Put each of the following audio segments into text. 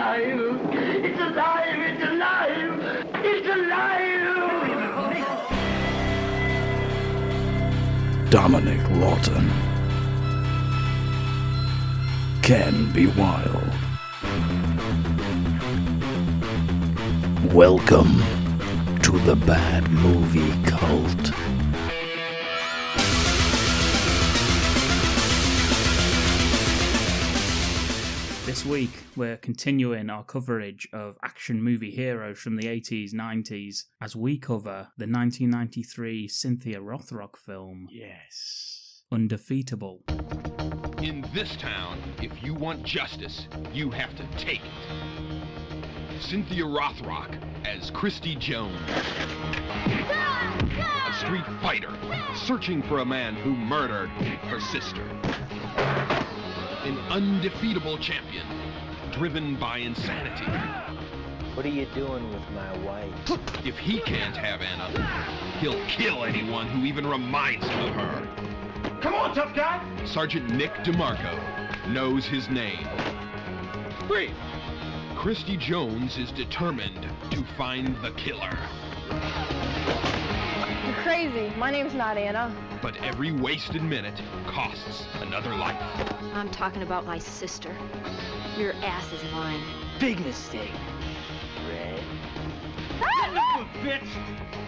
alive! It's alive! It's alive! It's alive! Dominic Lawton can be wild. Welcome to the Bad Movie Cult. This week, we're continuing our coverage of action movie heroes from the 80s, 90s, as we cover the 1993 Cynthia Rothrock film, Yes. Undefeatable. In this town, if you want justice, you have to take it. Cynthia Rothrock as Christy Jones. A street fighter searching for a man who murdered her sister. An undefeatable champion, driven by insanity. What are you doing with my wife? If he can't have Anna, he'll kill anyone who even reminds him of her. Come on, tough guy! Sergeant Nick DeMarco knows his name. Great. Christy Jones is determined to find the killer. You're crazy. My name's not Anna. But every wasted minute costs another life. I'm talking about my sister. Your ass is mine. Big mistake, Red. Bitch!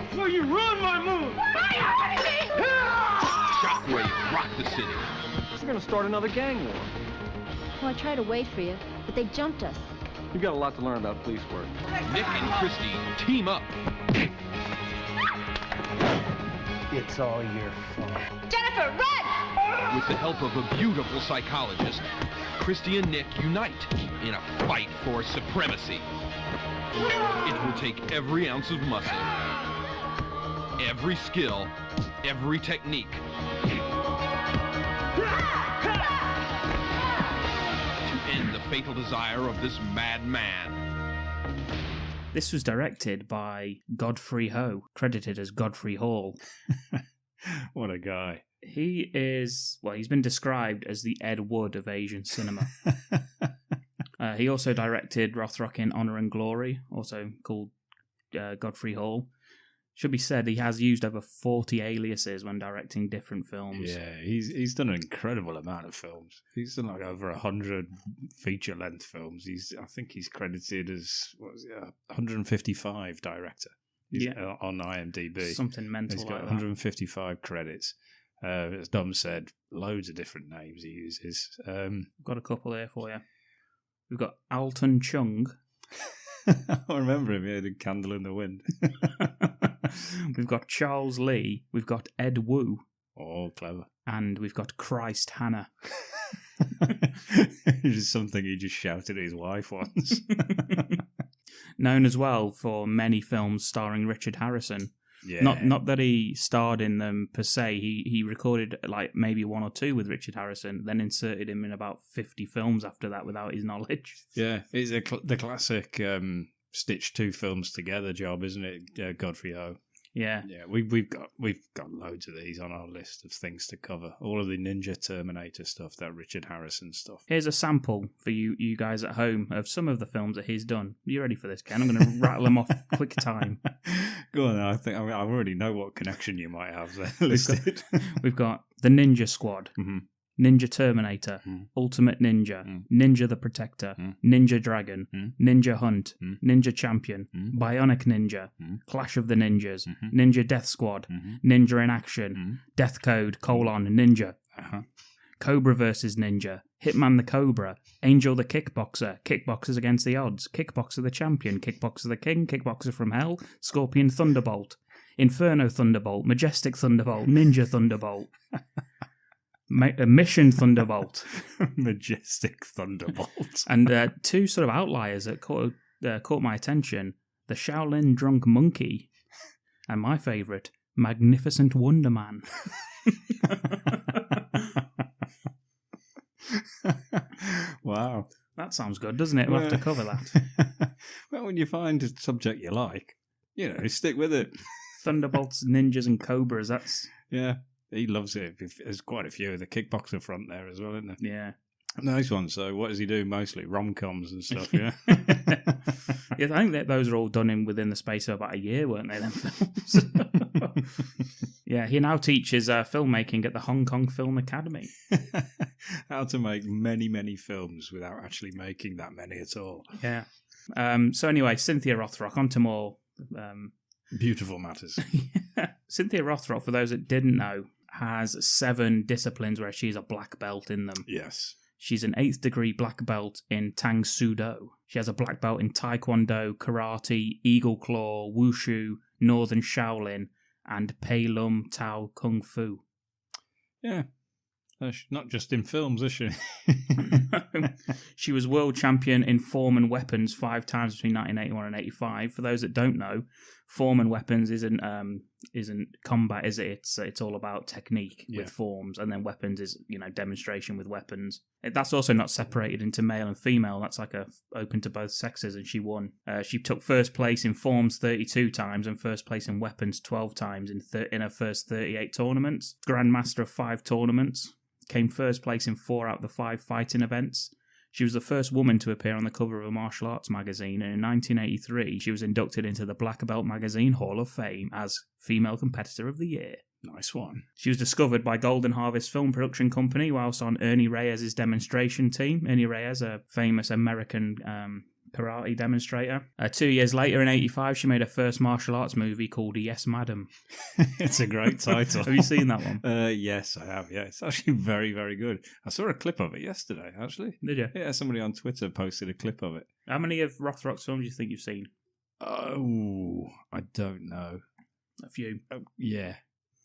Before you ruin my mood! Shockwaves rock the city. We're gonna start another gang war. Well, I tried to wait for you, but they jumped us. You've got a lot to learn about police work. Nick and Christy team up. It's all your fault. Jennifer, run! With the help of a beautiful psychologist, Christy and Nick unite in a fight for supremacy. It will take every ounce of muscle, every skill, every technique to end the fatal desire of this madman. This was directed by Godfrey Ho, credited as Godfrey Hall. What a guy. He is, well, he's been described as the Ed Wood of Asian cinema. He also directed Rothrock in Honor and Glory, also called Godfrey Hall. Should be said, he has used over 40 aliases when directing different films. Yeah, he's done an incredible amount of films. He's done like over 100 feature-length films. I think he's credited as 155 director. On IMDb. Something mental. He's got like 155 credits. As Dom said, loads of different names he uses. Got a couple here for you. We've got Alton Chung. I remember him. He had a Candle in the Wind. We've got Charles Lee. We've got Ed Wu. Oh, clever. And we've got Christ Hannah. It was something he just shouted at his wife once. Known as well for many films starring Richard Harrison. Yeah. Not that he starred in them per se. He recorded like maybe one or two with Richard Harrison, then inserted him in about 50 films after that without his knowledge. Yeah, it's the classic stitch two films together job, isn't it? Godfrey Ho. Yeah, yeah. We've got loads of these on our list of things to cover. All of the Ninja Terminator stuff, that Richard Harrison stuff. Here's a sample for you guys at home of some of the films that he's done. You ready for this, Ken? I'm going to rattle them off quick time. Go on. I already know what connection you might have there listed. We've got The Ninja Squad. Mm-hmm. Ninja Terminator, Ultimate Ninja, Ninja the Protector, Ninja Dragon, Ninja Hunt, Ninja Champion, Bionic Ninja, Clash of the Ninjas, Ninja Death Squad, Ninja in Action, Death Code, Ninja, Cobra vs. Ninja, Hitman the Cobra, Angel the Kickboxer, Kickboxers Against the Odds, Kickboxer the Champion, Kickboxer the King, Kickboxer from Hell, Scorpion Thunderbolt, Inferno Thunderbolt, Majestic Thunderbolt, Ninja Thunderbolt. Mission Thunderbolt. Majestic Thunderbolt. And two sort of outliers that caught my attention. The Shaolin Drunk Monkey. And my favourite, Magnificent Wonder Man. Wow. That sounds good, doesn't it? We'll have to cover that. Well, when you find a subject you like, stick with it. Thunderbolts, ninjas and cobras, that's... Yeah. He loves it. There's quite a few of the kickboxer front there as well, isn't there? Yeah. Nice one. So what does he do mostly? Rom-coms and stuff, yeah? Yeah, I think that those are all done within the space of about a year, weren't they, them films? Yeah, he now teaches filmmaking at the Hong Kong Film Academy. How to make many, many films without actually making that many at all. Yeah. So anyway, Cynthia Rothrock, on to more... Beautiful matters. Cynthia Rothrock, for those that didn't know, has 7 disciplines where she's a black belt in them. Yes. She's an 8th degree black belt in Tang Soo Do. She has a black belt in Taekwondo, Karate, Eagle Claw, Wushu, Northern Shaolin, and Pei Lum Tao Kung Fu. Yeah. Not just in films, is she? She was world champion in form and weapons 5 times between 1981 and 85. For those that don't know, form and weapons isn't combat, is it? It's all about technique with forms, and then weapons is demonstration with weapons. That's also not separated into male and female. That's like open to both sexes, and she won. She took first place in forms 32 times and first place in weapons 12 times in her first 38 tournaments. Grandmaster of 5 tournaments. Came first place in 4 out of the 5 fighting events. She was the first woman to appear on the cover of a martial arts magazine, and in 1983 she was inducted into the Black Belt Magazine Hall of Fame as Female Competitor of the Year. Nice one. She was discovered by Golden Harvest Film Production Company whilst on Ernie Reyes' demonstration team. Ernie Reyes, a famous American karate demonstrator. 2 years later, in 85, she made her first martial arts movie called Yes, Madam. It's a great title. Have you seen that one? Yes, I have. Yeah, it's actually very, very good. I saw a clip of it yesterday, actually. Did you? Yeah, somebody on Twitter posted a clip of it. How many of Rothrock's films do you think you've seen? Oh, I don't know. A few. Yeah.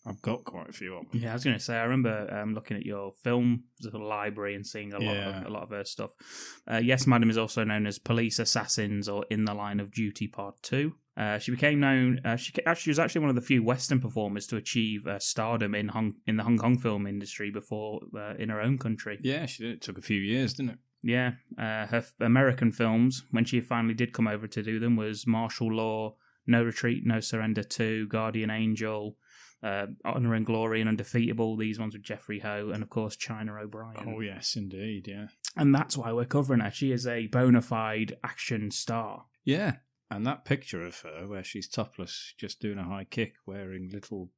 I've got quite a few of them. Yeah, I was going to say, I remember looking at your film library and seeing a lot of her stuff. Yes, Madam is also known as Police Assassins or In the Line of Duty Part 2. She became known. She was actually one of the few Western performers to achieve stardom in the Hong Kong film industry before in her own country. Yeah, she did. It took a few years, didn't it? Yeah, her American films, when she finally did come over to do them, was Martial Law, No Retreat, No Surrender 2, Guardian Angel, Honor and Glory, and Undefeatable. These ones with Godfrey Ho, and of course China O'Brien. Oh yes, indeed, yeah. And that's why we're covering her. She is a bona fide action star. Yeah, and that picture of her where she's topless, just doing a high kick, wearing little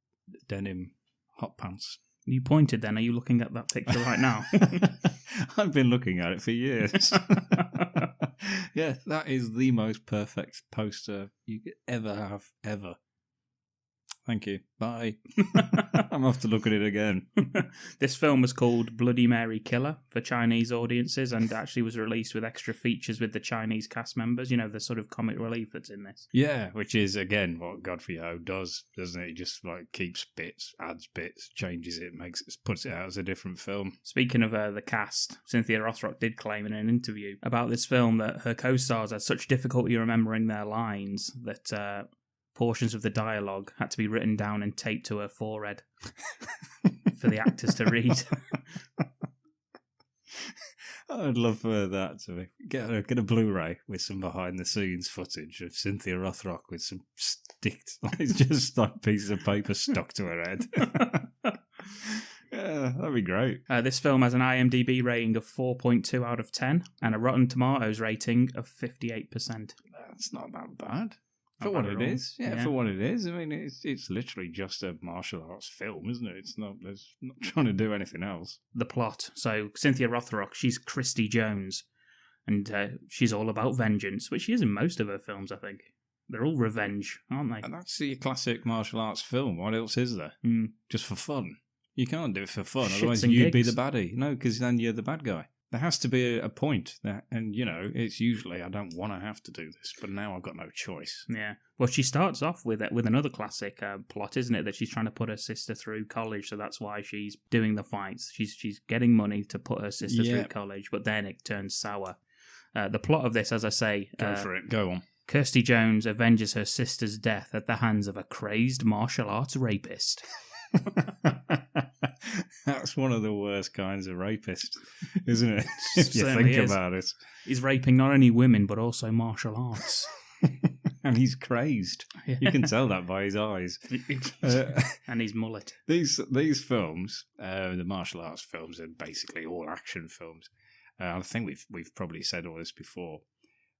denim hot pants. You pointed then. Are you looking at that picture right now? I've been looking at it for years. Yeah, that is the most perfect poster you could ever have, ever. Thank you. Bye. I'm off to look at it again. This film was called Bloody Mary Killer for Chinese audiences and actually was released with extra features with the Chinese cast members, the sort of comic relief that's in this. Yeah, which is, again, what Godfrey Ho does, doesn't it? He just keeps bits, adds bits, changes it, puts it out as a different film. Speaking of the cast, Cynthia Rothrock did claim in an interview about this film that her co-stars had such difficulty remembering their lines that portions of the dialogue had to be written down and taped to her forehead for the actors to read. I'd love for that to get a Blu-ray with some behind-the-scenes footage of Cynthia Rothrock with some sticks, just like pieces of paper stuck to her head. Yeah, that'd be great. This film has an IMDb rating of 4.2 out of 10 and a Rotten Tomatoes rating of 58%. That's not that bad. For what it is, for what it is. I mean, it's literally just a martial arts film, isn't it? It's not trying to do anything else. The plot. So Cynthia Rothrock, she's Christy Jones, and she's all about vengeance, which she is in most of her films, I think. They're all revenge, aren't they? And that's your classic martial arts film. What else is there? Just for fun. You can't do it for fun, otherwise you'd be the baddie. No, because then you're the bad guy. There has to be a point, and it's usually I don't want to have to do this, but now I've got no choice. Yeah, well, she starts off with another classic plot, isn't it? That she's trying to put her sister through college, so that's why she's doing the fights. She's getting money to put her sister through college, but then it turns sour. The plot of this, as I say, go for it. Go on. Kirsty Jones avenges her sister's death at the hands of a crazed martial arts rapist. That's one of the worst kinds of rapist, isn't it? If you think about it. He's raping not only women, but also martial arts. And he's crazed. Yeah. You can tell that by his eyes. And his mullet. These films, the martial arts films, are basically all action films. I think we've probably said all this before,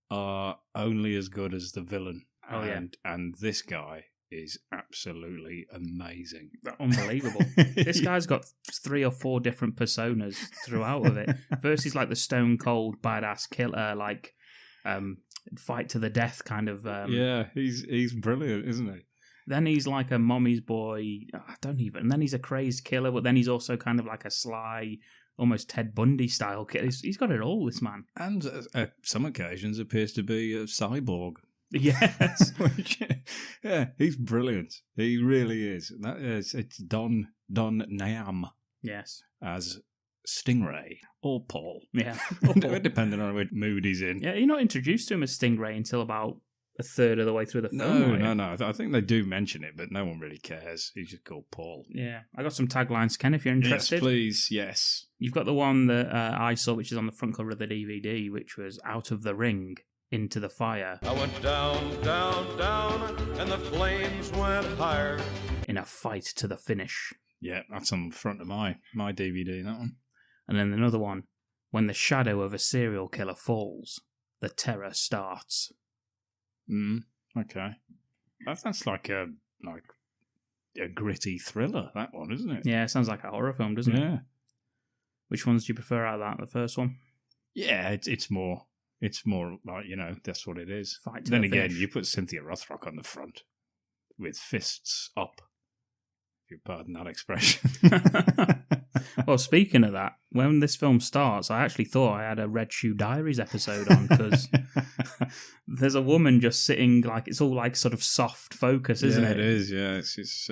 are only as good as the villain. Oh, and this guy is absolutely amazing. Unbelievable. This guy's got 3 or 4 different personas throughout of it. First, he's like the stone cold badass killer, like fight to the death kind of. He's brilliant, isn't he? Then he's like a mommy's boy. And then he's a crazed killer, but then he's also kind of like a sly, almost Ted Bundy style killer. He's got it all, this man. And at some occasions appears to be a cyborg. Yes. He's brilliant. He really is. It's Don Nam. Yes. As Stingray or Paul. Yeah. Depending on which mood he's in. Yeah, you're not introduced to him as Stingray until about a third of the way through the film. No. I think they do mention it, but no one really cares. He's just called Paul. Yeah. I got some taglines, Ken, if you're interested. Yes, please. Yes. You've got the one that I saw, which is on the front cover of the DVD, which was Out of the Ring, Into the Fire. I went down, down, down, and the flames went higher. In a fight to the finish. Yeah, that's on the front of my DVD, that one. And then another one, When the shadow of a serial killer falls, the terror starts. Okay. That's like a gritty thriller, that one, isn't it? Yeah, it sounds like a horror film, doesn't it? Yeah. Which ones do you prefer out of that? The first one? Yeah, it's more like, that's what it is. Fight to then the again, finish. you put Cynthia Rothrock on the front with fists up, if you pardon that expression. Well, speaking of that, when this film starts, I actually thought I had a Red Shoe Diaries episode on, because there's a woman just sitting, like, it's all like sort of soft focus, isn't it? It is, yeah. It's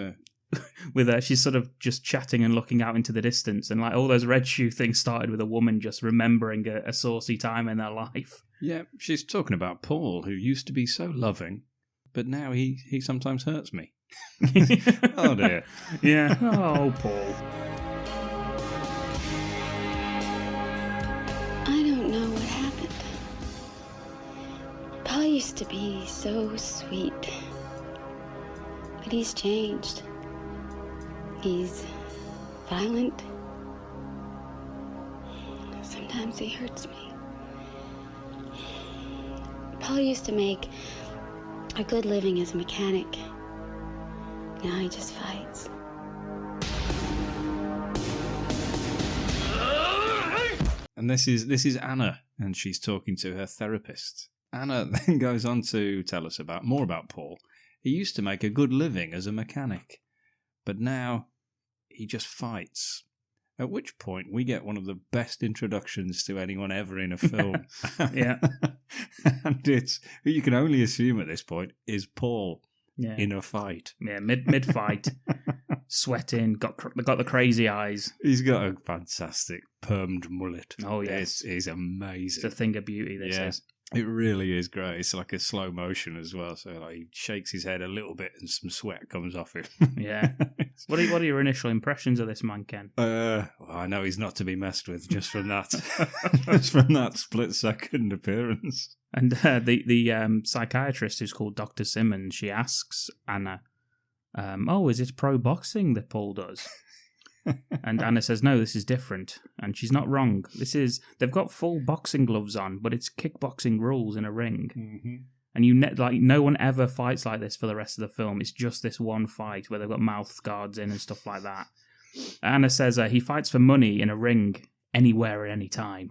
with her, she's sort of just chatting and looking out into the distance, and like all those Red Shoe things started with a woman just remembering a saucy time in their life. Yeah, she's talking about Paul, who used to be so loving, but now he sometimes hurts me. Oh dear. Yeah. Oh, Paul. I don't know what happened. Paul used to be so sweet, but he's changed. He's violent. Sometimes he hurts me. Paul used to make a good living as a mechanic. Now he just fights. And this is Anna, and she's talking to her therapist. Anna then goes on to tell us more about Paul. He used to make a good living as a mechanic, but now he just fights. At which point we get one of the best introductions to anyone ever in a film. Yeah. And it's, you can only assume at this point, is Paul in a fight. Yeah, mid-fight, sweating, got the crazy eyes. He's got a fantastic permed mullet. Oh, yes. It's amazing. It's a thing of beauty, this is. It really is great. It's like a slow motion as well. So like he shakes his head a little bit and some sweat comes off him. Yeah. What are your initial impressions of this man, Ken? Well, I know he's not to be messed with just from that, just from that split-second appearance. And the psychiatrist, who's called Dr. Simmons, she asks Anna, is it pro boxing that Paul does? And Anna says, no, this is different. And she's not wrong. They've got full boxing gloves on, but it's kickboxing rules in a ring. Mm-hmm. And no one ever fights like this for the rest of the film. It's just this one fight where they've got mouth guards in and stuff like that. Anna says he fights for money in a ring anywhere at any time.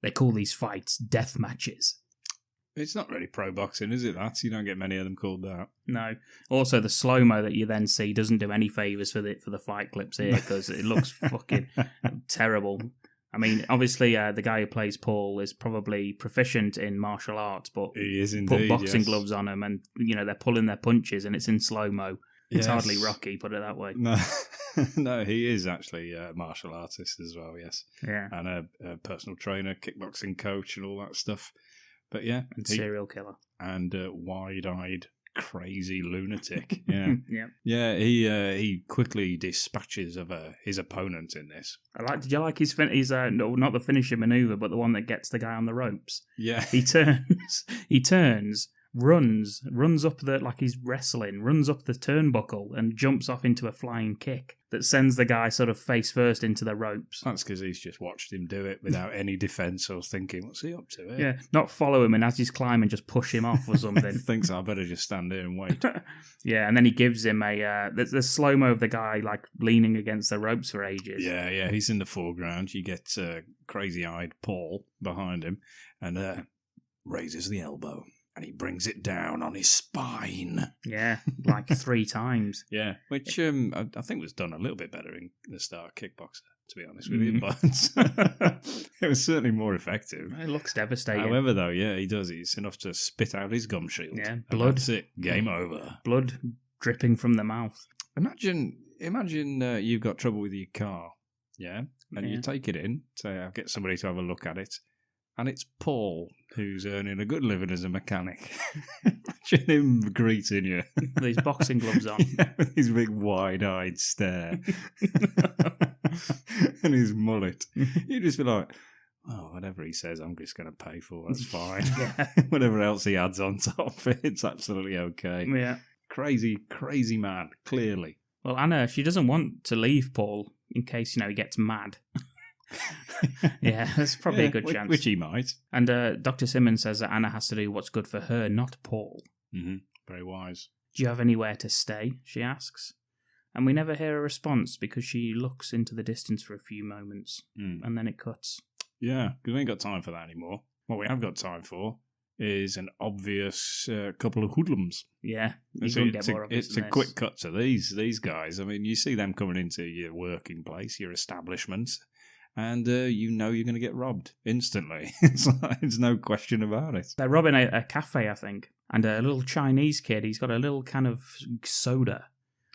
They call these fights death matches. It's not really pro boxing, is it? You don't get many of them called that. No. Also, the slow mo that you then see doesn't do any favors for the fight clips here, because it looks fucking terrible. I mean, obviously, the guy who plays Paul is probably proficient in martial arts, but he is indeed, put boxing gloves on him, and they're pulling their punches, and it's in slow mo. It's hardly Rocky, put it that way. No, no, he is actually a martial artist as well. Yes, yeah, and a personal trainer, kickboxing coach, and all that stuff. But yeah, and serial killer, and wide-eyed, crazy lunatic. Yeah, yeah. He quickly dispatches of his opponent in this. Did you like his not the finisher maneuver, but the one that gets the guy on the ropes? Yeah, he turns, runs up like he's wrestling, runs up the turnbuckle and jumps off into a flying kick that sends the guy sort of face first into the ropes. That's because he's just watched him do it without any defence or thinking, what's he up to here? Yeah, not follow him and as he's climbing just push him off or something. Thinks I better just stand here and wait. Yeah, and then he gives him there's slow-mo of the guy like leaning against the ropes for ages. Yeah, he's in the foreground. You get crazy-eyed Paul behind him and raises the elbow. And he brings it down on his spine. Yeah, like 3 times. Yeah, which I think was done a little bit better in the Star Kickboxer, to be honest with you. But it was certainly more effective. It looks devastating. However, though, yeah, he does. It's enough to spit out his gum shield. Yeah, And blood. that's it. Game over. Blood dripping from the mouth. Imagine you've got trouble with your car, yeah? And you take it in, say, I'll get somebody to have a look at it. And it's Paul, who's earning a good living as a mechanic. Imagine him greeting you. With his boxing gloves on. Yeah, with his big wide-eyed stare. And his mullet. You'd just be like, oh, whatever he says, I'm just going to pay for. That's fine. Yeah. Whatever else he adds on top, it's absolutely okay. Yeah. Crazy, crazy man, clearly. Well, Anna, she doesn't want to leave Paul in case, he gets mad. Yeah, that's probably a good chance. Which he might. And Dr. Simmons says that Anna has to do what's good for her, not Paul. Mm-hmm. Very wise. Do you have anywhere to stay? She asks. And we never hear a response because she looks into the distance for a few moments and then it cuts. Yeah, because we ain't got time for that anymore. What we have got time for is an obvious couple of hoodlums. Yeah, It's a quick cut to these guys. I mean, you see them coming into your working place, your establishment, and you're going to get robbed instantly. It's no question about it. They're robbing a cafe, I think, and a little Chinese kid, he's got a little can of soda.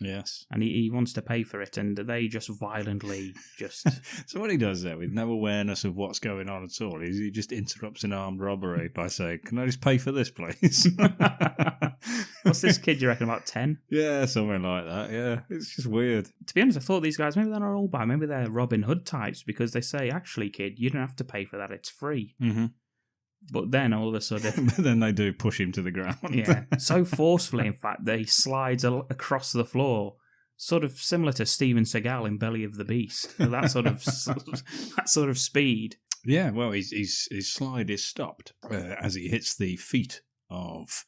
Yes. And he wants to pay for it, and they just violently just... So what he does there, with no awareness of what's going on at all, is he just interrupts an armed robbery by saying, can I just pay for this, please? What's this kid, you reckon, about 10? Yeah, something like that, yeah. It's just weird. To be honest, I thought these guys, maybe they're not all bad, maybe they're Robin Hood types, because they say, actually, kid, you don't have to pay for that, it's free. Mm-hmm. But then all of a sudden... But then they do push him to the ground. Yeah, so forcefully, in fact, that he slides across the floor, sort of similar to Steven Seagal in Belly of the Beast. That sort of speed. Yeah, well, his slide is stopped as he hits the feet of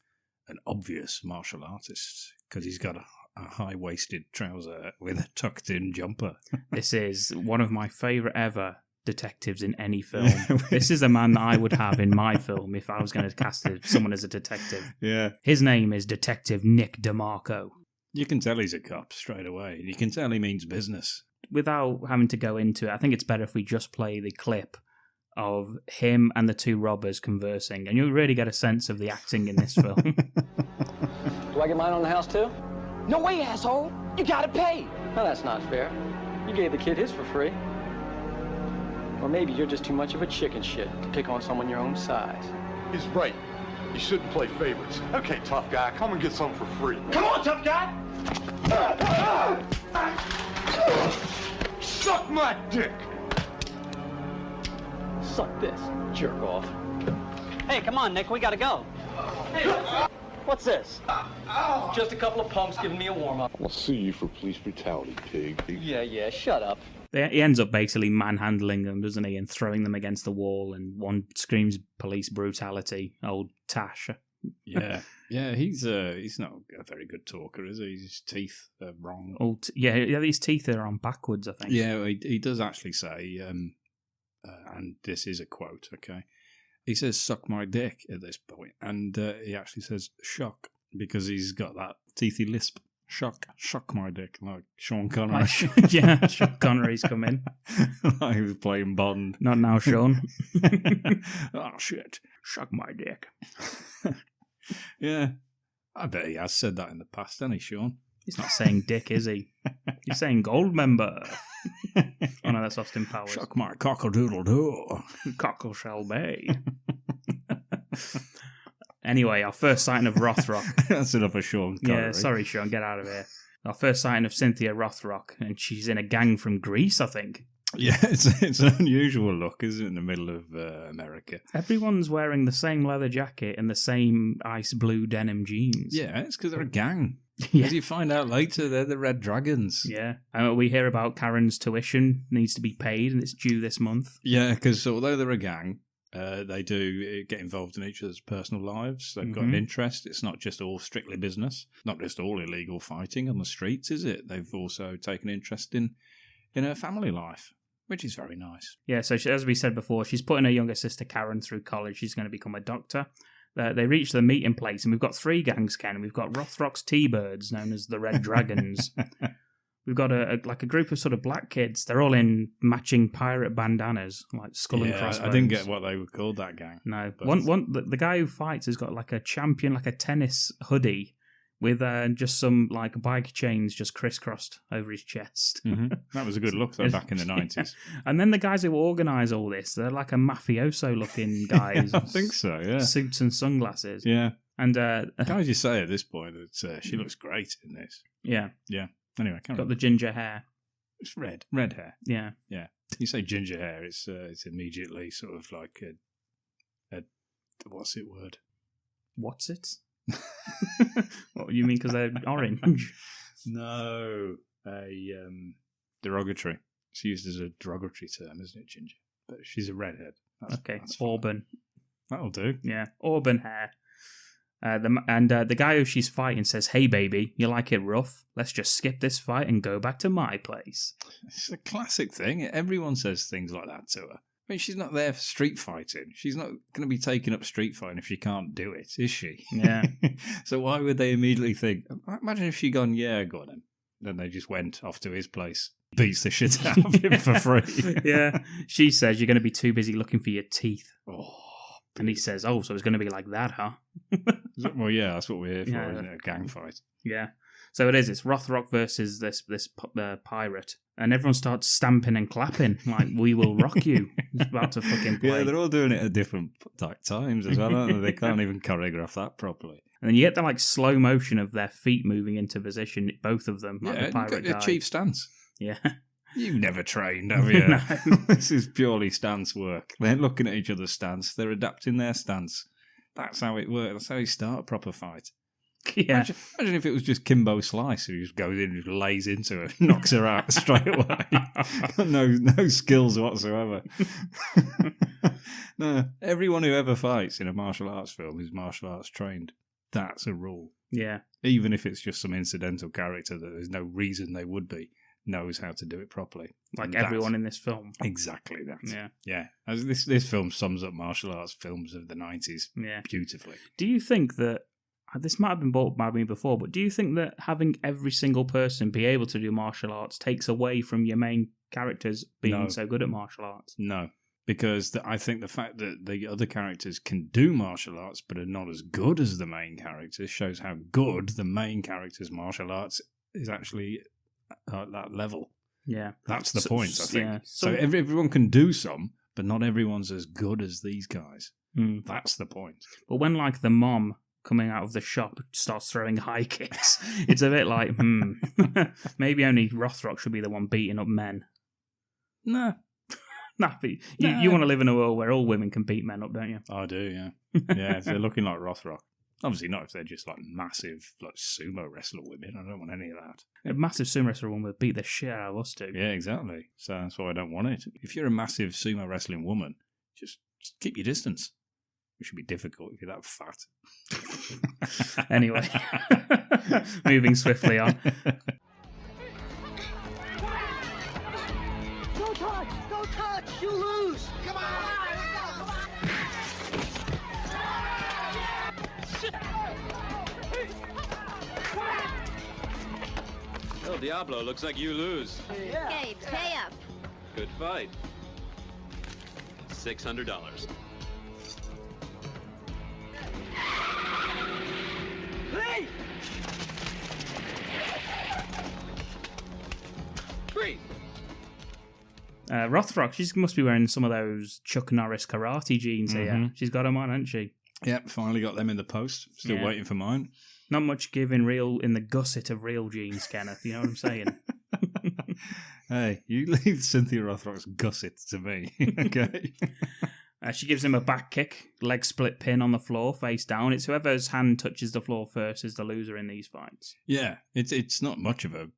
an obvious martial artist, because he's got a high-waisted trouser with a tucked-in jumper. This is one of my favourite ever detectives in any film. This is a man that I would have in my film if I was going to cast someone as a detective. Yeah. His name is Detective Nick DeMarco. You can tell he's a cop straight away. You can tell he means business. Without having to go into it, I think it's better if we just play the clip of him and the two robbers conversing, and you'll really get a sense of the acting in this film. Do I get mine on the house too? No way, asshole! You gotta pay! No, that's not fair. You gave the kid his for free. Or maybe you're just too much of a chicken shit to pick on someone your own size. He's right. You shouldn't play favorites. Okay, tough guy, come and get some for free. Come on, tough guy! Suck my dick! Suck this, jerk off. Hey, come on, Nick, we gotta go. Hey, what's this? Just a couple of punks giving me a warm-up. I'll sue you for police brutality, pig. Yeah, shut up. He ends up basically manhandling them, doesn't he, and throwing them against the wall, and one screams police brutality, old Tash. Yeah, he's not a very good talker, is he? His teeth are wrong. His teeth are on backwards, I think. Yeah, he does actually say, and this is a quote, okay? He says, suck my dick at this point, and he actually says, shock, because he's got that teethy lisp. Shock my dick, like Sean Connery. Yeah, Sean Connery's come in. Like he was playing Bond. Not now, Sean. Oh, shit. Shock my dick. Yeah. I bet he has said that in the past, hasn't he, Sean? He's not saying dick, is he? He's saying gold member. Oh, no, that's Austin Powers. Shock my cockle-doodle-doo. Cockle shall be. Anyway, our first sighting of Rothrock. That's enough of Sean Connery. Yeah, sorry, Sean, get out of here. Our first sighting of Cynthia Rothrock, and she's in a gang from Greece, I think. Yeah, it's an unusual look, isn't it, in the middle of America? Everyone's wearing the same leather jacket and the same ice blue denim jeans. Yeah, it's because they're a gang. Yeah. As you find out later, they're the Red Dragons. Yeah. We hear about Karen's tuition needs to be paid and it's due this month. Yeah, because although they're a gang, they do get involved in each other's personal lives. They've got an interest. It's not just all strictly business. Not just all illegal fighting on the streets, is it? They've also taken interest in her family life, which is very nice. Yeah, so as we said before, she's putting her younger sister Karen through college. She's going to become a doctor. They reach the meeting place, and we've got 3 gangs, Ken. We've got Rothrock's T-Birds, known as the Red Dragons. We've got a group of sort of black kids. They're all in matching pirate bandanas, like skull and crossbones. I didn't get what they were called, that gang. No. The guy who fights has got like a champion, like a tennis hoodie, with just some like bike chains just crisscrossed over his chest. That was a good look though back in the 90s. Yeah. And then the guys who organise all this, they're like a mafioso looking guys. I think so, yeah. Suits and sunglasses. Yeah. And can I just say at this point that she looks great in this. Yeah. Yeah. Anyway, got the ginger hair. It's red hair. Yeah. Yeah. You say ginger hair, it's immediately sort of like a what's it word? What's it? What you mean? Because they're orange? No, derogatory. It's used as a derogatory term, isn't it, ginger? But she's a redhead. That's auburn. That'll do. Yeah, auburn hair. The guy who she's fighting says, "Hey, baby, you like it rough? Let's just skip this fight and go back to my place." It's a classic thing. Everyone says things like that to her. I mean, she's not there for street fighting. She's not going to be taking up street fighting if she can't do it, is she? Yeah. So why would they immediately think, imagine if she'd gone, yeah, go on then. Then they just went off to his place, beats the shit out of him for free. Yeah. She says, you're going to be too busy looking for your teeth. Oh. And he says, oh, so it's going to be like that, huh? Well, yeah, that's what we're here for, isn't it? A gang fight. Yeah. So it is. It's Rothrock versus this pirate. And everyone starts stamping and clapping like, we will rock you. It's about to fucking play. Yeah, they're all doing it at different times as well, aren't they? They can't even choreograph that properly. And then you get the like slow motion of their feet moving into position, both of them. Like yeah, the pirate guy. chief stance. Yeah. You've never trained, have you? No. This is purely stance work. They're looking at each other's stance. They're adapting their stance. That's how it works. That's how you start a proper fight. Yeah. Imagine if it was just Kimbo Slice who just goes in and just lays into her, knocks her out straight away. no skills whatsoever. No, everyone who ever fights in a martial arts film is martial arts trained. That's a rule. Yeah. Even if it's just some incidental character that there's no reason they would be, knows how to do it properly. Like everyone in this film. Exactly that. Yeah. Yeah. As this film sums up martial arts films of the 90s beautifully. Do you think that, this might have been brought by me before, but do you think that having every single person be able to do martial arts takes away from your main characters being so good at martial arts? No. Because I think the fact that the other characters can do martial arts but are not as good as the main characters shows how good the main character's martial arts is actually at that level. Yeah. That's the point, I think. Yeah. So everyone can do some, but not everyone's as good as these guys. That's the point. But when, like, the mom coming out of the shop starts throwing high kicks, it's a bit like, maybe only Rothrock should be the one beating up men. No. You want to live in a world where all women can beat men up, don't you? I do, yeah. Yeah, if they're looking like Rothrock. Obviously not if they're just like massive like sumo wrestler women. I don't want any of that. A massive sumo wrestler woman would beat the shit out of us too. Yeah, exactly. So that's why I don't want it. If you're a massive sumo wrestling woman, just keep your distance. It should be difficult if you're that fat. Anyway, moving swiftly on. Don't touch! Don't touch! You lose! Come on! El Diablo, looks like you lose. Yeah. Okay, pay up. Good fight. $600. Hey! Great. Rothrock, she must be wearing some of those Chuck Norris karate jeans here. She's got them on, hasn't she? Yep, finally got them in the post. Still waiting for mine. Not much giving real in the gusset of real jeans, Kenneth. You know what I'm saying? Hey, you leave Cynthia Rothrock's gusset to me, okay? She gives him a back kick, leg split pin on the floor, face down. It's whoever's hand touches the floor first is the loser in these fights. Yeah, it's not much of a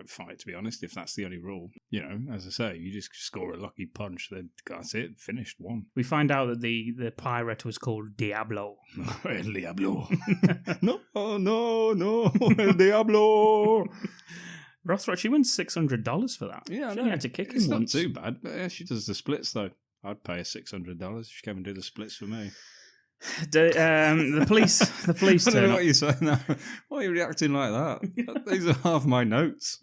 fight, to be honest, if that's the only rule. You know, as I say, you just score a lucky punch, then that's it, finished, won. We find out that the pirate was called Diablo. El Diablo. No, El Diablo. Rothrock, she wins $600 for that. Yeah, I she know. only had to kick it's him not once. too bad, but yeah, she does the splits, though. I'd pay her $600 if she came and do the splits for me. The police I don't turn know up. what you're saying now. Why are you reacting like that? These are half my notes.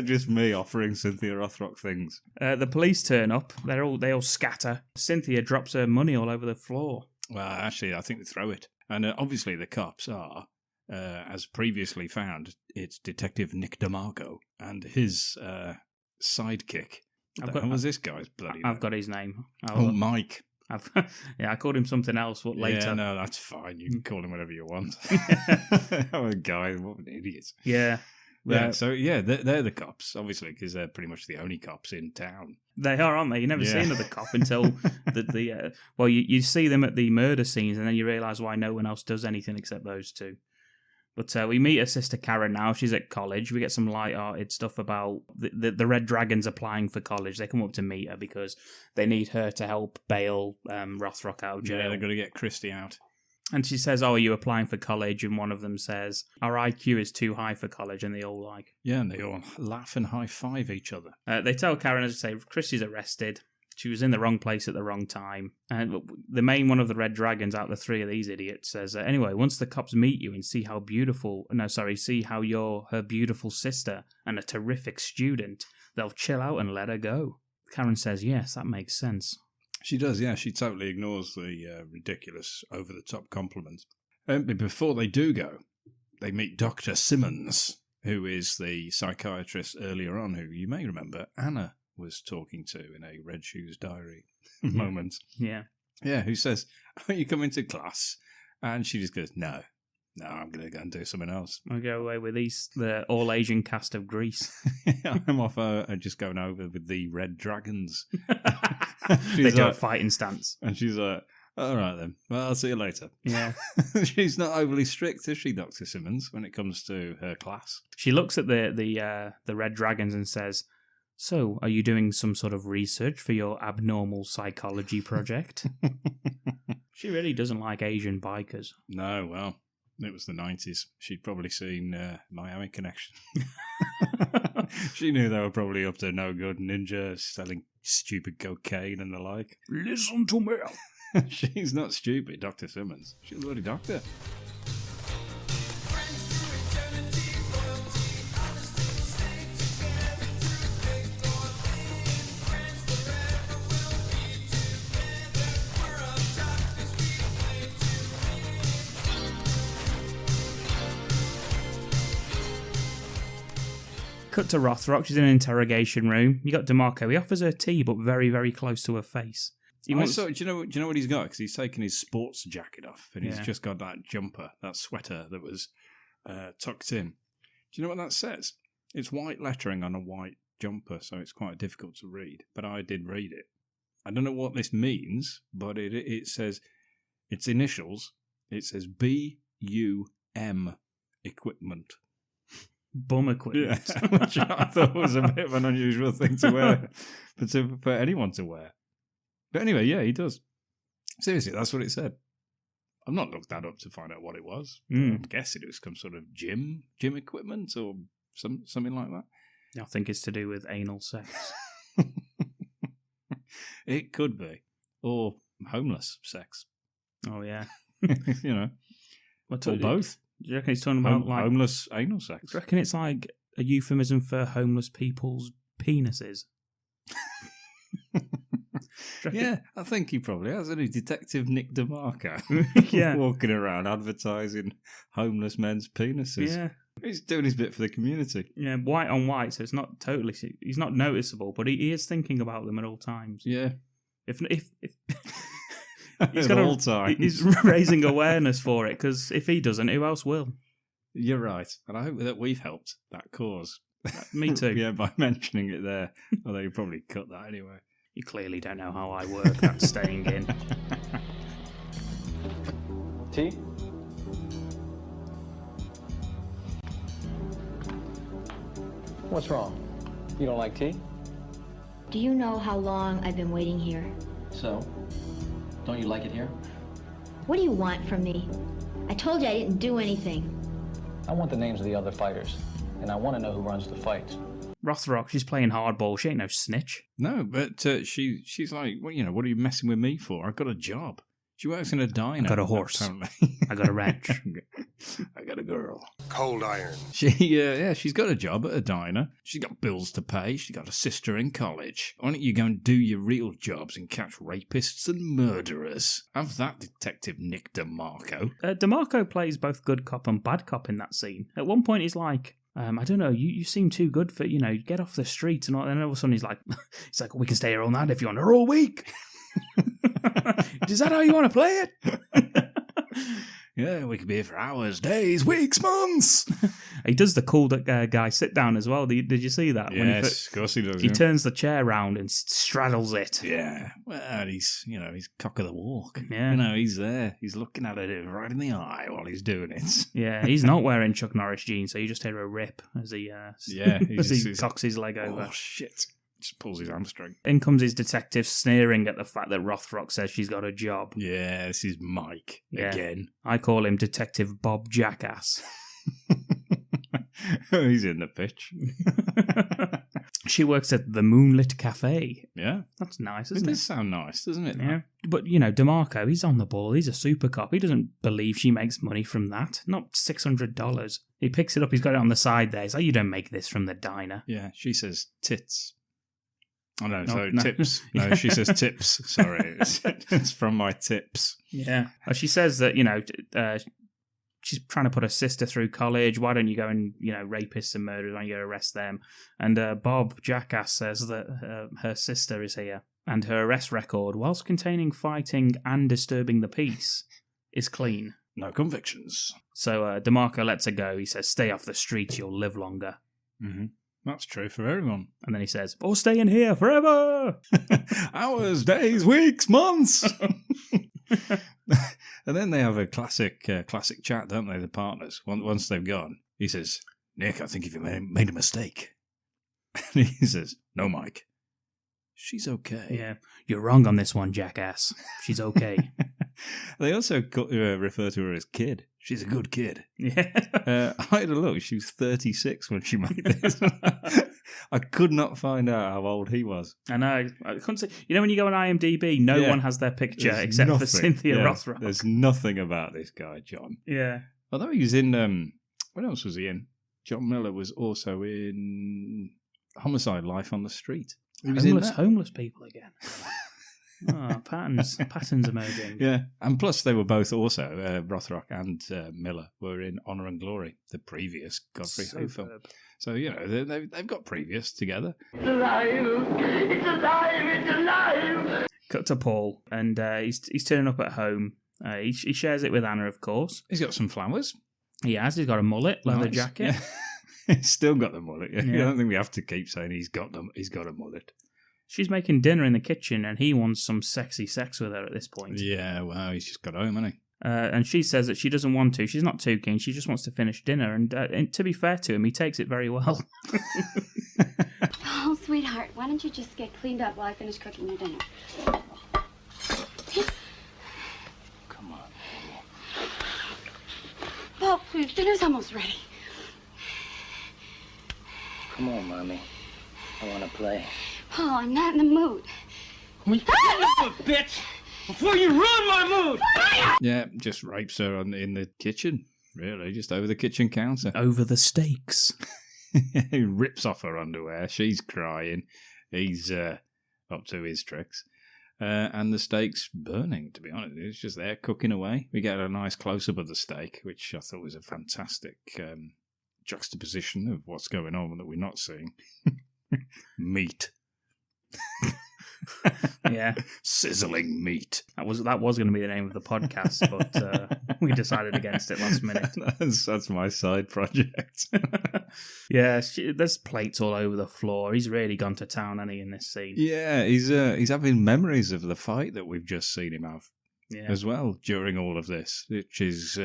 Just me offering Cynthia Rothrock things. The police turn up. They all scatter. Cynthia drops her money all over the floor. Well, actually, I think they throw it. And obviously the cops are, as previously found, it's Detective Nick DeMarco and his sidekick. What was this guy's bloody name? I've got his name. Mike. I called him something else, but later. Yeah, no, that's fine. You can call him whatever you want. I'm a guy, what an idiot. Yeah. Yeah, so yeah, they're the cops, obviously, because they're pretty much the only cops in town. They are, aren't they? You never see another cop until you see them at the murder scenes, and then you realise why no one else does anything except those two. But we meet her sister Karen now. She's at college. We get some light-hearted stuff about the Red Dragons applying for college. They come up to meet her because they need her to help bail Rothrock out of jail. Yeah, they're going to get Christy out. And she says, "Oh, are you applying for college?" And one of them says, "Our IQ is too high for college." And they all like... Yeah, and they all laugh and high-five each other. They tell Karen, as I say, Christy's arrested. She was in the wrong place at the wrong time. And the main one of the Red Dragons out of the three of these idiots says, anyway, once the cops meet you and see how you're her beautiful sister and a terrific student, they'll chill out and let her go. Karen says, yes, that makes sense. She does, yeah. She totally ignores the ridiculous, over-the-top compliments. Before they do go, they meet Dr. Simmons, who is the psychiatrist earlier on, who you may remember Anna was talking to in a Red Shoes Diary moment. Yeah. Yeah, who says, "Are you coming to class?" And she just goes, No, I'm going to go and do something else. I'll go away with the all-Asian cast of Grease. I'm off just going over with the Red Dragons. They do a fighting stance. And she's like, all right then, well, I'll see you later. Yeah. She's not overly strict, is she, Dr. Simmons, when it comes to her class? She looks at the Red Dragons and says, "So, are you doing some sort of research for your abnormal psychology project?" She really doesn't like Asian bikers. No, well, it was the 90s. She'd probably seen Miami Connection. She knew they were probably up to no good, ninja, selling stupid cocaine and the like. Listen to me. She's not stupid, Dr. Simmons. She's a bloody doctor. Cut to Rothrock. She's in an interrogation room. You got DeMarco. He offers her tea, but very, very close to her face. Do you know what he's got? Because he's taken his sports jacket off, and he's just got that jumper, that sweater that was tucked in. Do you know what that says? It's white lettering on a white jumper, so it's quite difficult to read. But I did read it. I don't know what this means, but it says its initials. It says BUM equipment. Bum equipment. Yeah, which I thought was a bit of an unusual thing to wear, for anyone to wear. But anyway, yeah, he does. Seriously, that's what it said. I've not looked that up to find out what it was. I'm guessing it was some sort of gym equipment or something like that. I think it's to do with anal sex. It could be. Or homeless sex. Oh, yeah. You know. Or both. Do you reckon he's talking about homeless anal sex? Do you reckon it's like a euphemism for homeless people's penises? Yeah, I think he probably has. Isn't he? Detective Nick DeMarco. Yeah. Walking around advertising homeless men's penises. Yeah. He's doing his bit for the community. Yeah, white on white, so it's not totally... He's not noticeable, but he is thinking about them at all times. Yeah. If At all times. He's raising awareness for it, because if he doesn't, who else will? You're right. And I hope that we've helped that cause. Me too. Yeah, by mentioning it there. Although you probably cut that anyway. You clearly don't know how I work. That's staying in. Tea? What's wrong? You don't like tea? Do you know how long I've been waiting here? So? Don't you like it here? What do you want from me? I told you I didn't do anything. I want the names of the other fighters, and I want to know who runs the fights. Rothrock, she's playing hardball. She ain't no snitch. No, but she's like, well, what are you messing with me for? I've got a job. She works in a diner. I got a horse. I got a ranch. I got a girl. Cold iron. She's got a job at a diner. She's got bills to pay. She's got a sister in college. Why don't you go and do your real jobs and catch rapists and murderers? Have that, Detective Nick DeMarco. DeMarco plays both good cop and bad cop in that scene. At one point, he's like, I don't know, you seem too good for, get off the street. And all of a sudden, he's like, we can stay here all night if you want, or all week. Is that how you want to play it? Yeah, we could be here for hours, days, weeks, months. He does the cool guy sit down as well. Did you see that? Yes, of course he does. He turns the chair round and straddles it. Yeah, well, he's cock of the walk. Yeah, he's there. He's looking at it right in the eye while he's doing it. Yeah, he's not wearing Chuck Norris jeans, so you just hear a rip as he he cocks his leg over. Oh shit! Just pulls his hamstring. In comes his detective, sneering at the fact that Rothrock says she's got a job. Yeah, this is Mike again. I call him Detective Bob Jackass. He's in the pitch. She works at the Moonlit Cafe. Yeah. That's nice, isn't it? It does sound nice, doesn't it? Yeah. But, DeMarco, he's on the ball. He's a super cop. He doesn't believe she makes money from that. Not $600. He picks it up. He's got it on the side there. He's like, you don't make this from the diner. Yeah, she says tits. Oh, no, tips. No, she says tips. Sorry. It's from my tips. Yeah. She says that, she's trying to put her sister through college. Why don't you go and, rapists and murderers, why don't you go arrest them? And Bob Jackass says that her sister is here. And her arrest record, whilst containing fighting and disturbing the peace, is clean. No convictions. So DeMarco lets her go. He says, stay off the streets, you'll live longer. Mm-hmm. That's true for everyone. And then he says, or stay in here forever. Hours, days, weeks, months. And then they have a classic chat, don't they, the partners, once they've gone. He says, Nick, I think you've made a mistake. And he says, no, Mike. She's okay. Yeah, you're wrong on this one, jackass. She's okay. They also refer to her as kid. She's a good kid. Yeah. I had a look. She was 36 when she made this. I could not find out how old he was. I know. I couldn't say. When you go on IMDb, no one has their picture except for Cynthia Rothrock. There's nothing about this guy, John. Yeah. Although he was in... what else was he in? John Miller was also in Homicide: Life on the Street. He was homeless people again. Patterns emerging. Yeah, and plus they were both also, Rothrock and Miller were in Honor and Glory, the previous Godfrey Ho film. So, they've got previous together. It's alive! It's alive! It's alive! Cut to Paul, and he's turning up at home. He shares it with Anna, of course. He's got some flowers. He has. He's got a mullet, leather jacket. Yeah. He's still got the mullet. Yeah. I don't think we have to keep saying he's got a mullet. She's making dinner in the kitchen, and he wants some sexy sex with her at this point. Yeah, well, he's just got home, hasn't he? And she says that she doesn't want to. She's not too keen. She just wants to finish dinner. And to be fair to him, he takes it very well. Oh, sweetheart, why don't you just get cleaned up while I finish cooking your dinner? Come on. Oh, please, dinner's almost ready. Come on, Mommy. I want to play. Paul, I'm not in the mood. Bitch! Before you ruin my mood! Yeah, just rapes her in the kitchen, really, just over the kitchen counter. Over the steaks. He rips off her underwear. She's crying. He's up to his tricks. And the steak's burning, to be honest. It's just there cooking away. We get a nice close-up of the steak, which I thought was a fantastic juxtaposition of what's going on that we're not seeing. Meat. Yeah. Sizzling meat. That was going to be the name of the podcast, but we decided against it last minute. That's my side project. Yeah, there's plates all over the floor. He's really gone to town, hasn't he, in this scene? Yeah, he's having memories of the fight that we've just seen him have as well during all of this, which is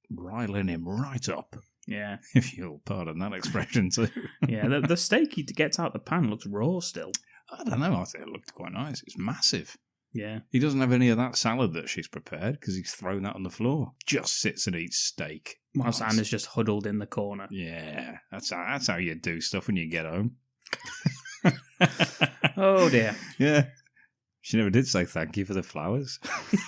riling him right up. Yeah. If you'll pardon that expression too. Yeah, the steak he gets out the pan looks raw still. I don't know, I think it looked quite nice. It's massive. Yeah. He doesn't have any of that salad that she's prepared because he's thrown that on the floor. Just sits and eats steak. Whilst Anna's just huddled in the corner. Yeah, that's how you do stuff when you get home. Oh dear. Yeah. She never did say thank you for the flowers. It's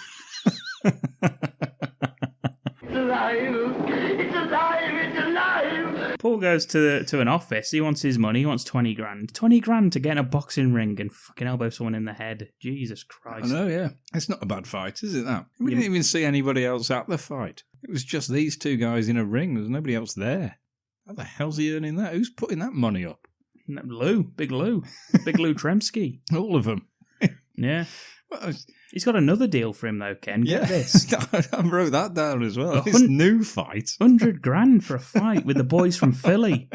alive! It's alive! It's alive! Paul goes to an office. He wants his money. He wants 20 grand. 20 grand to get in a boxing ring and fucking elbow someone in the head. Jesus Christ. I know, yeah. It's not a bad fight, is it, that? We didn't even see anybody else at the fight. It was just these two guys in a ring. There was nobody else there. How the hell's he earning that? Who's putting that money up? Lou. Big Lou. Big Lou Tremsky. All of them. Yeah. He's got another deal for him, though, Ken. Get this. I wrote that down as well. This new fight. 100 grand for a fight with the boys from Philly.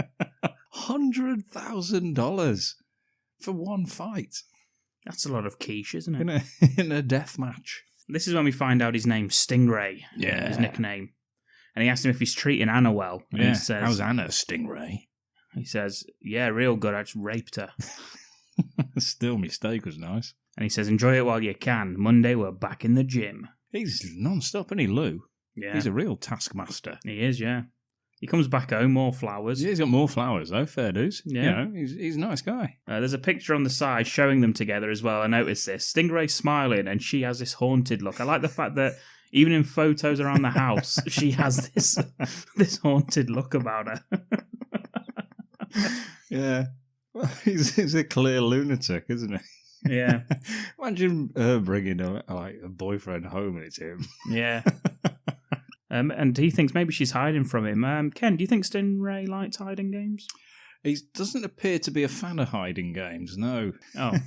$100,000 for one fight. That's a lot of quiche, isn't it? In a death match. This is when we find out his name's Stingray. Yeah. His nickname. And he asked him if he's treating Anna well. And he says, how's Anna, Stingray? He says, yeah, real good. I just raped her. Still, my steak was nice. And he says, enjoy it while you can. Monday, we're back in the gym. He's non-stop, isn't he, Lou? Yeah. He's a real taskmaster. He is, yeah. He comes back home, more flowers. Yeah, he's got more flowers, though. Fair dues. Yeah. You know, he's a nice guy. There's a picture on the side showing them together as well. I noticed this. Stingray's smiling, and she has this haunted look. I like the fact that even in photos around the house, she has this haunted look about her. Yeah. Well, he's a clear lunatic, isn't he? Yeah. Imagine her bringing a boyfriend home and it's him. Yeah. And he thinks maybe she's hiding from him. Ken, do you think Stingray likes hiding games? He doesn't appear to be a fan of hiding games, no. Oh.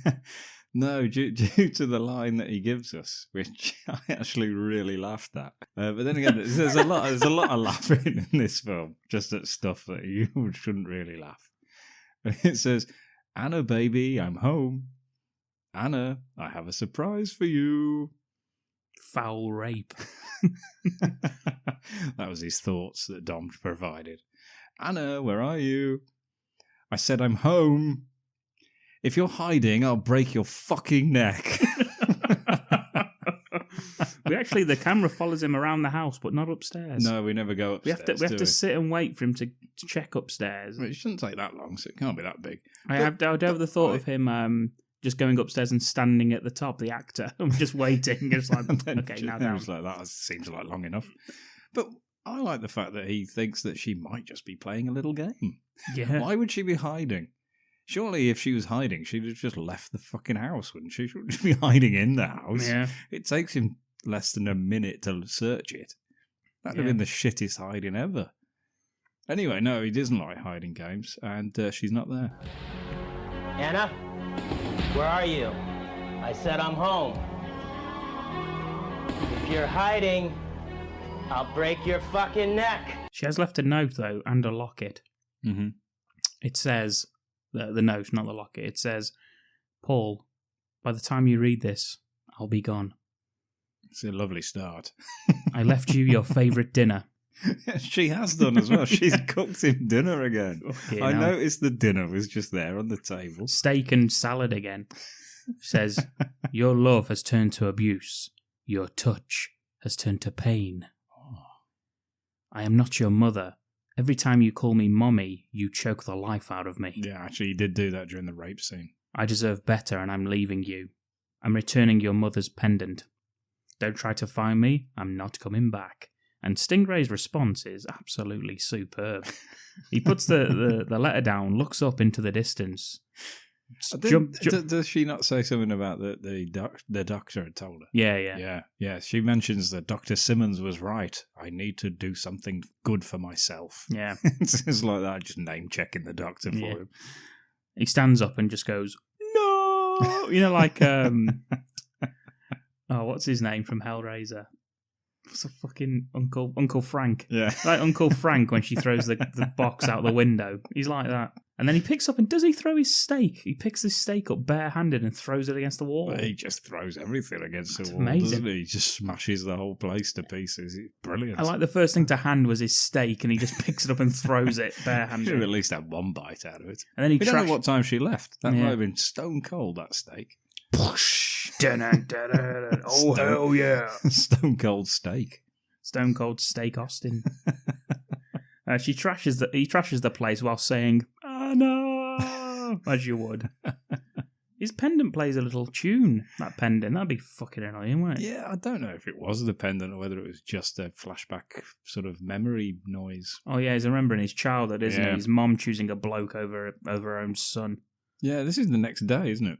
No, due to the line that he gives us, which I actually really laughed at. But then again, there's a lot of laughing in this film, just at stuff that you shouldn't really laugh. It says, Anna, baby, I'm home. Anna, I have a surprise for you. Foul rape. That was his thoughts that Dom provided. Anna, where are you? I said I'm home. If you're hiding, I'll break your fucking neck. The camera follows him around the house, but not upstairs. No, we never go upstairs. We have to sit and wait for him to check upstairs. Well, it shouldn't take that long, so it can't be that big. I have the thought of him just going upstairs and standing at the top, the actor, and just waiting. It's like, okay, now down. Like that seems like long enough. But I like the fact that he thinks that she might just be playing a little game. Yeah. Why would she be hiding? Surely if she was hiding, she'd have just left the fucking house, wouldn't she? She wouldn't be hiding in the house. Yeah. It takes him less than a minute to search it. That'd have been the shittest hiding ever. Anyway, no, he doesn't like hiding games, and she's not there. Anna, where are you? I said I'm home. If you're hiding, I'll break your fucking neck. She has left a note, though, and a locket. Mm-hmm. It says, the note, not the locket, it says, Paul, by the time you read this, I'll be gone. It's a lovely start. I left you your favourite dinner. She has done as well. She's cooked him dinner again. Okay, I noticed the dinner was just there on the table. Steak and salad again. Says, your love has turned to abuse. Your touch has turned to pain. I am not your mother. Every time you call me mommy, you choke the life out of me. Yeah, actually, he did do that during the rape scene. I deserve better and I'm leaving you. I'm returning your mother's pendant. Don't try to find me. I'm not coming back. And Stingray's response is absolutely superb. He puts the letter down, looks up into the distance. Does she not say something about the doctor had told her? Yeah. She mentions that Dr. Simmons was right. I need to do something good for myself. Yeah. It's like that, just name checking the doctor for him. He stands up and just goes, no! You know, like, what's his name from Hellraiser? What's a fucking Uncle Frank? Yeah. Like Uncle Frank when she throws the box out the window. He's like that. And then he picks up and does he throw his steak? He picks his steak up barehanded and throws it against the wall. Well, he just throws everything against the wall, amazing. doesn't he? He just smashes the whole place to pieces. It's brilliant. I like the first thing to hand was his steak, and he just picks it up and throws it barehanded. He should have at least had one bite out of it. And then he we don't know what time she left. That might have been stone cold, that steak. Oh, hell yeah. Stone cold steak. Stone Cold Steak Austin. He trashes the place while saying, "Anna," as you would. His pendant plays a little tune. That pendant, that'd be fucking annoying, wouldn't it? Yeah, I don't know if it was the pendant or whether it was just a flashback sort of memory noise. Oh yeah, he's remembering his childhood, isn't Yeah. he? His mom choosing a bloke over her own son. Yeah, this is the next day, isn't it?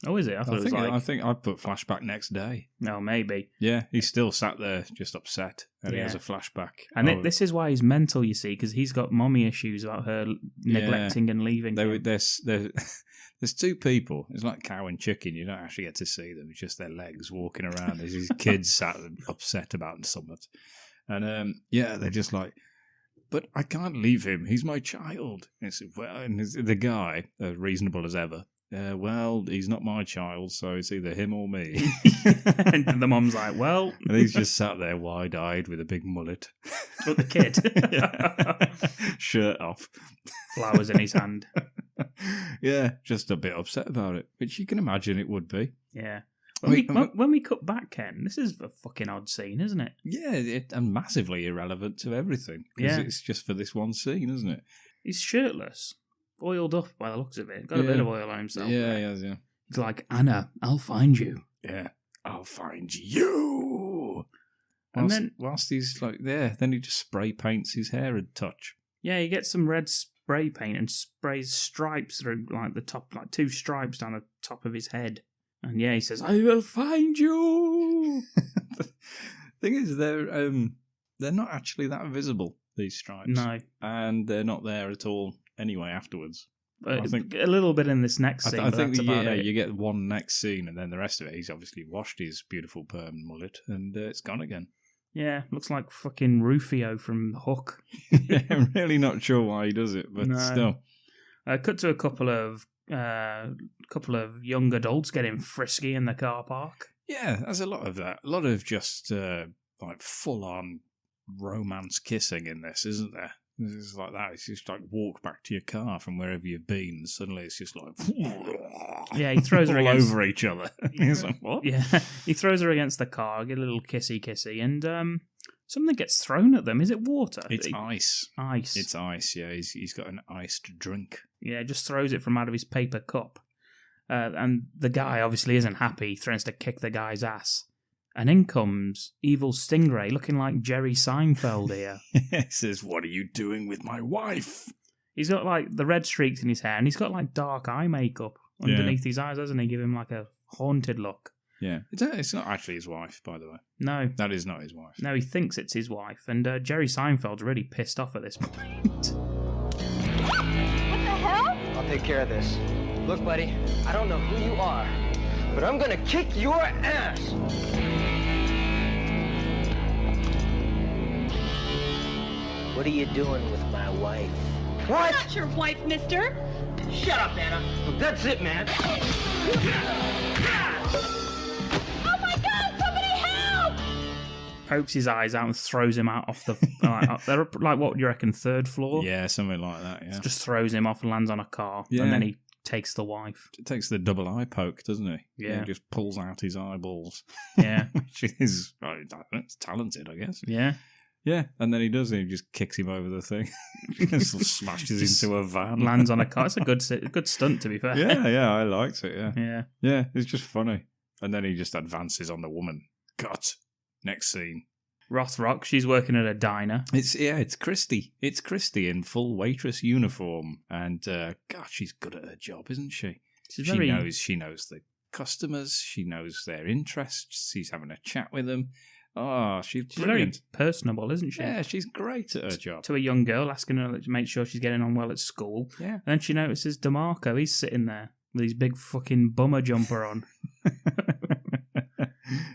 Oh, is it? I think I'd put flashback next day. No, maybe. Yeah, he's still sat there just upset and he has a flashback. And this is why he's mental, you see, because he's got mommy issues about her neglecting and leaving him. There's two people. It's like cow and chicken. You don't actually get to see them. It's just their legs walking around. There's these kids sat upset about something. And they're just like, but I can't leave him. He's my child. And the guy, as reasonable as ever, well, he's not my child, so it's either him or me. And the mom's like, well. And he's just sat there wide-eyed with a big mullet. But the kid. Shirt off. Flowers in his hand. Yeah, just a bit upset about it. Which you can imagine it would be. Yeah. When we cut back, Ken, this is a fucking odd scene, isn't it? Yeah, and massively irrelevant to everything. Because it's just for this one scene, isn't it? He's shirtless. Oiled up by the looks of it. Got a bit of oil on himself. Yeah, he has, yeah. He's like, Anna, I'll find you. Yeah. I'll find you. Whilst he's like there, then he just spray paints his hair a touch. Yeah, he gets some red spray paint and sprays stripes through like the top, like 2 stripes down the top of his head. And yeah, he says, I will find you. The thing is, they're not actually that visible, these stripes. No. And they're not there at all anyway afterwards. I think a little bit in this next scene. I think it. You get one next scene, and then the rest of it, he's obviously washed his beautiful perm mullet, and it's gone again. Yeah, looks like fucking Rufio from Hook. Yeah, I'm really not sure why he does it, but still. Cut to a couple of young adults getting frisky in the car park. Yeah, there's a lot of that. A lot of just like full-on romance kissing in this, isn't there? It's like that. It's just like walk back to your car from wherever you've been, and suddenly it's just like yeah, he throws her all against, over each other. He's like, what? Yeah, he throws her against the car, get a little kissy, and something gets thrown at them. Is it water? It's ice. Ice. It's ice. Yeah, he's got an iced drink. Yeah, just throws it from out of his paper cup, and the guy obviously isn't happy. He threatens to kick the guy's ass. And in comes Evil Stingray, looking like Jerry Seinfeld here. He says, what are you doing with my wife? He's got like the red streaks in his hair, and he's got like dark eye makeup underneath his eyes, hasn't he? Give him like a haunted look. Yeah. It's not actually his wife, by the way. No. That is not his wife. No, he thinks it's his wife, and Jerry Seinfeld's really pissed off at this point. What the hell? I'll take care of this. Look, buddy, I don't know who you are, but I'm gonna kick your ass! What are you doing with my wife? What? I'm not your wife, mister. Shut up, Anna. Look, that's it, man. Oh my God, somebody help! Pokes his eyes out and throws him out off the... they're like, what do you reckon, 3rd floor? Yeah, something like that, yeah. Just throws him off and lands on a car, and then he takes the wife. It takes the double eye poke, doesn't he? Yeah. He just pulls out his eyeballs. Yeah. Which is, it's talented, I guess. Yeah. Yeah, and then he does it. He just kicks him over the thing. Just smashes into a van. Lands on a car. It's a good stunt, to be fair. Yeah, I liked it, yeah. Yeah. Yeah, it's just funny. And then he just advances on the woman. Cut. Next scene. Rothrock, she's working at a diner. It's Christy. It's Christy in full waitress uniform. And, God, she's good at her job, isn't she? She knows the customers. She knows their interests. She's having a chat with them. Oh, she's brilliant. Very personable, isn't she? Yeah, she's great at her job. To a young girl, asking her to make sure she's getting on well at school. Yeah. And then she notices DeMarco. He's sitting there with his big fucking bummer jumper on.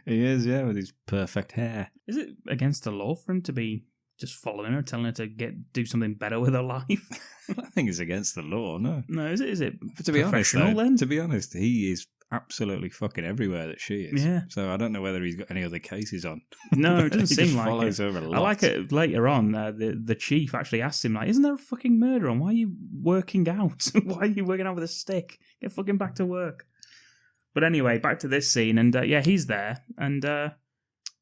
He is, yeah, with his perfect hair. Is it against the law for him to be just following her, telling her to do something better with her life? I think it's against the law, no. No, is it But to be honest, professional then? To be honest, he is absolutely fucking everywhere that she is. Yeah. So I don't know whether he's got any other cases on. No, it doesn't He seem just like follows it. her a lot. I like it later on. The chief actually asks him, like, isn't there a fucking murder on? Why are you working out? Why are you working out with a stick? Get fucking back to work. But anyway, back to this scene. And he's there. And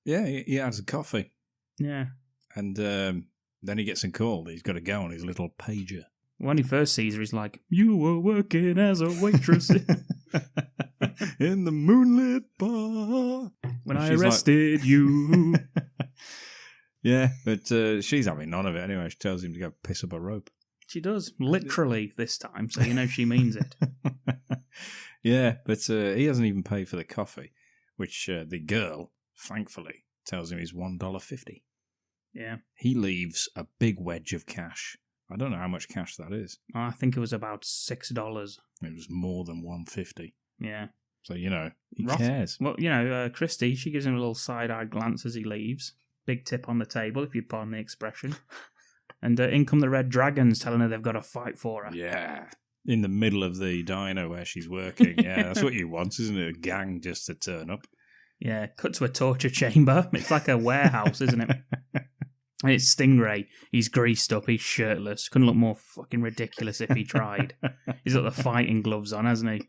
yeah, he has a coffee. yeah. And then he gets a call. He's got to go on his little pager. When he first sees her, he's like, you were working as a waitress in the moonlit bar when I arrested you. Yeah, but she's having none of it anyway. She tells him to go piss up a rope. She does, literally this time, so you know she means it. Yeah, but he hasn't even paid for the coffee, which the girl, thankfully, tells him is $1.50. Yeah. He leaves a big wedge of cash. I don't know how much cash that is. I think it was about $6. It was more than $1.50. Yeah. So, he cares. Well, Christy, she gives him a little side-eyed glance as he leaves. Big tip on the table, if you pardon the expression. And in come the Red Dragons, telling her they've got to fight for her. Yeah. In the middle of the diner where she's working. Yeah, that's what you want, isn't it? A gang just to turn up. Yeah, cut to a torture chamber. It's like a warehouse, isn't it? And it's Stingray. He's greased up. He's shirtless. Couldn't look more fucking ridiculous if he tried. He's got the fighting gloves on, hasn't he?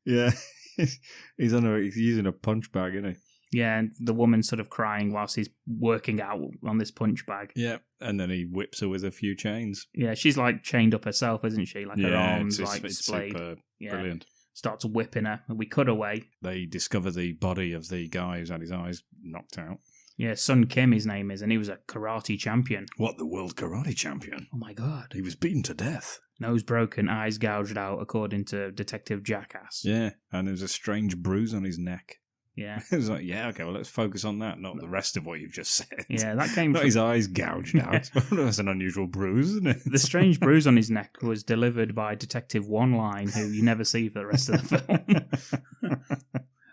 Yeah. He's using a punch bag, isn't he? Yeah, and the woman's sort of crying whilst he's working out on this punch bag. Yeah, and then he whips her with a few chains. Yeah, she's like chained up herself, isn't she? Like her arms it's splayed. superb. Yeah. Brilliant. Starts whipping her, and we cut away. They discover the body of the guy who's had his eyes knocked out. Yeah, Sun Kim, his name is, and he was a karate champion. What, the world karate champion? Oh my god. He was beaten to death. Nose broken, eyes gouged out, according to Detective Jackass. Yeah, and there was a strange bruise on his neck. Yeah. It was like, yeah, okay, well, let's focus on that, not the rest of what you've just said. Yeah, that came not from... his eyes gouged out. That's an unusual bruise, isn't it? The strange bruise on his neck was delivered by Detective One Line, who you never see for the rest of the film.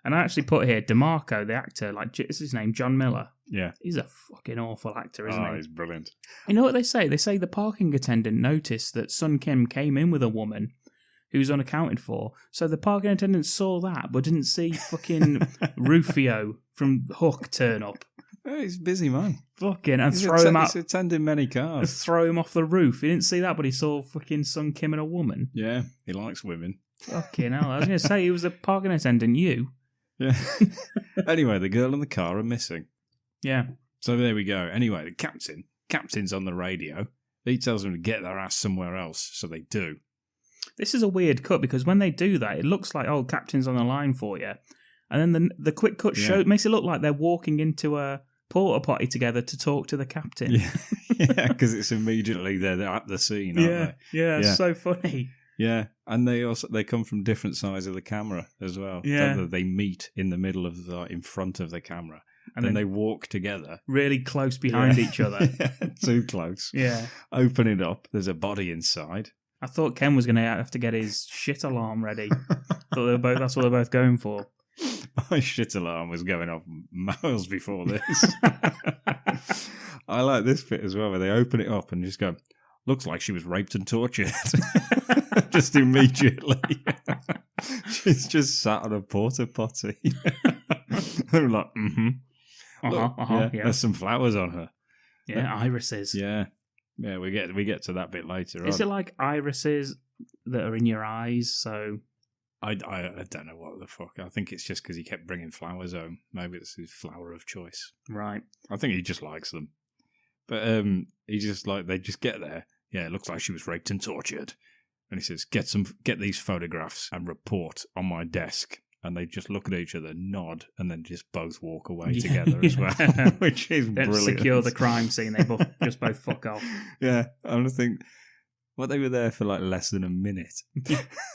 And I actually put here, DeMarco, the actor, like, is his name John Miller? Yeah. He's a fucking awful actor, isn't he? Oh, he's brilliant. You know what they say? They say the parking attendant noticed that Sun Kim came in with a woman who was unaccounted for. So the parking attendant saw that, but didn't see fucking Rufio from Hook turn up. Oh, he's a busy man. Fucking, and throw him out. He's attending many cars. Throw him off the roof. He didn't see that, but he saw fucking Sun Kim and a woman. Yeah, he likes women. Fucking hell. I was going to say, he was a parking attendant, you. Yeah. Anyway, the girl and the car are missing. Yeah. So there we go. Anyway, the captain's on the radio. He tells them to get their ass somewhere else, so they do. This is a weird cut, because when they do that, it looks like, oh, captain's on the line for you. And then the quick cut makes it look like they're walking into a porta potty together to talk to the captain. Yeah, because it's immediately they're at the scene, aren't they? Yeah, it's so funny. Yeah, and they come from different sides of the camera as well. Yeah, they meet in the middle of in front of the camera, and then they walk together, really close behind each other. Too close. Yeah, open it up. There's a body inside. I thought Ken was going to have to get his shit alarm ready. Thought that's what they're both going for. My shit alarm was going off miles before this. I like this bit as well, where they open it up and just go, looks like she was raped and tortured. Just immediately. She's just sat on a porta potty. They're like, yeah. There's some flowers on her. Yeah, irises. Yeah. Yeah, we get to that bit later on. Is it like irises that are in your eyes? So I don't know what the fuck. I think it's just because he kept bringing flowers home. Maybe it's his flower of choice. Right. I think he just likes them. But he just they just get there. Yeah, it looks like she was raped and tortured. And he says, get these photographs and report on my desk. And they just look at each other, nod, and then just both walk away together as well, which is brilliant. Secure the crime scene. They just both fuck off. Yeah, I don't think... Well, they were there for less than a minute.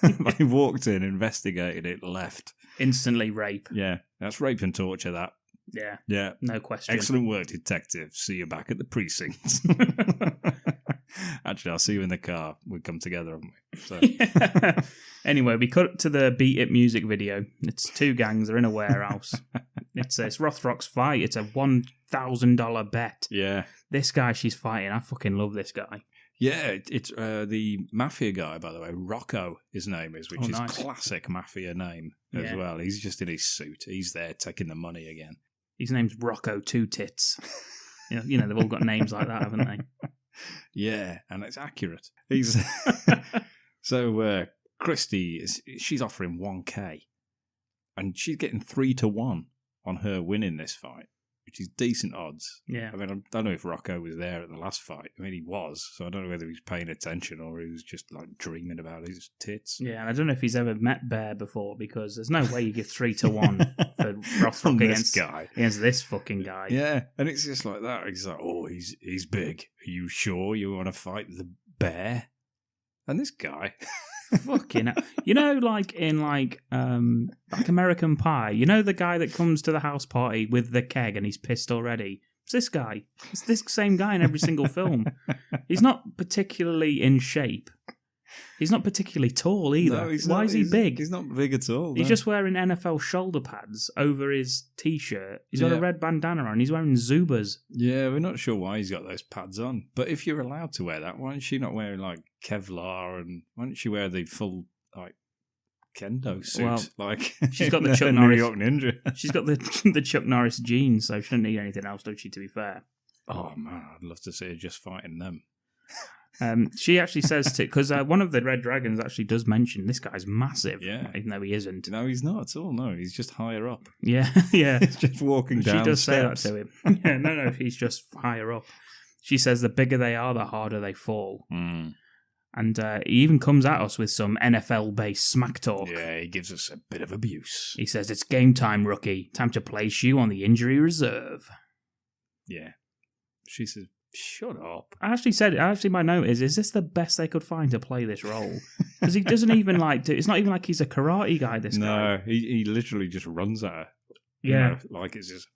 They walked in, investigated it, left. Instantly rape. Yeah, that's rape and torture, that. Yeah. Yeah. No question. Excellent work, detective. See you back at the precinct. Actually, I'll see you in the car. We've come together, haven't we? So. Yeah. Anyway, we cut to the Beat It music video. It's two gangs. They're in a warehouse. It's Rothrock's fight. It's a $1,000 bet. Yeah. This guy she's fighting, I fucking love this guy. Yeah, it's the mafia guy, by the way. Rocco, his name is, which is nice. Classic mafia name as well. He's just in his suit. He's there taking the money again. His name's Rocco Two Tits. You know, they've all got names like that, haven't they? Yeah, and it's accurate. He's so Christy, she's offering $1,000, and she's getting 3-1 on her winning this fight, which is decent odds. Yeah. I mean, I don't know if Rocco was there at the last fight. I mean, he was, so I don't know whether he was paying attention or he was just like dreaming about his tits. Yeah, and I don't know if he's ever met Bear before, because there's no way you give 3-1 for Rothrock against this fucking guy. Yeah, and it's just like that. He's like, oh, he's big. Are you sure you want to fight the bear? And this guy... Fucking hell. You know, like in like American Pie, you know the guy that comes to the house party with the keg and he's pissed already? It's this guy. It's this same guy in every single film. He's not particularly in shape. He's not particularly tall either. No, Why is he big? He's not big at all. He's just wearing NFL shoulder pads over his t-shirt. He's got a red bandana on. He's wearing Zubas. Yeah, we're not sure why he's got those pads on. But if you're allowed to wear that, why isn't she not wearing like Kevlar, and why don't she wear the full like kendo suit? Well, like she's got the Chuck Norris New York Ninja. She's got the Chuck Norris jeans, so she doesn't need anything else, does she? To be fair. Oh man, I'd love to see her just fighting them. She actually says to, because one of the Red Dragons actually does mention this guy's massive, even though he isn't. No, he's not at all. No, he's just higher up. Yeah, yeah. He's just walking down. She does steps. say that to him. Yeah, no, he's just higher up. She says the bigger they are, the harder they fall. Mm. And he even comes at us with some NFL-based smack talk. Yeah, he gives us a bit of abuse. He says, "It's game time, rookie. Time to place you on the injury reserve." Yeah. She says, "Shut up." Actually, my note is this the best they could find to play this role? Because he doesn't even it's not even like he's a karate guy, this guy. No, he literally just runs at her. Yeah. You know, like it's just...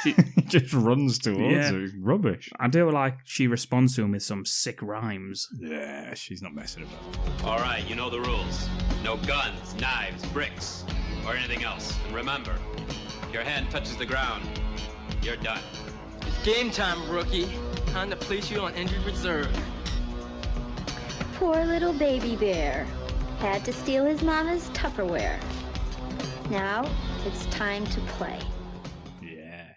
He just runs towards her. It's rubbish. I do like she responds to him with some sick rhymes. Yeah, she's not messing about. All right, you know the rules. No guns, knives, bricks, or anything else. And remember, if your hand touches the ground, you're done. Game time, rookie. Time to place you on injured reserve. Poor little baby bear. Had to steal his mama's Tupperware. Now it's time to play. Yeah.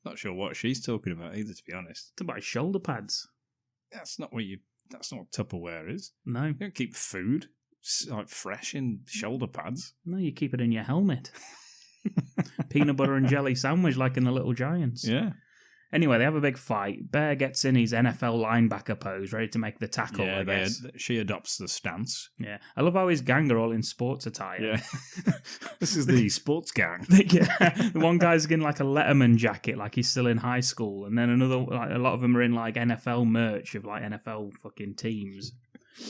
Not sure what she's talking about either, to be honest. It's about shoulder pads. That's not what Tupperware is. No. You don't keep food like fresh in shoulder pads. No, you keep it in your helmet. Peanut butter and jelly sandwich like in the Little Giants. Yeah. Anyway, they have a big fight. Bear gets in his NFL linebacker pose, ready to make the tackle, I guess. She adopts the stance. Yeah. I love how his gang are all in sports attire. Yeah. This is the sports gang. Yeah. The one guy's in like a Letterman jacket, like he's still in high school. And then another, like, a lot of them are in like NFL merch of like NFL fucking teams.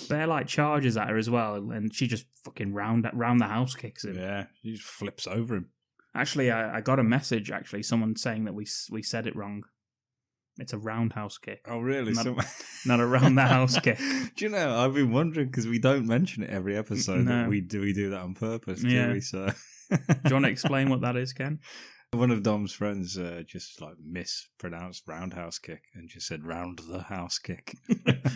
Bear like charges at her as well, and she just fucking round the house kicks him. Yeah. She just flips over him. Actually, I got a message, someone saying that we said it wrong. It's a roundhouse kick. Oh, really? Not a round the house kick. Do you know, I've been wondering, because we don't mention it every episode, No. that we do that on purpose, Yeah. do we? So... Do you want to explain what that is, Ken? One of Dom's friends just like mispronounced roundhouse kick and just said round the house kick.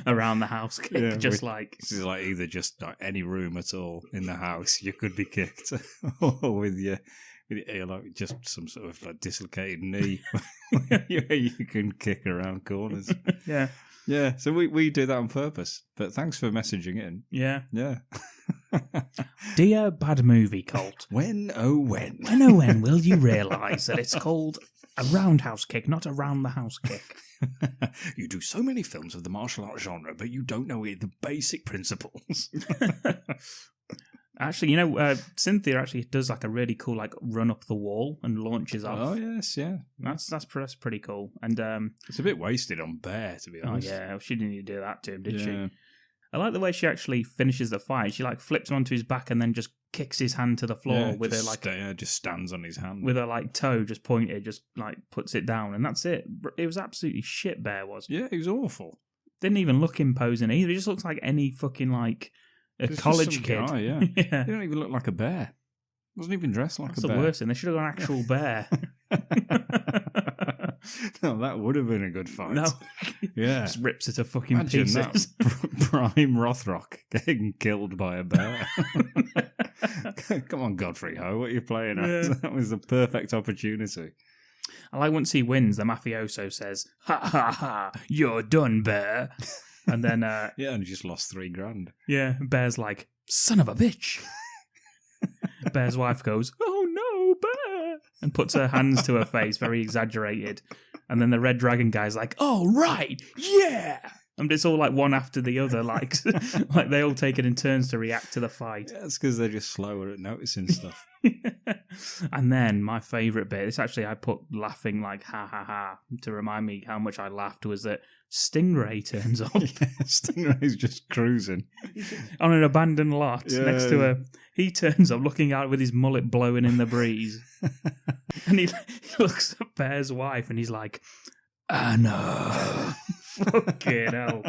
Around the house kick, Yeah, just this is like either just like any room at all in the house you could be kicked, or with your like just some sort of like dislocated knee you can kick around corners. Yeah. So we do that on purpose. But thanks for messaging in. Yeah. Dear Bad Movie Cult, when will you realise that it's called a roundhouse kick, not a round the house kick? You do so many films of the martial arts genre, but you don't know the basic principles. Actually, Cynthia actually does like a really cool like run up the wall and launches off. Oh yes, yeah. That's pretty cool. And it's a bit wasted on Bear, to be honest. Oh yeah, she didn't need to do that to him, did Yeah. she? I like the way she actually finishes the fight. She like flips him onto his back and then just kicks his hand to the floor with her like just stands on his hand with her like toe just pointed, just like puts it down, and that's it. It was absolutely shit. Bear was. Yeah, he was awful. Didn't even look imposing either. He just looks like any fucking like a Just college some kid. guy, yeah. Yeah. He don't even look like a bear. Wasn't even dressed like That's a the bear. worst thing. They should have gone actual bear. No, that would have been a good fight. No. Yeah. Just rips it to fucking Imagine pieces. that. Prime Rothrock getting killed by a bear. Come on, Godfrey Ho, what are you playing at? Yeah. That was the perfect opportunity. I like once he wins, the mafioso says, "Ha ha ha, you're done, bear." And then, Yeah, and he just lost $3,000. yeah, Bear's like, "Son of a bitch." Bear's wife goes, "Oh no, Bear," and puts her hands to her face, very exaggerated. And then the Red Dragon guy's like, "Oh, right, yeah." And it's all like one after the other, like like they all take it in turns to react to the fight. Yeah, it's because they're just slower at noticing stuff. And then my favourite bit, this actually I put laughing like ha ha ha to remind me how much I laughed, was that Stingray turns up. Yeah, Stingray's just cruising. On an abandoned lot next to Yeah. he turns up looking out with his mullet blowing in the breeze. And he looks at Bear's wife and he's like, "Anna." Fucking hell.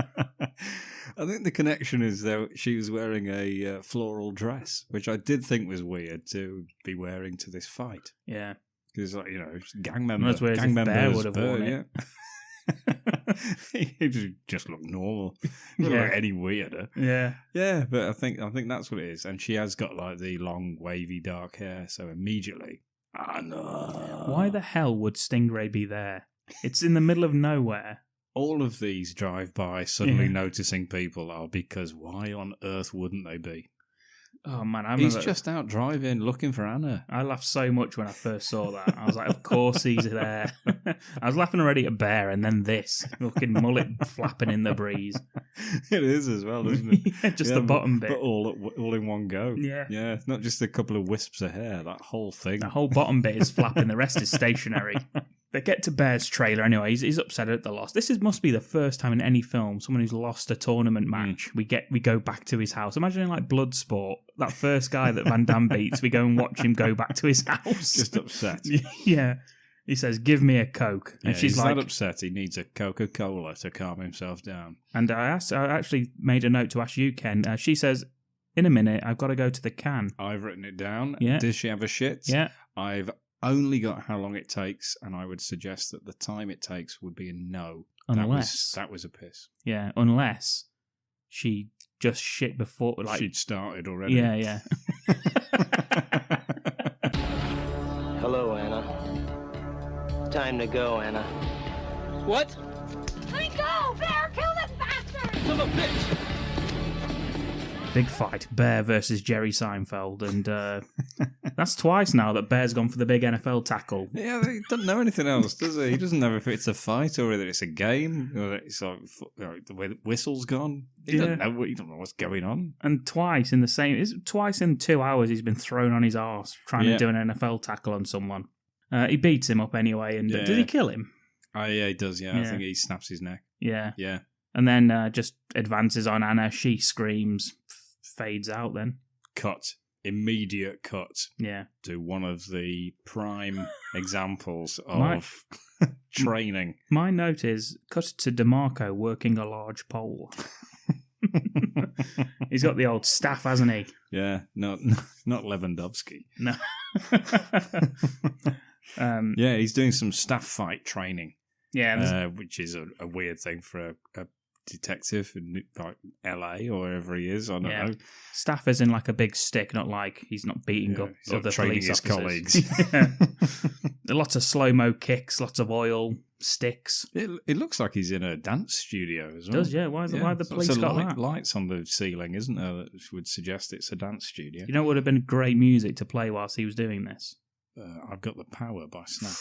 I think the connection is that she was wearing a floral dress, which I did think was weird to be wearing to this fight. Yeah. Because, like, you know, gang member. Not as weird as gang if Bear members, would have worn it. Yeah. He just looked normal. Not Yeah. like any weirder. Yeah. Yeah, but I think that's what it is. And she has got like the long, wavy, dark hair. So immediately, no. Why the hell would Stingray be there? It's in the middle of nowhere. All of these drive-by suddenly Yeah. noticing people are because why on earth wouldn't they be? Oh man, I He's remember just out driving, looking for Anna. I laughed so much when I first saw that. I was like, of course he's there. I was laughing already at Bear, and then this fucking mullet flapping in the breeze. It is as well, isn't it? Yeah, just the bottom bit. But all in one go. Yeah. Yeah, it's not just a couple of wisps of hair, that whole thing. The whole bottom bit is flapping, the rest is stationary. They get to Bear's trailer anyway. He's upset at the loss. This must be the first time in any film someone who's lost a tournament match. We go back to his house. Imagine like Bloodsport, that first guy that Van Damme beats. We go and watch him go back to his house. Just upset. Yeah. He says, "Give me a Coke," and Yeah, she's he's like, that upset. He needs a Coca-Cola to calm himself down. And I actually made a note to ask you, Ken. She says, "In a minute, I've got to go to the can." I've written it down. Yeah. Does she have a shit? Yeah. I've only got how long it takes, and I would suggest that the time it takes would be a no. Unless that was a piss. Yeah, unless she just shit before, like She'd started already. Yeah, yeah. Hello, Anna. Time to go, Anna. What? Let me go! Bear, kill this bastard! Son of a bitch! Big fight, Bear versus Jerry Seinfeld, and that's twice now that Bear's gone for the big NFL tackle. Yeah, he doesn't know anything else, does he? He doesn't know if it's a fight or whether it's a game or that it's like the way the whistle's gone. He doesn't know what's going on. And twice in 2 hours he's been thrown on his arse trying to do an NFL tackle on someone. He beats him up anyway, and does he kill him? Oh, yeah, he does, yeah. I think he snaps his neck. Yeah. Yeah. And then just advances on Anna. She screams, fades out then. Cut. Immediate cut. Yeah. To one of the prime examples of training. My note is, cut to DeMarco working a large pole. He's got the old staff, hasn't he? Yeah, not Lewandowski. No. Yeah, he's doing some staff fight training. Yeah, which is a weird thing for a detective in like LA or wherever he is. I don't know. Staff is in like a big stick, not like he's not beating up he's other not training police his officers. colleagues. Lots of slow-mo kicks, lots of oil, sticks. It looks like he's in a dance studio as well. It does, yeah. Why the police got that? Lights on the ceiling, isn't there, that would suggest it's a dance studio. You know what would have been great music to play whilst he was doing this? I've Got the Power by Snap.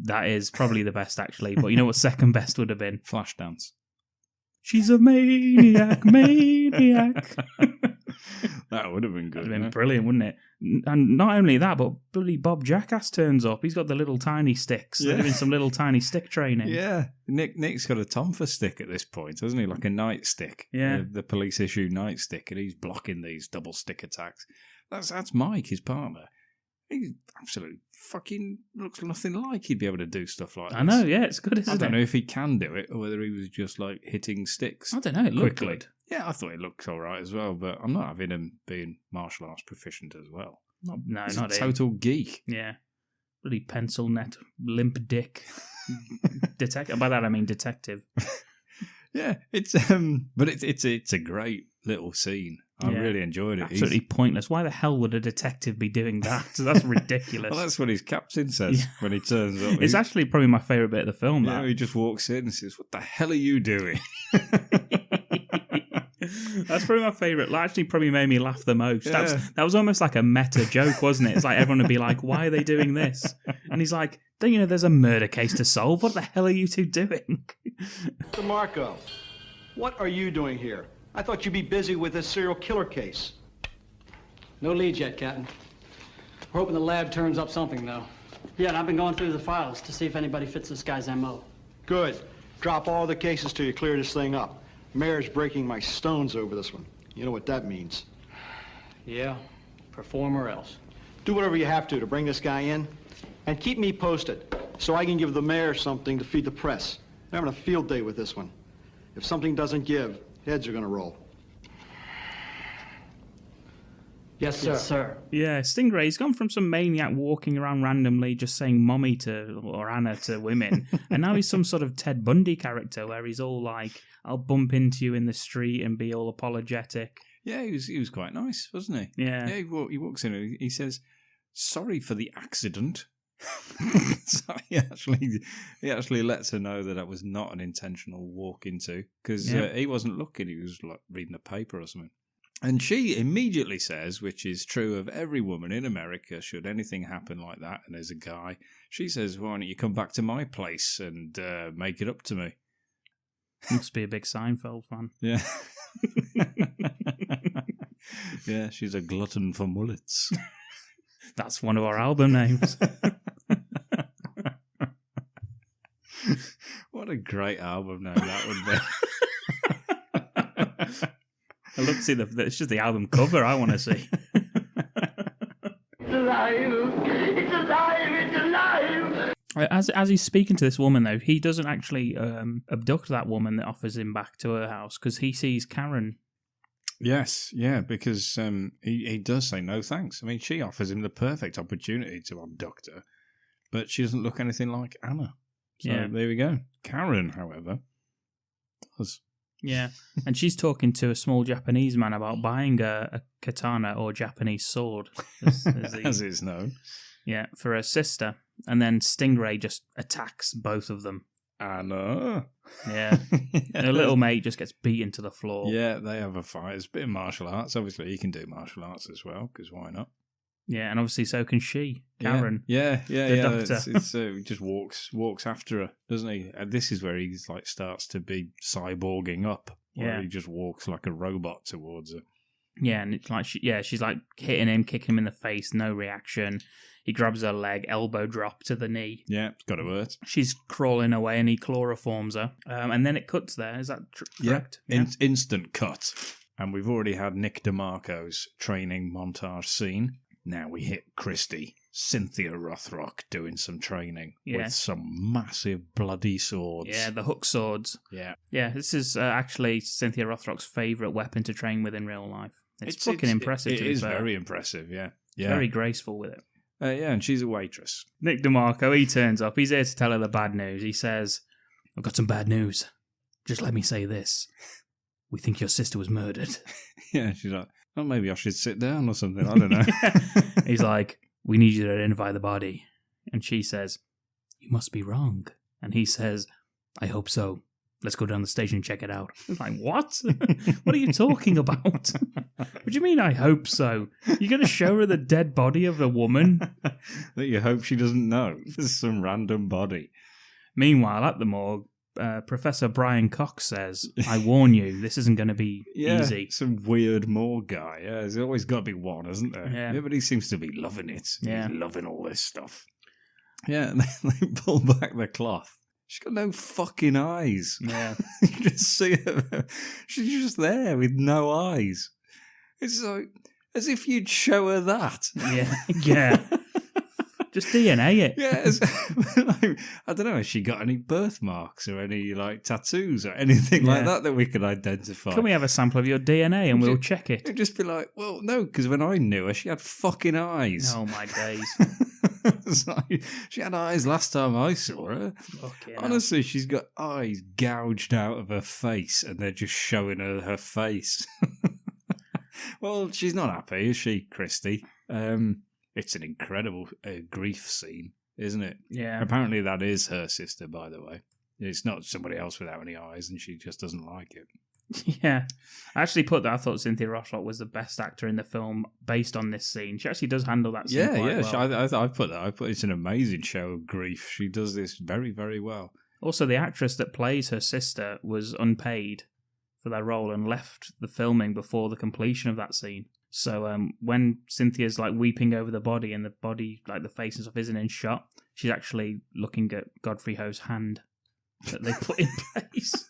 That is probably the best, actually. But you know what second best would have been? Flashdance. She's a maniac, maniac. That would have been good. That would have been brilliant, wouldn't it? And not only that, but bloody Bob Jackass turns up. He's got the little tiny sticks. They're doing some little tiny stick training. Yeah. Nick's got a Tomfer stick at this point, hasn't he? Like a nightstick. Yeah. The police issue nightstick, and he's blocking these double stick attacks. That's Mike, his partner. He absolutely fucking looks nothing like he'd be able to do stuff like this. I know, yeah, it's good, isn't it? I don't know if he can do it or whether he was just like hitting sticks. I don't know, it looked quickly. good. Yeah, I thought it looked all right as well, but I'm not having him being martial arts proficient as well. No, He's not a him. total geek. Yeah. Bloody pencil net, limp dick. Detective. By that I mean detective. Yeah, it's but it's a great little scene. I really enjoyed it. Absolutely pointless. Why the hell would a detective be doing that? That's ridiculous. Well, that's what his captain says when he turns up. It's actually probably my favourite bit of the film. Yeah, he just walks in and says, "What the hell are you doing?" That's probably my favourite. Actually, probably made me laugh the most. Yeah. That was almost like a meta joke, wasn't it? It's like everyone would be like, "Why are they doing this?" And he's like, "Don't you know there's a murder case to solve? What the hell are you two doing?" DeMarco, what are you doing here? I thought you'd be busy with this serial killer case. No leads yet, Captain. We're hoping the lab turns up something, though. Yeah, and I've been going through the files to see if anybody fits this guy's M.O. Good. Drop all the cases till you clear this thing up. Mayor's breaking my stones over this one. You know what that means. Yeah, perform or else. Do whatever you have to bring this guy in, and keep me posted so I can give the mayor something to feed the press. They're having a field day with this one. If something doesn't give, heads are gonna roll. Yes, sir. Yes, sir. Yeah, Stingray's gone from some maniac walking around randomly just saying mommy to or Anna to women, and now he's some sort of Ted Bundy character where he's all like, I'll bump into you in the street and be all apologetic. Yeah, he was quite nice, wasn't he? Yeah. Yeah, he walks in and he says, "Sorry for the accident." So he actually lets her know that was not an intentional walk into, because he wasn't looking, he was like reading a paper or something. And she immediately says, which is true of every woman in America, should anything happen like that and there's a guy, she says, "Why don't you come back to my place and make it up to me?" Must be a big Seinfeld fan. Yeah. Yeah, she's a glutton for mullets. That's one of our album names. What a great album name that would be. I love to see it's just the album cover I want to see. It's alive! It's alive! It's alive! As he's speaking to this woman, though, he doesn't actually abduct that woman that offers him back to her house, because he sees Karen. Yes, yeah, because he does say no thanks. I mean, she offers him the perfect opportunity to abduct her, but she doesn't look anything like Anna. So there we go. Karen, however, does. Yeah, and she's talking to a small Japanese man about buying a katana or Japanese sword, as is known. Yeah, for her sister. And then Stingray just attacks both of them. Anna. Yeah. And her little mate just gets beaten to the floor. Yeah, they have a fight. It's a bit of martial arts. Obviously, he can do martial arts as well, because why not? Yeah, and obviously so can she, Karen. Yeah. The doctor. He just walks after her, doesn't he? And this is where he like starts to be cyborging up. Where he just walks like a robot towards her. Yeah, and it's like she's like hitting him, kicking him in the face, no reaction. He grabs her leg, elbow drop to the knee. Yeah, it's got to hurt. She's crawling away, and he chloroforms her. And then it cuts there. Is that correct? Yeah. Instant cut. And we've already had Nick DeMarco's training montage scene. Now we hit Christy, Cynthia Rothrock, doing some training with some massive bloody swords. Yeah, the hook swords. Yeah. Yeah, this is actually Cynthia Rothrock's favourite weapon to train with in real life. It's fucking impressive. It is very impressive, yeah. Very graceful with it. Yeah, and she's a waitress. Nick DeMarco, he turns up. He's here to tell her the bad news. He says, "I've got some bad news. Just let me say this. We think your sister was murdered." Yeah, she's like, "Oh, maybe I should sit down or something. I don't know." He's like, "We need you to identify the body." And she says, "You must be wrong." And he says, "I hope so. Let's go down the station and check it out." I'm like, what? What are you talking about? What do you mean, I hope so? You're going to show her the dead body of a woman? That you hope she doesn't know. There's some random body. Meanwhile, at the morgue, Professor Brian Cox says, "I warn you, this isn't going to be easy." Some weird morgue guy. Yeah, there's always got to be one, isn't there? Yeah. But he seems to be loving it. Yeah. He's loving all this stuff. Yeah, and they pull back the cloth. She's got no fucking eyes. Yeah. You just see her. She's just there with no eyes. It's like as if you'd show her that. Yeah. Yeah. Just DNA it. Yeah, I don't know. Has she got any birthmarks or any like tattoos or anything like that we could identify? Can we have a sample of your DNA and we'll check it? It'd just be like, well, no, because when I knew her, she had fucking eyes. Oh my days! She had eyes last time I saw her. Honestly, she's got eyes gouged out of her face, and they're just showing her face. Well, she's not happy, is she, Christy? It's an incredible grief scene, isn't it? Yeah. Apparently that is her sister, by the way. It's not somebody else without any eyes, and she just doesn't like it. Yeah. I actually put that. I thought Cynthia Rothrock was the best actor in the film based on this scene. She actually does handle that scene quite well. I put that. It's an amazing show of grief. She does this very, very well. Also, the actress that plays her sister was unpaid for their role and left the filming before the completion of that scene. So when Cynthia's like weeping over the body and the body, like the face and stuff isn't in shot, she's actually looking at Godfrey Ho's hand that they put in place.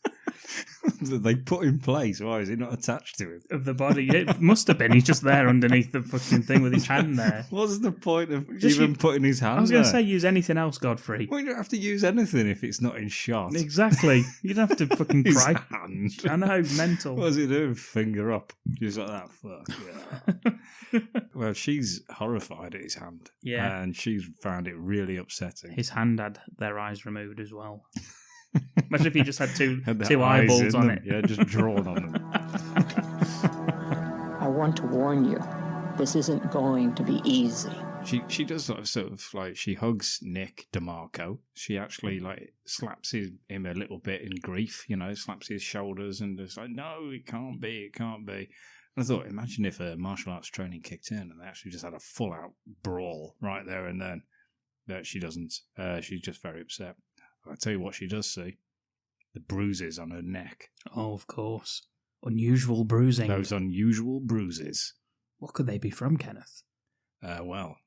That they put in place? Why is it not attached to him? Of the body. It must have been. He's just there underneath the fucking thing with his hand there. What's the point of even putting his hand there? I was going to say use anything else, Godfrey. Well, you don't have to use anything if it's not in shot. Exactly. You don't have to fucking cry. Hand. I know, mental. What does he do? Finger up. Just like that. Fuck yeah. Well, she's horrified at his hand. Yeah. And she's found it really upsetting. His hand had their eyes removed as well. Imagine if he just had two eyeballs on it. Yeah, just drawn on them. I want to warn you, this isn't going to be easy. She does sort of like, she hugs Nick DeMarco. She actually like slaps him a little bit in grief, slaps his shoulders and just like, no, it can't be. And I thought, imagine if martial arts training kicked in and they actually just had a full out brawl right there and then. But she doesn't. She's just very upset. I'll tell you what she does see. The bruises on her neck. Oh, of course. Unusual bruising. Those unusual bruises. What could they be from, Kenneth? Well,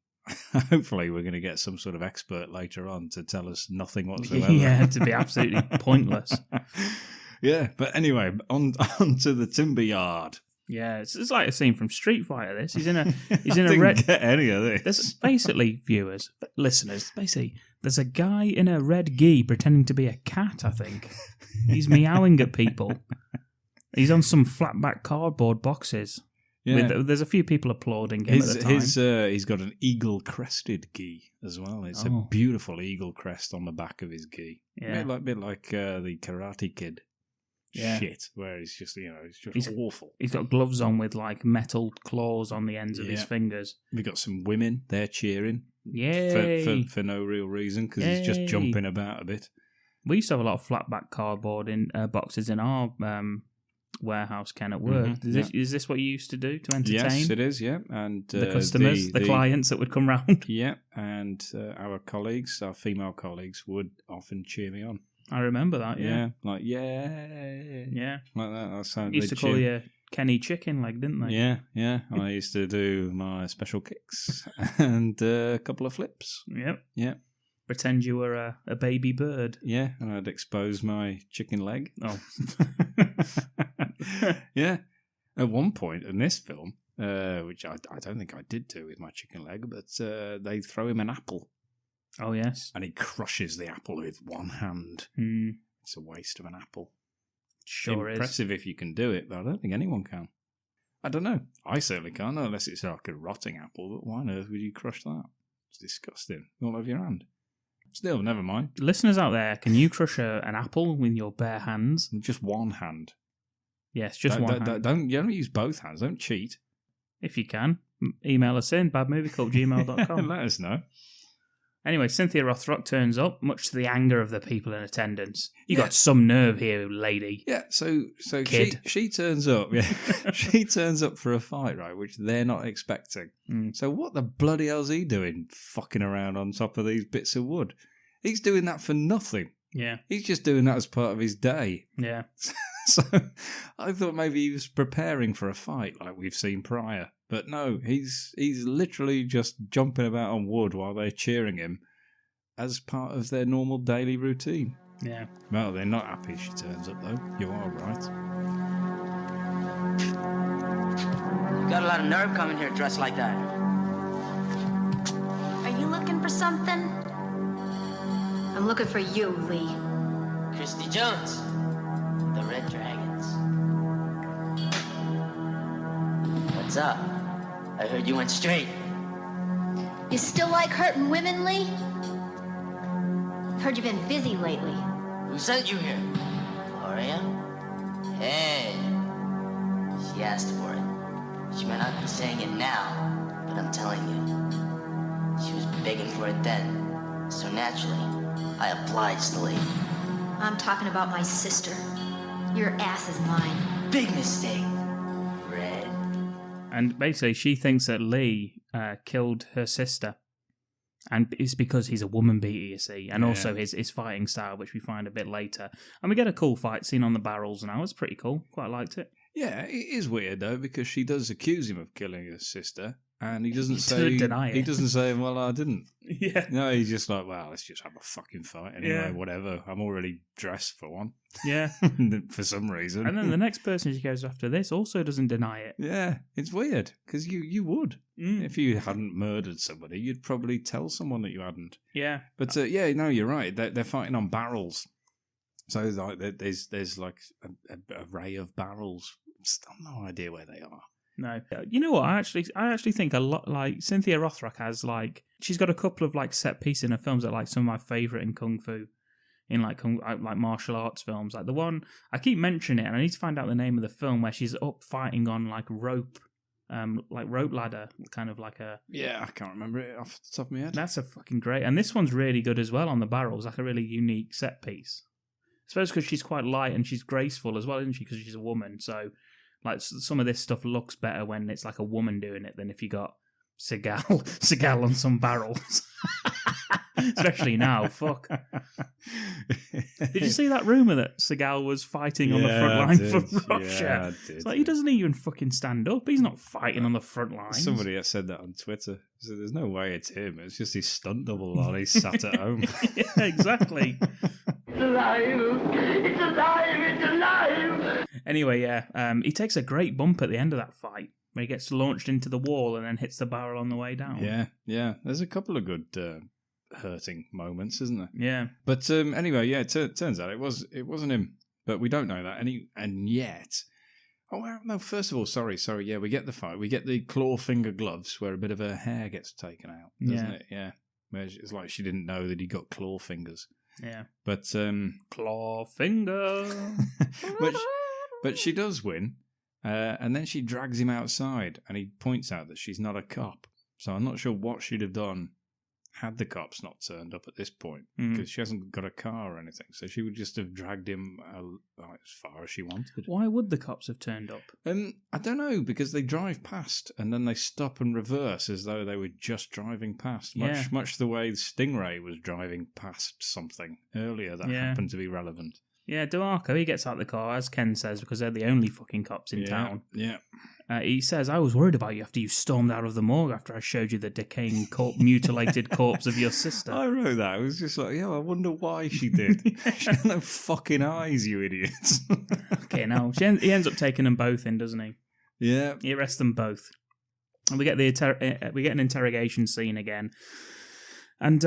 hopefully we're going to get some sort of expert later on to tell us nothing whatsoever. Yeah, to be absolutely pointless. Yeah, but anyway, on to the timber yard. Yeah, it's like a scene from Street Fighter. This he's in a red. Get any of this? There's basically listeners. There's a guy in a red gi pretending to be a cat. I think he's meowing at people. He's on some flatback cardboard boxes. Yeah. There's a few people applauding him at the time. He's got an eagle crested gi as well. It's a beautiful eagle crest on the back of his gi. Yeah, a bit like the Karate Kid. Yeah. Shit, where he's just awful. He's got gloves on with like metal claws on the ends of his fingers. We've got some women there cheering. Yay! For no real reason, because he's just jumping about a bit. We used to have a lot of flatback cardboard in boxes in our warehouse, Ken, at work. Mm-hmm. Is this what you used to do to entertain? Yes, it is, yeah. And the customers, the clients that would come round. Yeah, and our female colleagues, would often cheer me on. I remember that, yeah. Like, yeah. Like that. That's how used to call you Kenny Chicken Leg, didn't they? Yeah. I used to do my special kicks and a couple of flips. Yep. Yeah. Pretend you were a baby bird. Yeah, and I'd expose my chicken leg. Oh. Yeah. At one point in this film, which I don't think I did do with my chicken leg, but they throw him an apple. Oh, yes. And he crushes the apple with one hand. It's a waste of an apple. Sure is. Impressive if you can do it, but I don't think anyone can. I don't know. I certainly can't, unless it's like a rotting apple, but why on earth would you crush that? It's disgusting. All over your hand. Still, never mind. Listeners out there, can you crush an apple with your bare hands? Just one hand. Yes, just one hand. You don't use both hands. Don't cheat. If you can, email us in, badmoviecult@gmail.com. Let us know. Anyway, Cynthia Rothrock turns up, much to the anger of the people in attendance. You got some nerve here, lady. Yeah, so Kid. she turns up. Yeah, she turns up for a fight, right, which they're not expecting. So what the bloody hell's he doing, fucking around on top of these bits of wood? He's doing that for nothing. Yeah, he's just doing that as part of his day. Yeah. So I thought maybe he was preparing for a fight like we've seen prior. But no, he's literally just jumping about on wood while they're cheering him as part of their normal daily routine. Yeah. Well, they're not happy she turns up, though. You are right. You got a lot of nerve coming here dressed like that. Are you looking for something? I'm looking for you, Lee. Christy Jones, the Red Dragons. What's up? I heard you went straight. You still like hurting women, Lee? Heard you've been busy lately. Who sent you here? Gloria? Hey. She asked for it. She may not be saying it now, but I'm telling you. She was begging for it then. So naturally, I obliged the lady. I'm talking about my sister. Your ass is mine. Big mistake. Red. And basically, she thinks that Lee killed her sister. And it's because he's a woman beater, you see. And also his fighting style, which we find a bit later. And we get a cool fight scene on the barrels now. It's pretty cool. Quite liked it. Yeah, it is weird, though, because she does accuse him of killing his sister. And he doesn't deny it. He doesn't say, well, I didn't. Yeah. No, he's just like, well, let's just have a fucking fight anyway, whatever. I'm already dressed for one. Yeah. For some reason. And then the next person she goes after this also doesn't deny it. Yeah, it's weird, because you would. If you hadn't murdered somebody, you'd probably tell someone that you hadn't. Yeah. But, yeah, no, you're right. They're fighting on barrels. So like, there's like an array of barrels. Still no idea where they are. No, you know what? I actually think a lot like Cynthia Rothrock has like she's got a couple of like set pieces in her films that are like some of my favorite in kung fu, in like martial arts films. Like the one I keep mentioning it, and I need to find out the name of the film where she's up fighting on like rope ladder, kind of like a I can't remember it off the top of my head. That's a fucking great, and this one's really good as well on the barrels, like a really unique set piece. I suppose because she's quite light and she's graceful as well, isn't she? Because she's a woman, so. Like, some of this stuff looks better when it's like a woman doing it than if you got Seagal on some barrels. Especially now, fuck. Did you see that rumour that Seagal was fighting on the front line for Russia? Yeah, I did. It's like, he doesn't even fucking stand up. He's not fighting on the front line. Somebody has said that on Twitter. So there's no way it's him. It's just his stunt double while he's sat at home. Yeah, exactly. It's alive! It's alive! It's alive! Anyway, he takes a great bump at the end of that fight where he gets launched into the wall and then hits the barrel on the way down. Yeah. There's a couple of good hurting moments, isn't there? Yeah. But anyway, it turns out it wasn't him, but we don't know that. And yet, oh well, no. First of all, sorry. Yeah, we get the fight. We get the claw finger gloves where a bit of her hair gets taken out, doesn't it? Yeah. Where it's like she didn't know that he got claw fingers. Yeah. But claw finger. But she does win, and then she drags him outside, and he points out that she's not a cop. So I'm not sure what she'd have done had the cops not turned up at this point, because she hasn't got a car or anything. So she would just have dragged him as far as she wanted. Why would the cops have turned up? I don't know, because they drive past, and then they stop and reverse as though they were just driving past. Much the way Stingray was driving past something earlier that happened to be relevant. Yeah, DeMarco, he gets out of the car, as Ken says, because they're the only fucking cops in town. Yeah. He says, I was worried about you after you stormed out of the morgue after I showed you the decaying, mutilated corpse of your sister. I wrote that. I was just like, I wonder why she did. She had no fucking eyes, you idiots. Okay, now, he ends up taking them both in, doesn't he? Yeah. He arrests them both. And we get an interrogation scene again. And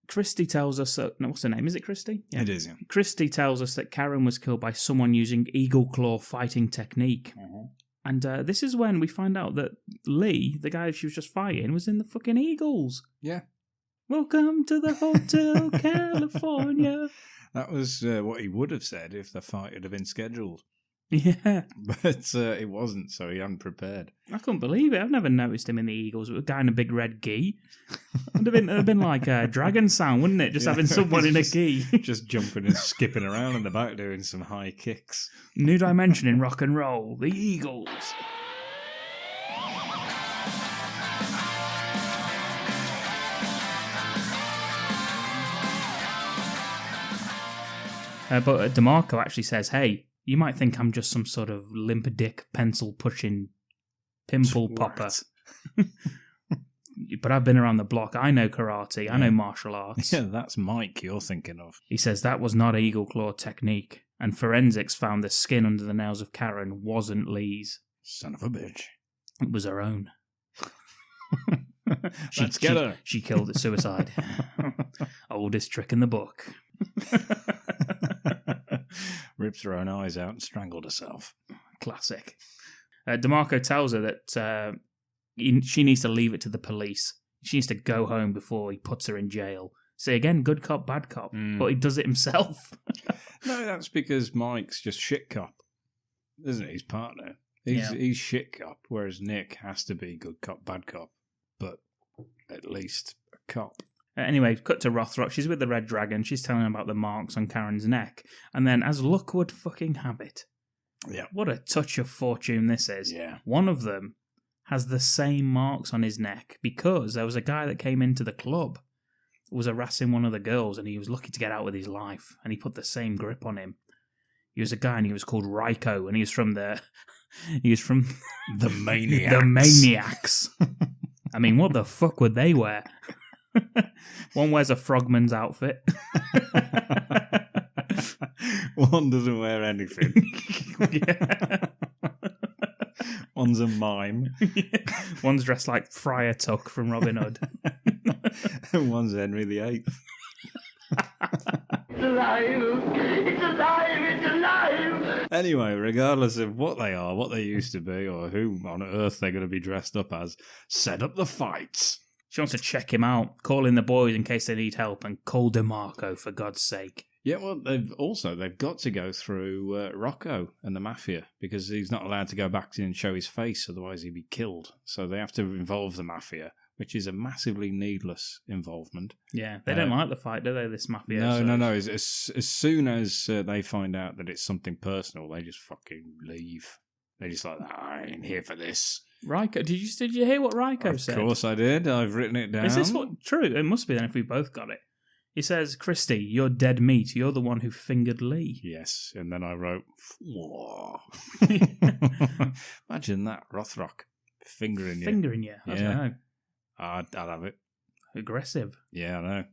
Christy tells us that... what's her name? Is it Christy? Yeah. It is, yeah. Christy tells us that Karen was killed by someone using eagle claw fighting technique. Uh-huh. And this is when we find out that Lee, the guy she was just fighting, was in the fucking Eagles. Yeah. Welcome to the Hotel California. That was what he would have said if the fight had been scheduled. Yeah. But it wasn't, so he hadn't prepared. I couldn't believe it. I've never noticed him in the Eagles. A guy in a big red gi. It'd have been like a Dragon Sound, wouldn't it? Just having someone in a gi. Just jumping and skipping around in the back doing some high kicks. New dimension in rock and roll. The Eagles. But DeMarco actually says, hey, you might think I'm just some sort of limp dick pencil pushing pimple popper. But I've been around the block. I know karate. I know martial arts. Yeah, that's Mike you're thinking of. He says that was not eagle claw technique. And forensics found the skin under the nails of Karen wasn't Lee's. Son of a bitch. It was her own. Let's get her. She killed at suicide. Oldest trick in the book. Ripped her own eyes out and strangled herself. Classic. DeMarco tells her that she needs to leave it to the police. She needs to go home before he puts her in jail. So again, good cop, bad cop. But he does it himself. No, that's because Mike's just shit cop, isn't he? His partner. He's shit cop, whereas Nick has to be good cop, bad cop. But at least a cop. Anyway, cut to Rothrock. She's with the Red Dragon. She's telling him about the marks on Karen's neck. And then, as luck would fucking have it, what a touch of fortune this is. Yeah. One of them has the same marks on his neck because there was a guy that came into the club, was harassing one of the girls, and he was lucky to get out with his life. And he put the same grip on him. He was a guy, and he was called Ryko, and he was from the Maniacs. The Maniacs. I mean, what the fuck would they wear? One wears a frogman's outfit. One doesn't wear anything. One's a mime. One's dressed like Friar Tuck from Robin Hood. And one's Henry VIII. It's alive! It's alive! It's alive! Anyway, regardless of what they are, what they used to be, or who on earth they're going to be dressed up as, set up the fights. She wants to check him out, call in the boys in case they need help, and call DeMarco, for God's sake. Yeah, well, they've got to go through Rocco and the Mafia, because he's not allowed to go back and show his face, otherwise he'd be killed. So they have to involve the Mafia, which is a massively needless involvement. Yeah, they don't like the fight, do they, this Mafia? No. As soon as they find out that it's something personal, they just fucking leave. They're just like, I ain't here for this. Ryko, did you hear what Ryko said? Of course I did. I've written it down. Is this true? It must be then if we both got it. He says, Christy, you're dead meat. You're the one who fingered Lee. Yes, and then I wrote, whoa. Imagine that, Rothrock. Fingering you. Fingering you? I don't know. I'd have it. Aggressive. Yeah, I know.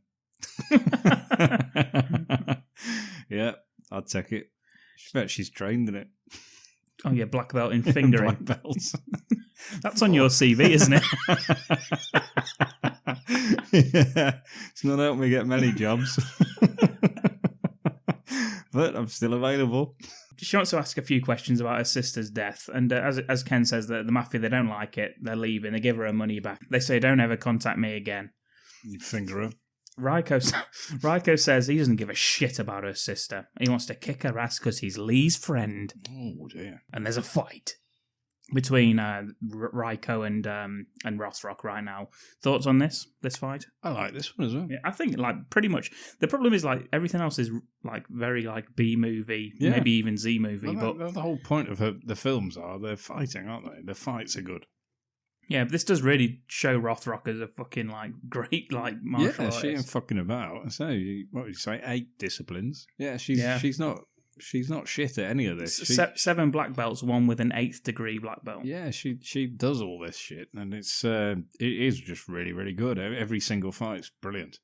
Yeah, I'd take it. I bet she's trained in it. Oh, yeah, black belt in fingering. Black belts. That's on your CV, isn't it? Yeah, it's not helped me get many jobs. But I'm still available. She wants to ask a few questions about her sister's death. And as Ken says, the Mafia, they don't like it. They're leaving. They give her her money back. They say, don't ever contact me again. You finger her. Ryko says he doesn't give a shit about her sister. He wants to kick her ass because he's Lee's friend. Oh, dear. And there's a fight between Ryko and Rothrock right now. Thoughts on this fight? I like this one as well. Yeah, I think pretty much. The problem is everything else is very B movie, maybe even Z movie. Well, but the whole point of the films they're fighting, aren't they? The fights are good. Yeah, but this does really show Rothrock as a fucking great martial artist. She ain't fucking about. So what would you say? 8 disciplines. Yeah, she's not shit at any of this. 7 black belts, one with an 8th degree black belt. Yeah, she does all this shit, and it is just really, really good. Every single fight's brilliant.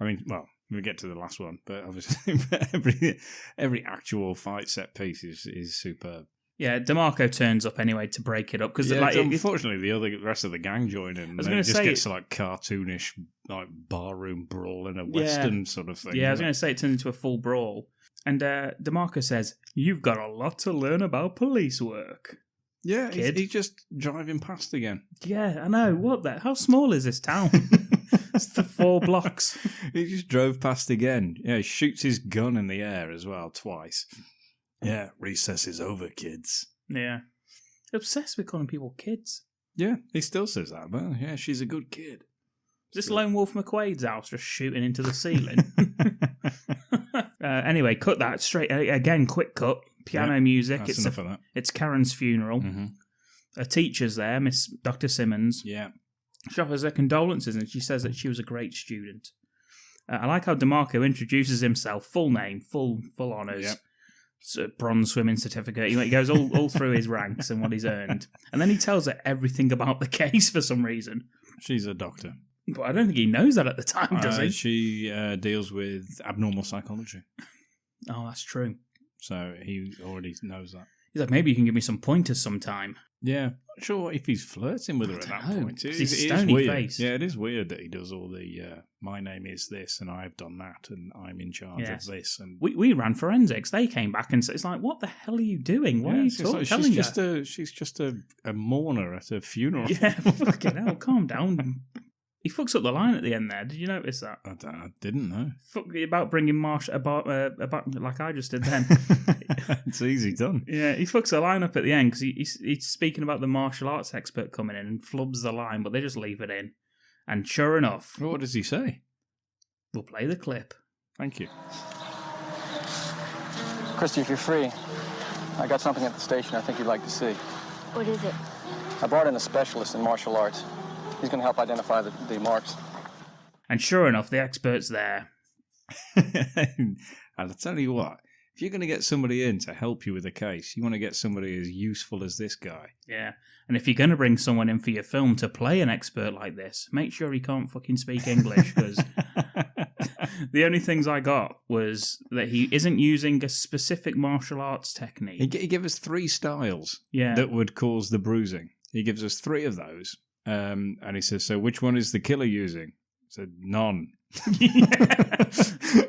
I mean, well, we get to the last one, but obviously every actual fight set piece is superb. Yeah, DeMarco turns up anyway to break it up because unfortunately the rest of the gang join in. It just gets cartoonish barroom brawl in a western sort of thing. Yeah, I was going to say it turns into a full brawl. And DeMarco says, "You've got a lot to learn about police work." Yeah, he's just driving past again. Yeah, I know. How small is this town? It's the 4 blocks. He just drove past again. Yeah, he shoots his gun in the air as well twice. Yeah, recess is over, kids. Yeah. Obsessed with calling people kids. Yeah, he still says that, but yeah, she's a good kid. Is this Lone Wolf McQuaid's house just shooting into the ceiling? Anyway, cut that straight. Again, quick cut. Piano music. That's enough of that. It's Karen's funeral. Mm-hmm. A teacher's there, Miss Dr. Simmons. Yeah. She offers her condolences and she says that she was a great student. I like how DeMarco introduces himself, full name, full honours. Yep. Bronze swimming certificate. He goes all through his ranks and what he's earned. And then he tells her everything about the case for some reason. She's a doctor. But I don't think he knows that at the time, does he? She deals with abnormal psychology. Oh, that's true. So he already knows that. He's like, maybe you can give me some pointers sometime. Yeah, not sure if he's flirting with her at that point. It's his stony weird. face. Yeah, it is weird that he does all the my name is this and I've done that and I'm in charge of this. And we ran forensics. They came back and said, it's like, what the hell are you doing? Why are you telling her? She's just a mourner at a funeral. Yeah, fucking hell, calm down. He fucks up the line at the end there. Did you notice that? I didn't know. Fuck about bringing about like I just did then. It's easy done. Yeah, he fucks the line up at the end because he's speaking about the martial arts expert coming in and flubs the line, but they just leave it in. And sure enough... What does he say? We'll play the clip. Thank you. Christy, if you're free, I got something at the station I think you'd like to see. What is it? I brought in a specialist in martial arts. He's going to help identify the marks. And sure enough, the expert's there. And I'll tell you what, if you're going to get somebody in to help you with a case, you want to get somebody as useful as this guy. Yeah. And if you're going to bring someone in for your film to play an expert like this, make sure he can't fucking speak English, because the only things I got was that he isn't using a specific martial arts technique. He gave us 3 styles Yeah. that would cause the bruising. He gives us 3 of those. And he says, so which one is the killer using? I said, none.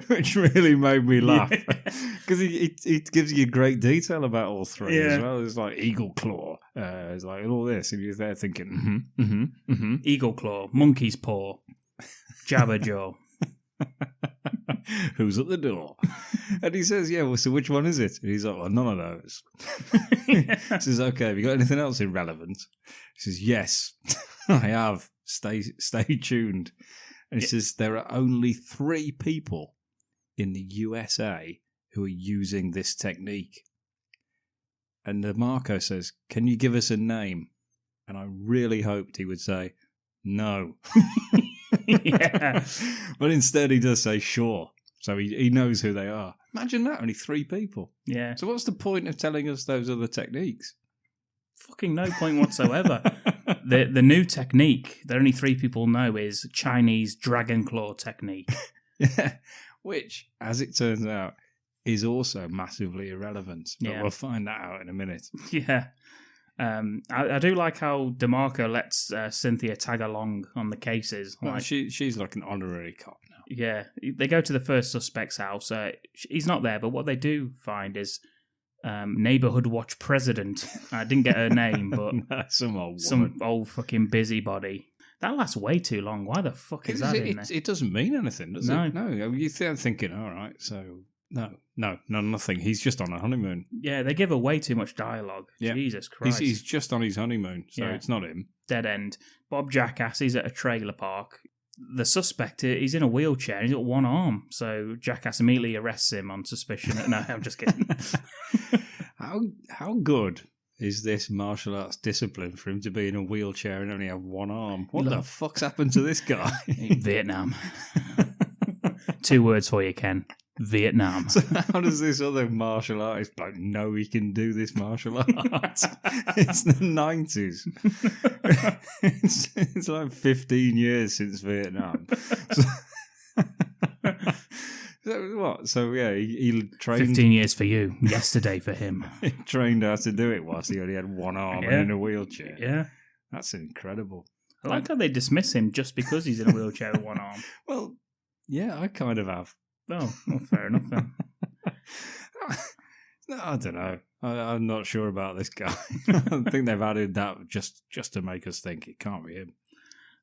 Which really made me laugh. Because it gives you great detail about all 3 as well. It's like eagle claw. It's like all this. And you're there thinking, Eagle claw, monkey's paw, jabber jaw. Who's at the door? And he says, yeah, well, so which one is it? And he's like, well, none of those. He says, okay, have you got anything else irrelevant? He says, yes, I have. Stay tuned. And he says, there are only 3 people in the USA who are using this technique. And DeMarco says, can you give us a name? And I really hoped he would say, no. Yeah. But instead he does say, sure. So he knows who they are. Imagine that, only 3 people. Yeah. So what's the point of telling us those other techniques? Fucking no point whatsoever. The new technique that only 3 people know is Chinese dragon claw technique. Yeah. Which, as it turns out, is also massively irrelevant. But we'll find that out in a minute. Yeah. I do like how DeMarco lets Cynthia tag along on the cases. Well, she's like an honorary cop now. Yeah. They go to the first suspect's house. He's not there, but what they do find is Neighborhood Watch President. I didn't get her name, but some old woman. Some old fucking busybody. That lasts way too long. Why the fuck is that in there? It doesn't mean anything, does it? No. I'm thinking, all right, so no, nothing. He's just on a honeymoon. Yeah, they give her way too much dialogue. Yeah. Jesus Christ. He's just on his honeymoon, so it's not him. Dead end. Bob Jackass, he's at a trailer park. The suspect, he's in a wheelchair and he's got one arm, so Jackass immediately arrests him on suspicion. No, I'm just kidding. How good is this martial arts discipline for him to be in a wheelchair and only have one arm? What the fuck's happened to this guy? Vietnam. 2 words for you, Ken. Vietnam. So how does this other martial artist know he can do this martial art? It's the 90s. It's like 15 years since Vietnam. So what? So yeah, he trained... 15 years for you, yesterday for him. He trained how to do it whilst he only had one arm and in a wheelchair. Yeah. That's incredible. I like how they dismiss him just because he's in a wheelchair with one arm. Well, yeah, I kind of have. Oh, well, fair enough then. No, I don't know. I'm not sure about this guy. I think they've added that just to make us think it can't be him.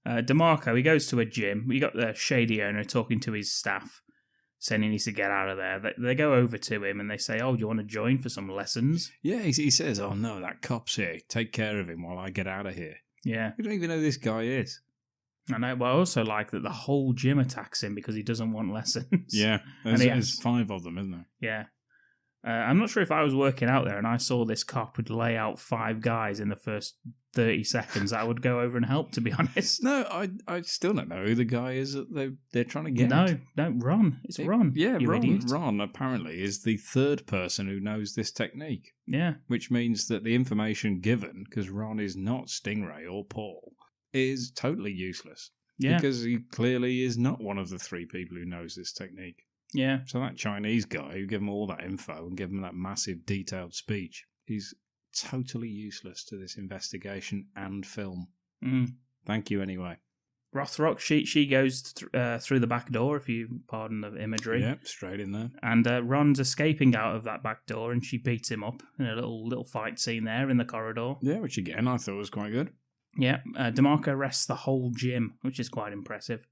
DeMarco, he goes to a gym. You got the shady owner talking to his staff, saying he needs to get out of there. They go over to him and they say, oh, do you want to join for some lessons? Yeah, he says, oh no, that cop's here. Take care of him while I get out of here. Yeah. We don't even know who this guy is. I know, but I also like that the whole gym attacks him because he doesn't want lessons. Yeah, there's 5 of them, isn't there? Yeah. I'm not sure if I was working out there and I saw this cop would lay out 5 guys in the first 30 seconds, I would go over and help, to be honest. No, I still don't know who the guy is that they're trying to get. No, Ron. It's Ron. Yeah, Ron. Ron apparently is the 3rd person who knows this technique. Yeah. Which means that the information given, because Ron is not Stingray or Paul, is totally useless. Yeah. Because he clearly is not one of the 3 people who knows this technique. Yeah. So that Chinese guy who gave him all that info and gave him that massive detailed speech He's totally useless to this investigation and film. Mm. Thank you anyway. Rothrock, she goes through the back door, if you pardon the imagery. Yep, straight in there. And Ron's escaping out of that back door, and she beats him up in a little fight scene there in the corridor. Yeah, which again I thought was quite good. Yeah, DeMarco arrests the whole gym, which is quite impressive.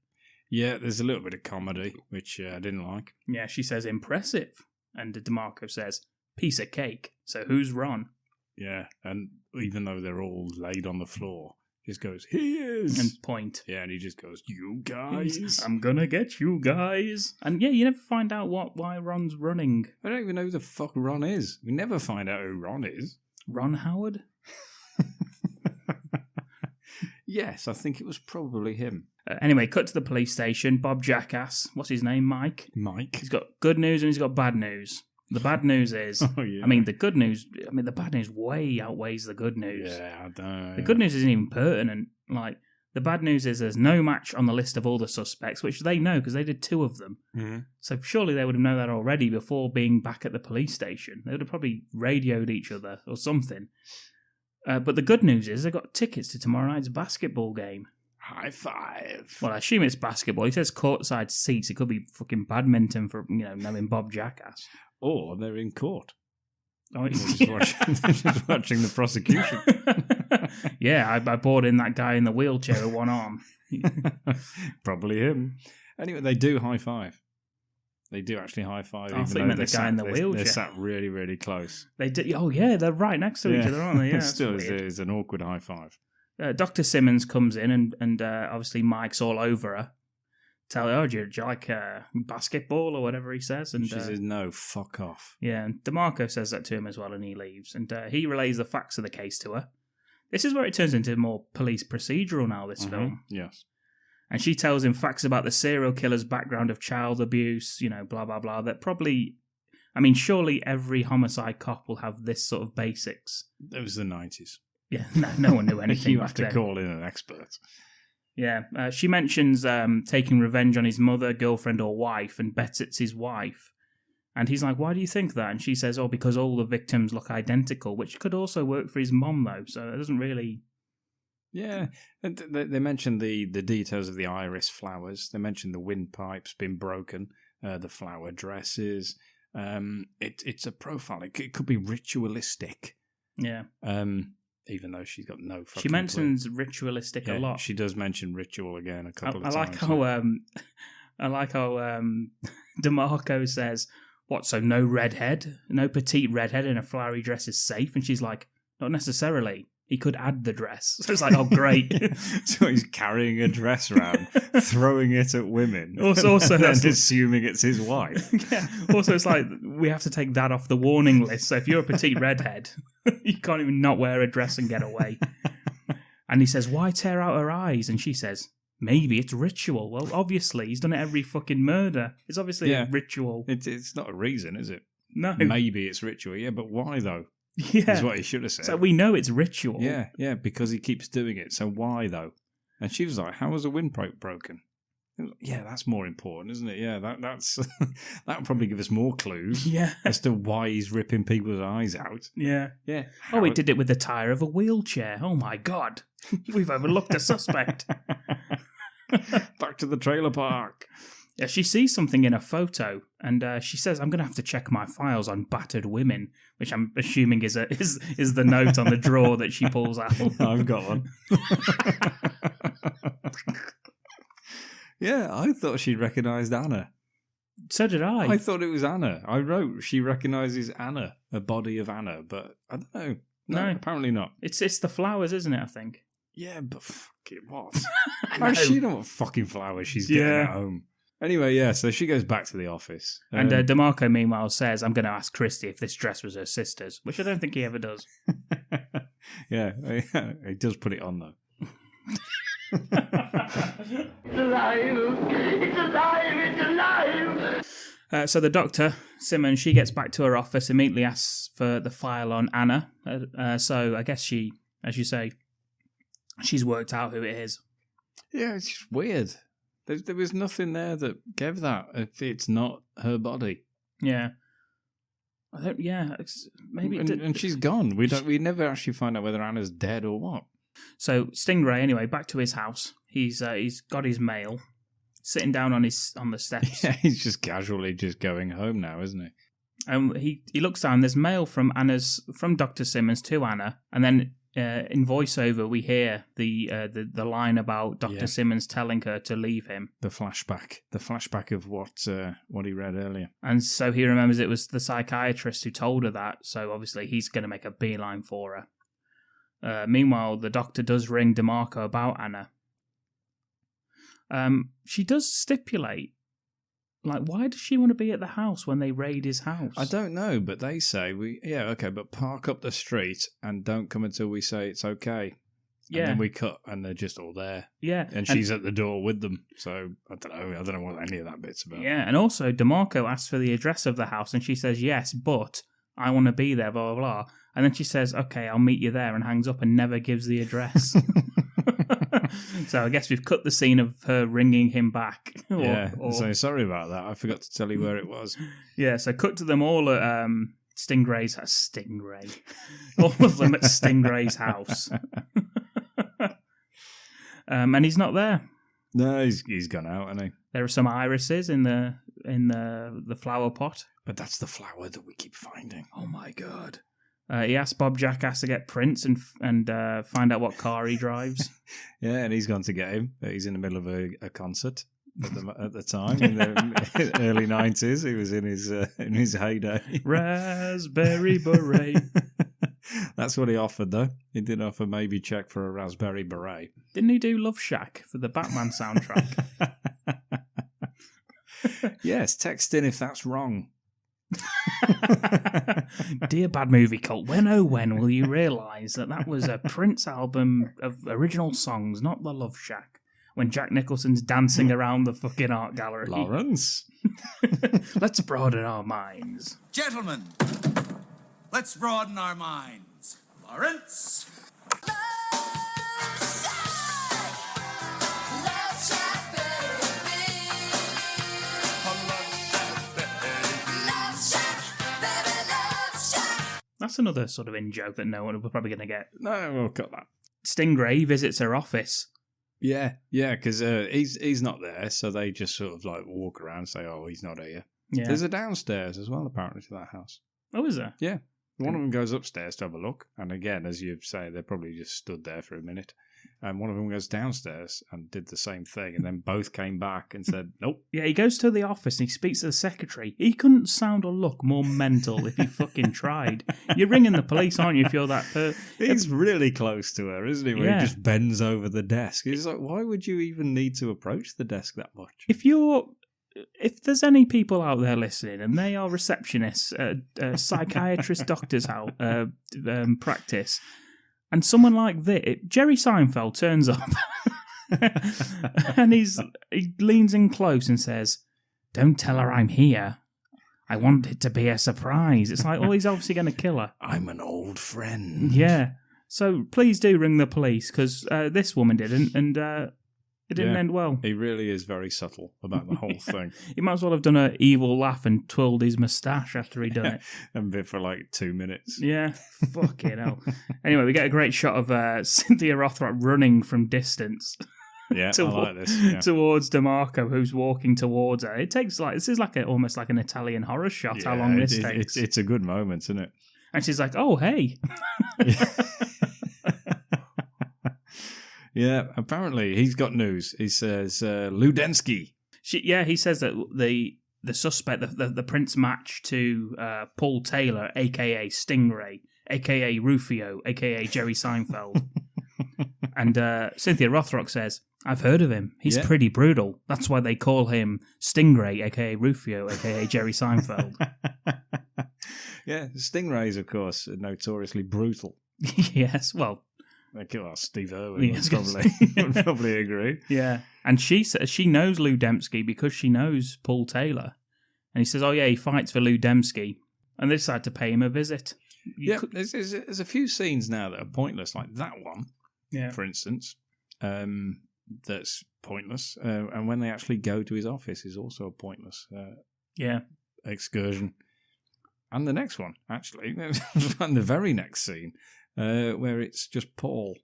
Yeah, there's a little bit of comedy, which I didn't like. Yeah, she says, impressive. And DeMarco says, piece of cake. So who's Ron? Yeah, and even though they're all laid on the floor, just goes, he is! And point. Yeah, and he just goes, you guys. I'm gonna get you guys. And yeah, you never find out why Ron's running. I don't even know who the fuck Ron is. We never find out who Ron is. Ron Howard? Yes, I think it was probably him. Anyway, cut to the police station. Bob Jackass, what's his name, Mike? He's got good news and he's got bad news. The bad news is, the bad news way outweighs the good news. Yeah, I don't know. The good news isn't even pertinent. Like, the bad news is there's no match on the list of all the suspects, which they know because they did 2 of them. Mm-hmm. So surely they would have known that already before being back at the police station. They would have probably radioed each other or something. But the good news is they got tickets to tomorrow night's basketball game. High five. Well, I assume it's basketball. He says courtside seats. It could be fucking badminton for, knowing Bob Jackass. Or they're in court. Oh, just watching the prosecution. Yeah, I bought in that guy in the wheelchair with one arm. Probably him. Anyway, they do high five. They do actually high five. I think the guy in the wheelchair. They're sat really, really close. They do. Oh yeah, they're right next to each other, aren't they? Yeah, still, it's an awkward high five. Dr. Simmons comes in and obviously Mike's all over her. Tell her, do you like basketball or whatever he says? And she says, no, fuck off. Yeah, and DeMarco says that to him as well, and he leaves. And he relays the facts of the case to her. This is where it turns into more police procedural now, this film. Yes. And she tells him facts about the serial killer's background of child abuse, blah, blah, blah. That probably, surely every homicide cop will have this sort of basics. It was the 90s. Yeah, no one knew anything. You have to call in an expert. Yeah, she mentions taking revenge on his mother, girlfriend, or wife, and bets it's his wife. And he's like, why do you think that? And she says, because all the victims look identical, which could also work for his mom, though, so it doesn't really... Yeah, and they mentioned the details of the iris flowers. They mentioned the windpipes being broken, the flower dresses. It's a profile. It could be ritualistic. Yeah. Even though she's got no fucking She mentions clue. ritualistic a lot. She does mention ritual again a couple of times. I like how DeMarco says, what, so no redhead? No petite redhead in a flowery dress is safe? And she's like, not necessarily. He could add the dress. So it's like, oh, great. So he's carrying a dress around, throwing it at women. Also and then assuming it's his wife. Yeah. Also, it's like, we have to take that off the warning list. So if you're a petite redhead, you can't even not wear a dress and get away. And he says, why tear out her eyes? And she says, maybe it's ritual. Well, obviously, he's done it every fucking murder. It's obviously a ritual. It's not a reason, is it? No. Maybe it's ritual, yeah, but why though? Yeah. Is what he should have said. So we know it's ritual. Yeah, because he keeps doing it. So why though? And she was like, how was the windpipe broken? Yeah, that's more important, isn't it? Yeah, that's that would probably give us more clues as to why he's ripping people's eyes out. Yeah. Yeah. Oh, he did it with the tyre of a wheelchair. Oh my God. We've overlooked a suspect. Back to the trailer park. Yeah, she sees something in a photo, and she says, I'm going to have to check my files on battered women, which I'm assuming is the note on the drawer that she pulls out. I've got one. Yeah, I thought she recognised Anna. So did I. I thought it was Anna. I wrote she recognises Anna, a body of Anna, but I don't know. No, apparently not. It's the flowers, isn't it, I think? Yeah, but fuck it, what? How does she know what fucking flowers she's getting at home? Anyway, yeah, so she goes back to the office. And DeMarco, meanwhile, says, I'm going to ask Christy if this dress was her sister's, which I don't think he ever does. Yeah, he does put it on, though. It's alive! It's alive! It's alive! So the doctor, Simmons, she gets back to her office, immediately asks for the file on Anna. So I guess she, as you say, she's worked out who it is. Yeah, it's just weird. There was nothing there that gave that if it's not her body. Yeah. I don't. Yeah, maybe. And she's gone. We never actually find out whether Anna's dead or what. So Stingray, anyway, back to his house. He's got his mail, sitting down on the steps. Yeah, he's just casually just going home now, isn't he? He looks down. There's mail from Dr. Simmons to Anna, and then in voiceover we hear the line about Dr. Simmons telling her to leave him. The flashback of what he read earlier. And so he remembers it was the psychiatrist who told her that. So obviously he's going to make a beeline for her. Meanwhile, the doctor does ring DeMarco about Anna. She does stipulate. Like, why does she want to be at the house when they raid his house? I don't know, but they say, but park up the street and don't come until we say it's okay. Yeah. And then we cut and they're just all there. Yeah. And she's at the door with them. So, I don't know what any of that bit's about. Yeah, and also DeMarco asks for the address of the house and she says, yes, but I want to be there, blah, blah, blah. And then she says, okay, I'll meet you there, and hangs up and never gives the address. So I guess we've cut the scene of her ringing him back. So sorry about that. I forgot to tell you where it was. Yeah, so cut to them all at Stingray's house. Stingray. All of them at Stingray's house. And he's not there. No, he's gone out, hasn't he? There are some irises in the flower pot. But that's the flower that we keep finding. Oh my god. He asked Bob Jackass to get Prince and find out what car he drives. Yeah, and he's gone to get him. He's in the middle of a concert at the time in the early 90s. He was in his heyday. Raspberry Beret. That's what he offered, though. He did offer maybe check for a Raspberry Beret. Didn't he do Love Shack for the Batman soundtrack? Yes, text in if that's wrong. Dear Bad Movie Cult, when will you realise that was a Prince album of original songs, not the Love Shack, when Jack Nicholson's dancing around the fucking art gallery? Lawrence. Let's broaden our minds. Gentlemen, let's broaden our minds. Lawrence. That's another sort of in-joke that no one we're probably going to get. No, we'll cut that. Stingray visits her office. Yeah, because he's not there, so they just sort of like walk around and say, oh, he's not here. Yeah. There's a downstairs as well, apparently, to that house. Oh, is there? Yeah. One of them goes upstairs to have a look, and again, as you say, they probably just stood there for a minute. And one of them goes downstairs and did the same thing, and then both came back and said, nope. Yeah, he goes to the office and he speaks to the secretary. He couldn't sound or look more mental if he fucking tried. You're ringing the police, aren't you, if you're that He's really close to her, isn't he? Where he just bends over the desk. He's like, why would you even need to approach the desk that much? If there's any people out there listening and they are receptionists at a psychiatrist doctor's house, practice, and someone like this, Jerry Seinfeld turns up and he leans in close and says, don't tell her I'm here. I want it to be a surprise. It's like, he's obviously going to kill her. I'm an old friend. Yeah. So please do ring the police, because this woman didn't, and it didn't end well. He really is very subtle about the whole thing. He might as well have done an evil laugh and twirled his moustache after he'd done it. And bit for like 2 minutes. Yeah, fucking hell. Anyway, we get a great shot of Cynthia Rothrock running from distance. Yeah, I like this. Yeah. Towards DeMarco, who's walking towards her. It takes this is almost like an Italian horror shot. How long this takes? It's a good moment, isn't it? And she's like, "Oh, hey." Yeah, apparently he's got news. He says Ludensky. He says that the suspect, the Prince match to Paul Taylor, a.k.a. Stingray, a.k.a. Rufio, a.k.a. Jerry Seinfeld. And Cynthia Rothrock says, I've heard of him. He's pretty brutal. That's why they call him Stingray, a.k.a. Rufio, a.k.a. Jerry Seinfeld. Yeah, Stingrays, of course, are notoriously brutal. Yes, well... Steve Irwin would probably agree. Yeah, and she says she knows Lou Dembski because she knows Paul Taylor, and he says, "Oh yeah, he fights for Lou Dembski," and they decide to pay him a visit. There's a few scenes now that are pointless, like that one, for instance, that's pointless, and when they actually go to his office is also a pointless excursion. And the next one, actually, and the very next scene, where it's just Paul.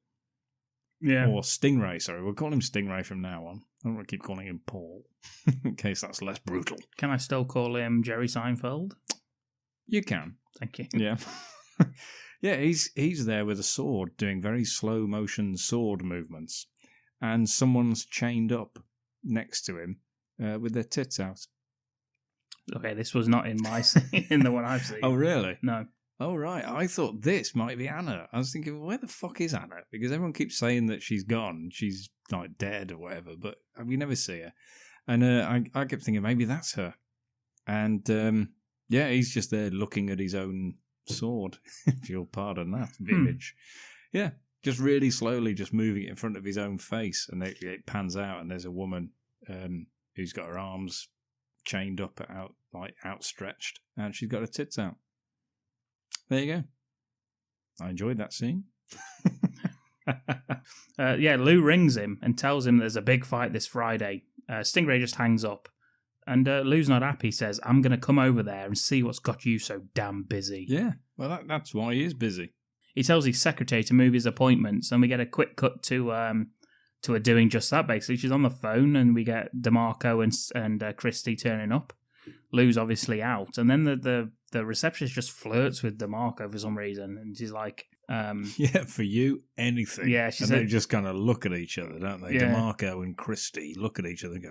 Yeah. Or Stingray, sorry. We'll call him Stingray from now on. I don't want to keep calling him Paul, in case that's less brutal. Can I still call him Jerry Seinfeld? You can. Thank you. Yeah. Yeah, he's there with a sword, doing very slow motion sword movements. And someone's chained up next to him with their tits out. Okay, this was not in my scene, in the one I've seen. Oh, really? No. Oh, right. I thought this might be Anna. I was thinking, where the fuck is Anna? Because everyone keeps saying that she's gone. She's like dead or whatever, but we never see her. And I kept thinking maybe that's her. And yeah, he's just there looking at his own sword, if you'll pardon that image. Yeah, just really slowly just moving it in front of his own face. And it pans out and there's a woman who's got her arms chained up, outstretched, and she's got her tits out. There you go. I enjoyed that scene. Yeah, Lou rings him and tells him there's a big fight this Friday. Stingray just hangs up. And Lou's not happy, says, I'm going to come over there and see what's got you so damn busy. Yeah, well, that's why he is busy. He tells his secretary to move his appointments, and we get a quick cut to her doing just that, basically. She's on the phone, and we get DeMarco and Christy turning up. Lou's obviously out, and then the receptionist just flirts with DeMarco for some reason, and she's like... yeah, for you, anything. Yeah, she and said... they just kind of look at each other, don't they? Yeah. DeMarco and Christy look at each other and go...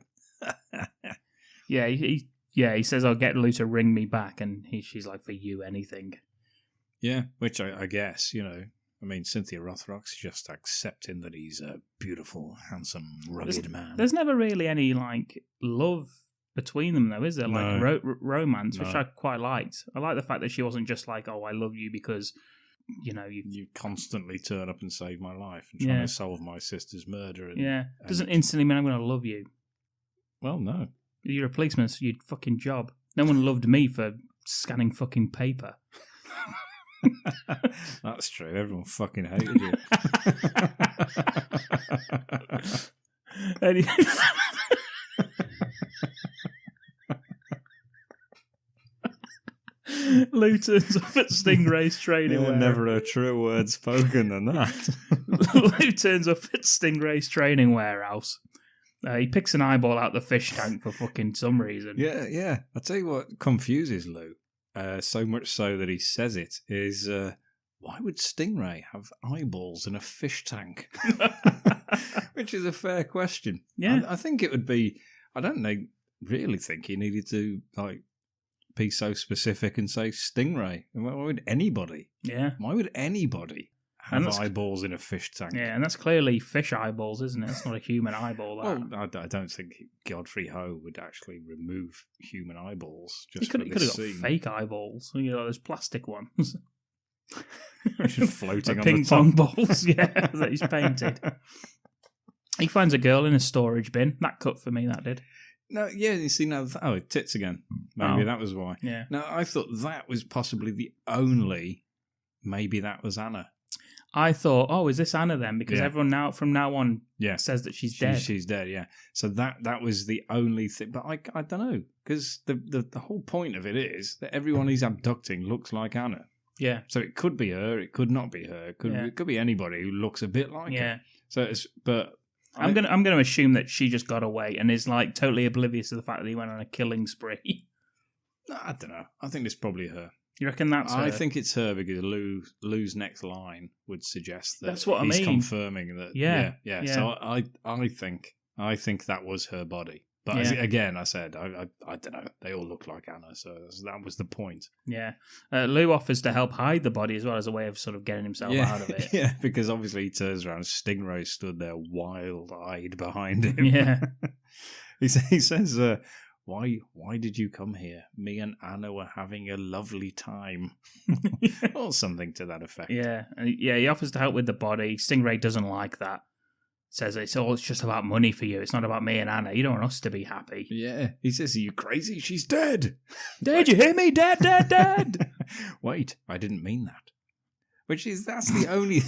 Yeah, he says, I'll get Lou to ring me back, and she's like, for you, anything. Yeah, which I guess, I mean, Cynthia Rothrock's just accepting that he's a beautiful, handsome, rugged man. There's never really any, love between them, though, is there? No. Romance, which No. I quite liked. I like the fact that she wasn't just like, oh, I love you because, you constantly turn up and save my life and trying to solve my sister's murder. And, doesn't instantly mean I'm going to love you. Well, no. You're a policeman, so your fucking job. No one loved me for scanning fucking paper. That's true. Everyone fucking hated you. Lou turns up at Stingray's training warehouse. Never a truer word spoken than that. Lou turns up at Stingray's training warehouse. He picks an eyeball out the fish tank for fucking some reason. Yeah. I'll tell you what confuses Lou, so much so that he says it, is why would Stingray have eyeballs in a fish tank? Which is a fair question. Yeah. I think it would be, I don't really think he needed to be so specific and say Stingray. Why would anybody? Yeah. Why would anybody have eyeballs in a fish tank? Yeah, and that's clearly fish eyeballs, isn't it? It's not a human eyeball. That. Well, I don't think Godfrey Ho would actually remove human eyeballs. He could have got fake eyeballs. Those plastic ones. Just floating on ping the top. pong balls, yeah, that he's painted. He finds a girl in a storage bin. That cut for me, that did. No, yeah, you see now. Tits again. Maybe that was why. Yeah. Now, I thought that was possibly the only. Maybe that was Anna. I thought, is this Anna then? Because everyone from now on says that she's dead. She's dead, yeah. So that was the only thing. But I don't know, because the whole point of it is that everyone he's abducting looks like Anna. Yeah. So it could be her, it could not be her, it could be anybody who looks a bit like her. So I'm gonna assume that she just got away and is totally oblivious to the fact that he went on a killing spree. No, I don't know. I think it's probably her. You reckon that's her? I think it's her because Lou's next line would suggest that that's what he's I mean. Confirming that. Yeah. So I think that was her body. But again, I said I don't know. They all look like Anna, so that was the point. Yeah, Lou offers to help hide the body as well as a way of sort of getting himself out of it. Yeah, because obviously he turns around, Stingray stood there wild-eyed behind him. Yeah, he says. Why did you come here? Me and Anna were having a lovely time. Or something to that effect. Yeah. He offers to help with the body. Stingray doesn't like that. Says it's just about money for you. It's not about me and Anna. You don't want us to be happy. Yeah. He says, are you crazy? She's dead. Did you hear me? Dead. Wait, I didn't mean that. That's the only...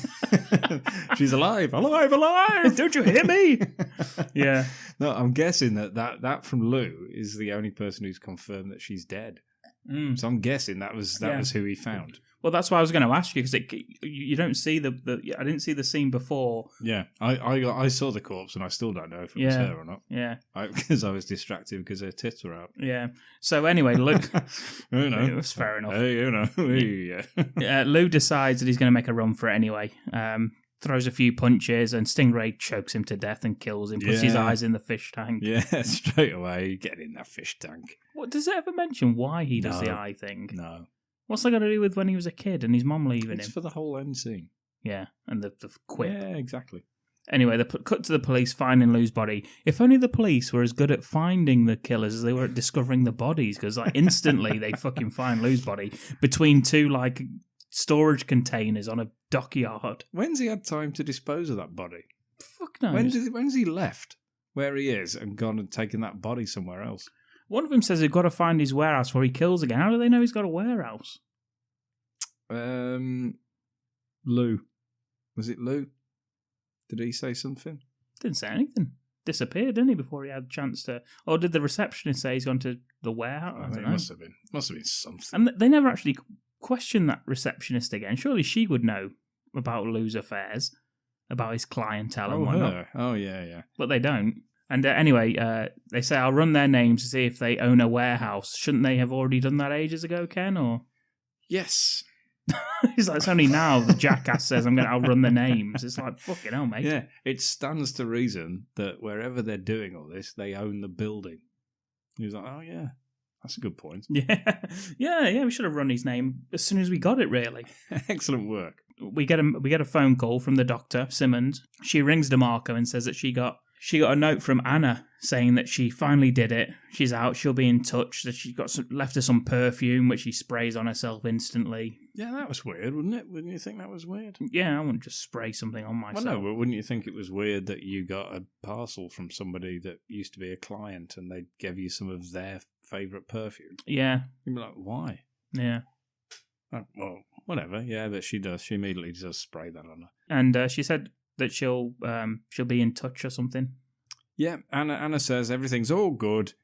She's alive. Don't you hear me? Yeah. No, I'm guessing that from Lou is the only person who's confirmed that she's dead. So I'm guessing that was who he found. Well, that's why I was going to ask you, because you don't see I didn't see the scene before. Yeah, I saw the corpse and I still don't know if it was her or not. Yeah, because I was distracted because her tits were out. Yeah. So anyway, Luke, it was fair enough. Hey, Lou decides that he's going to make a run for it anyway. Throws a few punches and Stingray chokes him to death and kills him. Puts his eyes in the fish tank. Yeah, straight away, get in that fish tank. What does it ever mention why he does the eye thing? No. What's that got to do with when he was a kid and his mum leaving him? It's for the whole end scene. Yeah, and the quip. Yeah, exactly. Anyway, they cut to the police finding Lou's body. If only the police were as good at finding the killers as they were at discovering the bodies, because instantly they fucking find Lou's body between two storage containers on a dockyard. When's he had time to dispose of that body? Fuck knows. When's he left where he is and gone and taken that body somewhere else? One of them says they've got to find his warehouse where he kills again. How do they know he's got a warehouse? Lou. Was it Lou? Did he say something? Didn't say anything. Disappeared, didn't he, before he had a chance to... Or did the receptionist say he's gone to the warehouse? I don't know. Must have been something. And they never actually questioned that receptionist again. Surely she would know about Lou's affairs, about his clientele and whatnot. Her. Oh, yeah. But they don't. And anyway, they say, I'll run their names to see if they own a warehouse. Shouldn't they have already done that ages ago, Ken? Or yes. He's like, it's only now the jackass says I'll run the names. It's like, fucking hell, mate. Yeah, it stands to reason that wherever they're doing all this, they own the building. He was like, oh, yeah, that's a good point. Yeah, we should have run his name as soon as we got it, really. Excellent work. We get a phone call from the doctor, Simmons. She rings DeMarco and says that she got a note from Anna saying that she finally did it. She's out. She'll be in touch. That she left her some perfume, which she sprays on herself instantly. Yeah, that was weird, wouldn't it? Wouldn't you think that was weird? Yeah, I wouldn't just spray something on myself. Well, no, but wouldn't you think it was weird that you got a parcel from somebody that used to be a client and they gave you some of their favourite perfume? Yeah. You'd be like, why? Yeah. Oh, well, whatever. Yeah, but she does. She immediately does spray that on her. And she said that she'll be in touch or something. Yeah, Anna says everything's all good.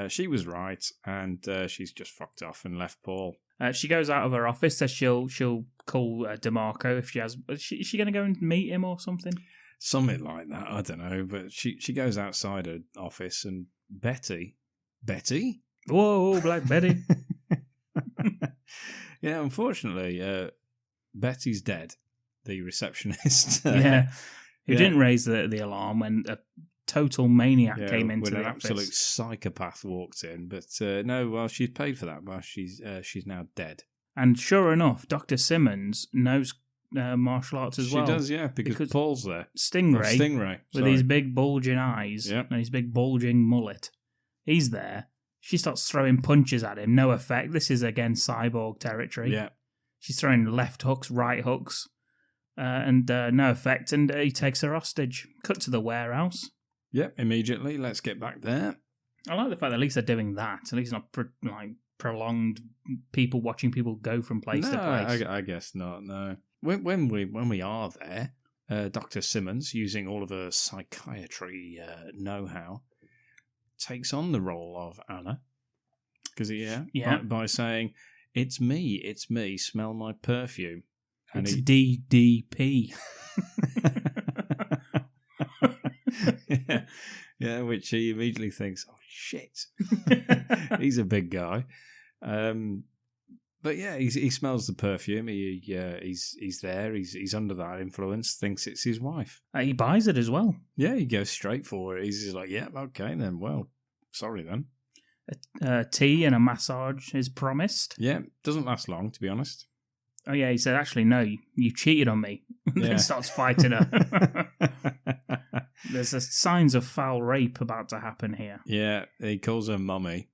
She was right, and she's just fucked off and left Paul. She goes out of her office, says she'll call DeMarco if she has. Is she going to go and meet him or something? Something like that, I don't know. But she goes outside her office, and Betty? Whoa, Black Betty. Yeah, unfortunately, Betty's dead. The receptionist. Yeah. Who didn't raise the alarm when a total maniac came into the office. When an absolute psychopath walked in. But no, well, she's paid for that. Well, she's now dead. And sure enough, Dr. Simmons knows martial arts as well. She does, yeah, because Paul's there. Stingray with his big bulging eyes and his big bulging mullet. He's there. She starts throwing punches at him. No effect. This is, again, cyborg territory. Yeah. She's throwing left hooks, right hooks. And no effect, and he takes her hostage. Cut to the warehouse. Yep, immediately. Let's get back there. I like the fact that at least they're doing that. At least not prolonged people watching people go from place to place. I guess not. No. When we are there, Dr. Simmons, using all of her psychiatry know-how, takes on the role of Anna. Because by saying, "It's me. Smell my perfume." And it's DDP. yeah, which he immediately thinks, oh, shit. He's a big guy. But yeah, he smells the perfume. He's there. He's under that influence, thinks it's his wife. He buys it as well. Yeah, he goes straight for it. He's just like, yeah, okay then. Well, sorry then. Tea and a massage is promised. Yeah, doesn't last long, to be honest. Oh, yeah, he said, actually, no, you cheated on me. Then he starts fighting her. There's signs of foul rape about to happen here. Yeah, he calls her mummy,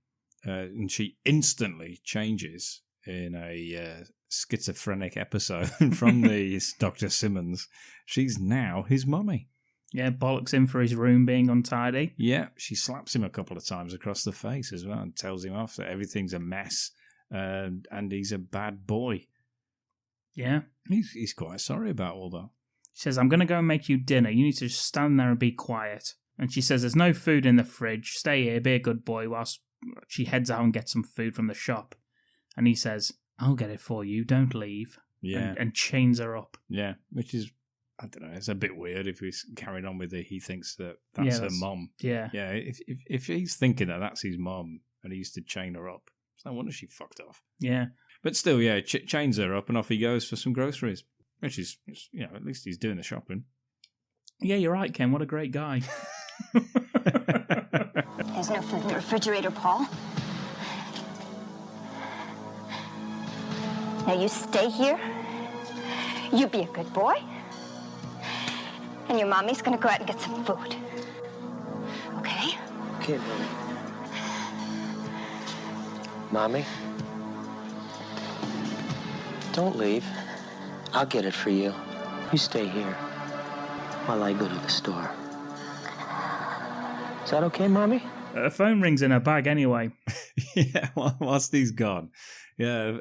and she instantly changes in a schizophrenic episode from the Dr. Simmons. She's now his mummy. Yeah, bollocks him for his room being untidy. Yeah, she slaps him a couple of times across the face as well and tells him off that everything's a mess and he's a bad boy. Yeah. He's quite sorry about all that. She says, I'm going to go and make you dinner. You need to just stand there and be quiet. And she says, there's no food in the fridge. Stay here, be a good boy, whilst she heads out and gets some food from the shop. And he says, I'll get it for you, don't leave. Yeah. And chains her up. Yeah, which is, I don't know, it's a bit weird if he's carried on with it. He thinks that that's her mum. Yeah. Yeah, if he's thinking that that's his mum and he used to chain her up, it's no wonder she fucked off. Yeah. But still, yeah, chains her up and off he goes for some groceries. Which is, at least he's doing the shopping. Yeah, you're right, Ken. What a great guy. There's no food in the refrigerator, Paul. Now you stay here. You be a good boy. And your mommy's gonna go out and get some food. Okay? Okay, Mommy. Mommy? Don't leave. I'll get it for you. You stay here while I go to the store. Is that okay, Mommy? Her phone rings in her bag anyway. Yeah, whilst he's gone. Yeah,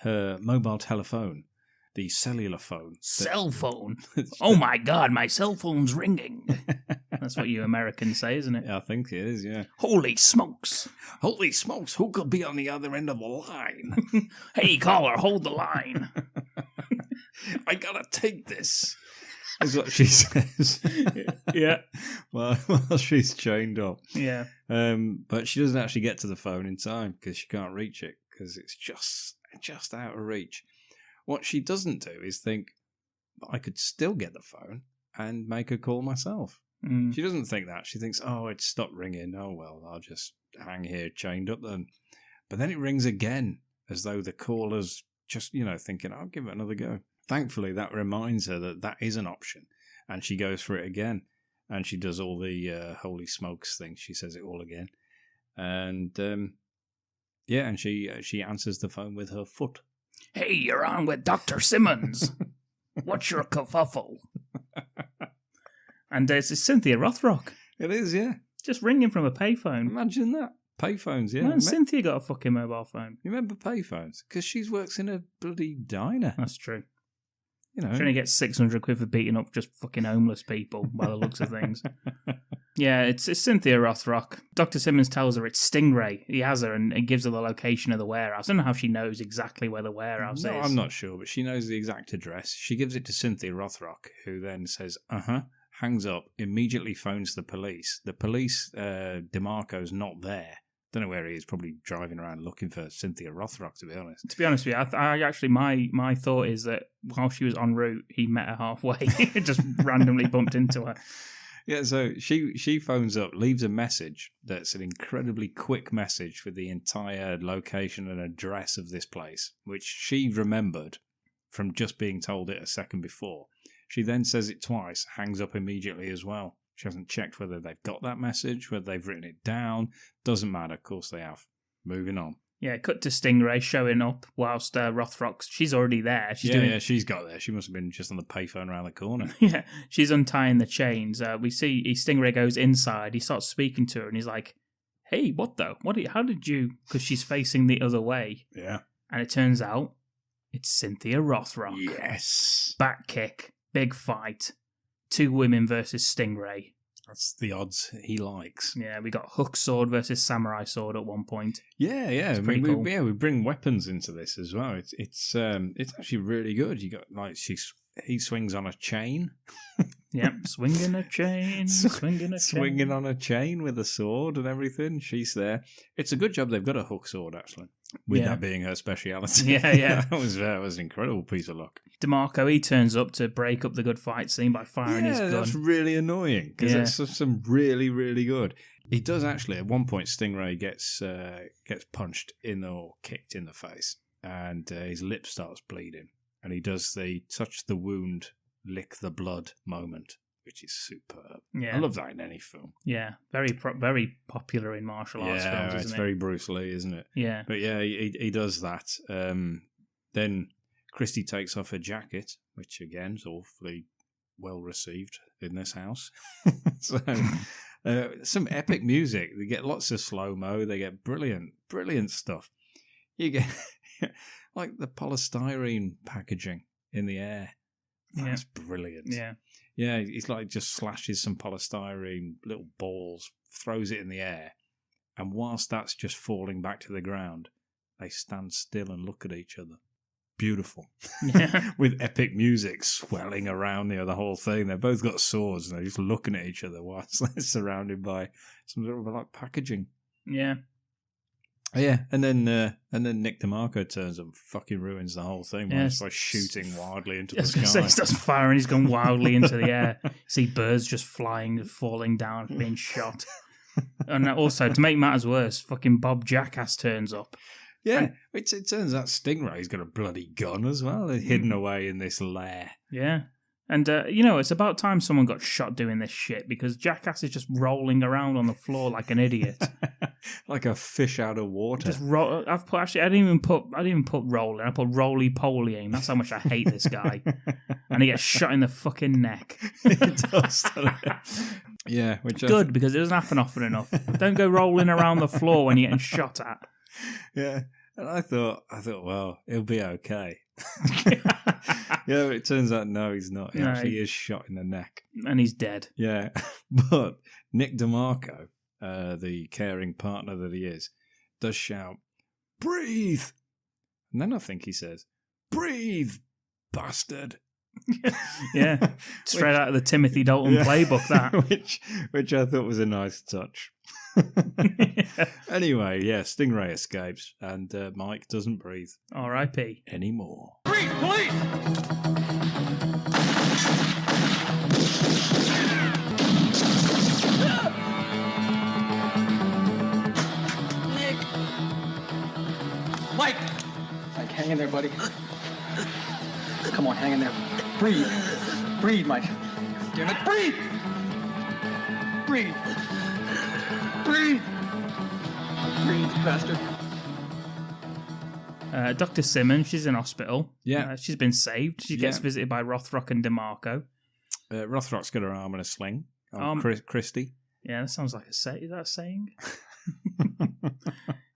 her mobile telephone, the cellular phone. Cell phone? Oh my God, my cell phone's ringing. That's what you Americans say, isn't it? Yeah, I think it is, yeah. Holy smokes. Holy smokes, who could be on the other end of the line? Hey, caller, hold the line. I gotta take this. Is what she says. Yeah. Well, she's chained up. Yeah. But she doesn't actually get to the phone in time because she can't reach it because it's just out of reach. What she doesn't do is think, I could still get the phone and make a call myself. She doesn't think that. She thinks, oh, it stopped ringing. Oh, well, I'll just hang here chained up then. But then it rings again as though the caller's just, thinking, I'll give it another go. Thankfully, that reminds her that is an option. And she goes for it again. And she does all the holy smokes thing. She says it all again. And, and she answers the phone with her foot. Hey, you're on with Dr. Simmons. What's your kerfuffle? And it's Cynthia Rothrock. It is, yeah. Just ringing from a payphone. Imagine that. Payphones, yeah. Man, Cynthia got a fucking mobile phone. You remember payphones? Because she works in a bloody diner. That's true. Trying to get 600 quid for beating up just fucking homeless people by the looks of things. Yeah, it's Cynthia Rothrock. Dr. Simmons tells her it's Stingray. He has her and gives her the location of the warehouse. I don't know how she knows exactly where the warehouse is. No, I'm not sure, but she knows the exact address. She gives it to Cynthia Rothrock, who then says, hangs up, immediately phones the police. The police, DeMarco's not there. Don't know where he is, probably driving around looking for Cynthia Rothrock, to be honest. To be honest with you, I actually, my thought is that while she was en route, he met her halfway. Just randomly bumped into her. Yeah, so she phones up, leaves a message that's an incredibly quick message with the entire location and address of this place, which she remembered from just being told it a second before. She then says it twice, hangs up immediately as well. She hasn't checked whether they've got that message, whether they've written it down. Doesn't matter. Of course they have. Moving on. Yeah, cut to Stingray showing up whilst Rothrock's... She's already there. She's got there. She must have been just on the payphone around the corner. Yeah, she's untying the chains. We see Stingray goes inside. He starts speaking to her and he's like, hey, what though? How did you... Because she's facing the other way. Yeah. And it turns out it's Cynthia Rothrock. Yes. Back kick. Big fight. 2 women versus Stingray. That's the odds he likes. Yeah, we got hook sword versus samurai sword at one point. Yeah. It's pretty cool. We bring weapons into this as well. It's actually really good. You got he swings on a chain. Yep, swinging a chain, swinging on a chain with a sword and everything. She's there. It's a good job they've got a hook sword actually. With that being her speciality. Yeah. that was an incredible piece of luck. DeMarco, he turns up to break up the good fight scene by firing his gun. That's really annoying because it's some really, really good. He does actually, at one point, Stingray gets punched or kicked in the face and his lip starts bleeding. And he does the touch the wound, lick the blood moment, which is superb. Yeah. I love that in any film. Yeah, very very popular in martial arts films, isn't it? It's very Bruce Lee, isn't it? Yeah. But yeah, he does that. Then Christy takes off her jacket, which again is awfully well received in this house. So some epic music. They get lots of slow-mo. They get brilliant stuff. You get like the polystyrene packaging in the air. That's brilliant. Yeah. Yeah, he's like just slashes some polystyrene little balls, throws it in the air, and whilst that's just falling back to the ground, they stand still and look at each other. Beautiful. Yeah. With epic music swelling around the whole thing. They've both got swords and they're just looking at each other whilst they're surrounded by some sort of like packaging. Yeah. Yeah, and then Nick DeMarco turns up and fucking ruins the whole thing by shooting wildly into the sky. He starts firing, he's gone wildly into the air. See birds just flying, falling down, being shot. And also, to make matters worse, fucking Bob Jackass turns up. Yeah, it turns out Stingray's got a bloody gun as well, hidden away in this lair. Yeah. And, it's about time someone got shot doing this shit, because Jackass is just rolling around on the floor like an idiot. Like a fish out of water. I didn't even put rolling. I put roly-polying. That's how much I hate this guy. And he gets shot in the fucking neck. It does. Yeah, good, because it doesn't happen often enough. Don't go rolling around the floor when you're getting shot at. Yeah, and I thought, well, he'll be okay. Yeah, but it turns out no, he's not. He actually is shot in the neck, and he's dead. Yeah, but Nick DeMarco, the caring partner that he is, does shout, "Breathe!" And then I think he says, "Breathe, bastard." Yeah, straight out of the Timothy Dalton playbook. That which I thought was a nice touch. Anyway, Stingray escapes, and Mike doesn't breathe. R.I.P. anymore. Breathe, police! Nick! Mike! Mike, hang in there, buddy. Come on, hang in there. Breathe. Breathe, Mike. Damn it, breathe! Breathe. Breathe! Breathe, bastard. Dr. Simmons, she's in hospital. Yeah. She's been saved. She gets visited by Rothrock and DeMarco. Rothrock's got her arm in a sling. Christy. Yeah, that sounds like a saying. Is that a saying?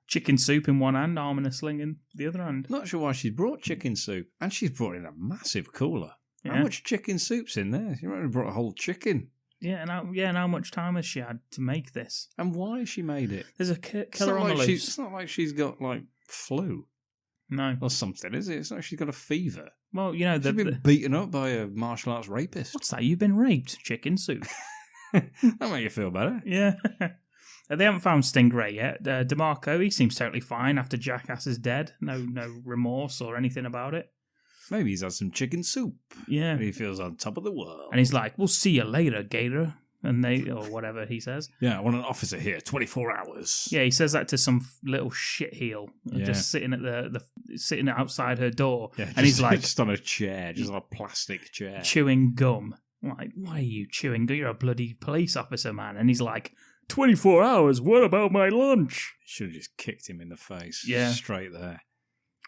Chicken soup in one hand, arm in a sling in the other hand. Not sure why she's brought chicken soup. And she's brought in a massive cooler. Yeah. How much chicken soup's in there? She might have brought a whole chicken. Yeah, and how much time has she had to make this? And why she made it? There's a killer on the loose. It's not like she's got, flu. No. Or something, is it? It's not like she's got a fever. Well, she's been beaten up by a martial arts rapist. What's that? You've been raped? Chicken soup. That'll make you feel better. Yeah. They haven't found Stingray yet. DeMarco, he seems totally fine after Jackass is dead. No remorse or anything about it. Maybe he's had some chicken soup. Yeah. And he feels on top of the world. And he's like, "We'll see you later, Gator." And or whatever he says. Yeah, I want an officer here, 24 hours. Yeah, he says that to some little shitheel, just sitting at sitting outside her door. Yeah, and he's like, just on a chair, just on a plastic chair, chewing gum. I'm like, why are you chewing gum? You're a bloody police officer, man. And he's like, 24 hours. What about my lunch? Should have just kicked him in the face. Yeah, straight there.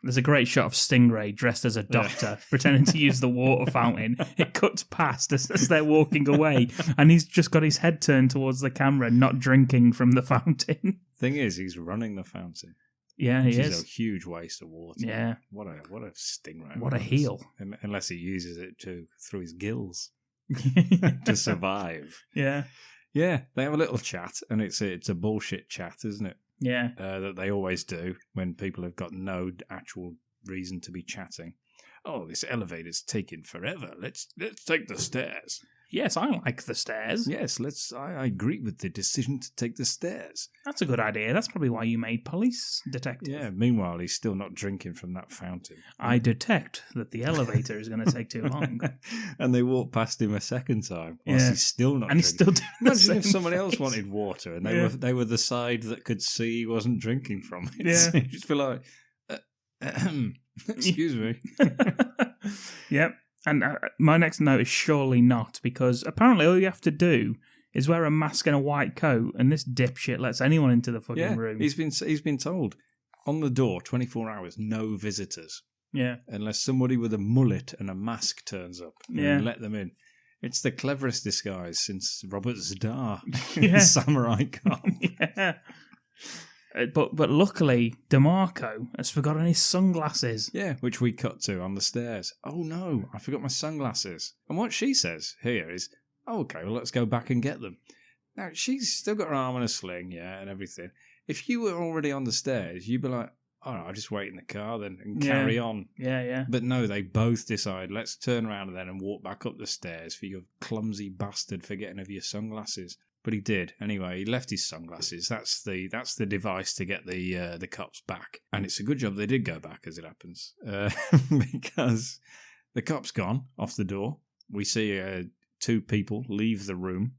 There's a great shot of Stingray dressed as a doctor, pretending to use the water fountain. It cuts past as they're walking away, and he's just got his head turned towards the camera, not drinking from the fountain. Thing is, he's running the fountain. Yeah, he is. It's a huge waste of water. Yeah. What a Stingray. What a heel. Unless he uses it through his gills to survive. Yeah. Yeah, they have a little chat, and it's a bullshit chat, isn't it? Yeah. That they always do when people have got no actual reason to be chatting. Oh, this elevator's taking forever. Let's take the stairs. Yes, I like the stairs. Yes, I agree with the decision to take the stairs. That's a good idea. That's probably why you made police detective. Yeah, meanwhile, he's still not drinking from that fountain. I detect that the elevator is going to take too long. And they walk past him a second time whilst he's still not drinking. He's still doing Imagine if someone else wanted water and they were the side that could see he wasn't drinking from it. Yeah. So you'd just be like, excuse me. Yep. And my next note is surely not, because apparently all you have to do is wear a mask and a white coat, and this dipshit lets anyone into the fucking room. He's been told on the door, 24 hours, no visitors. Yeah. Unless somebody with a mullet and a mask turns up. And let them in. It's the cleverest disguise since Robert Zadar in Samurai Cop. Yeah. But luckily, DeMarco has forgotten his sunglasses. Yeah, which we cut to on the stairs. Oh no, I forgot my sunglasses. And what she says here is, oh, okay, well, let's go back and get them. Now, she's still got her arm in a sling, and everything. If you were already on the stairs, you'd be like, all right, I'll just wait in the car then and carry on. Yeah. But no, they both decide, let's turn around then and walk back up the stairs for your clumsy bastard forgetting of your sunglasses. But he did. Anyway, he left his sunglasses. That's the device to get the cops back. And it's a good job they did go back, as it happens. Because the cop's gone off the door. We see 2 people leave the room.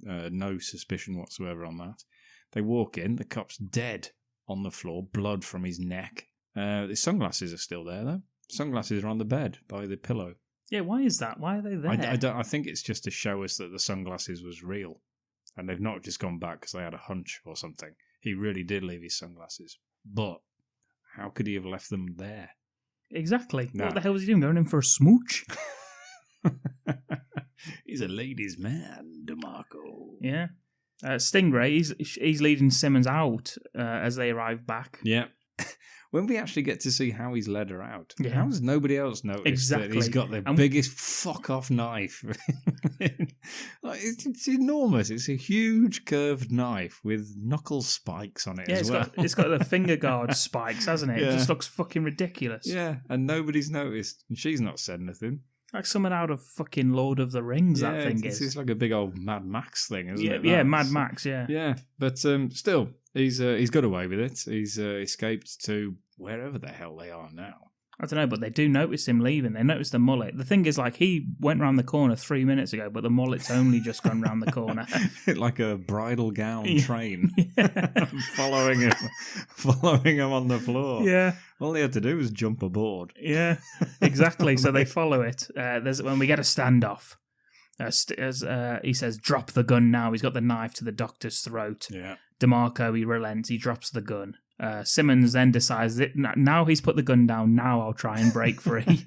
No suspicion whatsoever on that. They walk in. The cop's dead on the floor, blood from his neck. The sunglasses are still there, though. Sunglasses are on the bed by the pillow. Yeah, why is that? Why are they there? I think it's just to show us that the sunglasses was real. And they've not just gone back because they had a hunch or something. He really did leave his sunglasses. But how could he have left them there? Exactly. No. What the hell was he doing? Going in for a smooch? He's a ladies' man, DeMarco. Yeah. Stingray, he's leading Simmons out as they arrive back. Yeah. When we actually get to see how he's led her out, Yeah. how has nobody else noticed that he's got the biggest fuck-off knife? Like, it's enormous. It's a huge curved knife with knuckle spikes on it as well. It's got the finger guard spikes, hasn't it? Yeah. It just looks fucking ridiculous. Yeah, and nobody's noticed. And she's not said anything. Like something out of fucking Lord of the Rings, that thing is. It's like a big old Mad Max thing, isn't it? Yeah, Mad Max, yeah. Yeah, but still, he's got away with it. He's escaped to wherever the hell they are now. I don't know, but they do notice him leaving. They notice the mullet. The thing is, like, he went round the corner 3 minutes ago, but the mullet's only just gone round the corner. Like a bridal gown train. following him on the floor. Yeah. All he had to do was jump aboard. Yeah, exactly. So they follow it. When we get a standoff, as he says, drop the gun now. He's got the knife to the doctor's throat. Yeah. DeMarco, he relents. He drops the gun. Simmons then decides that now he's put the gun down, now I'll try and break free.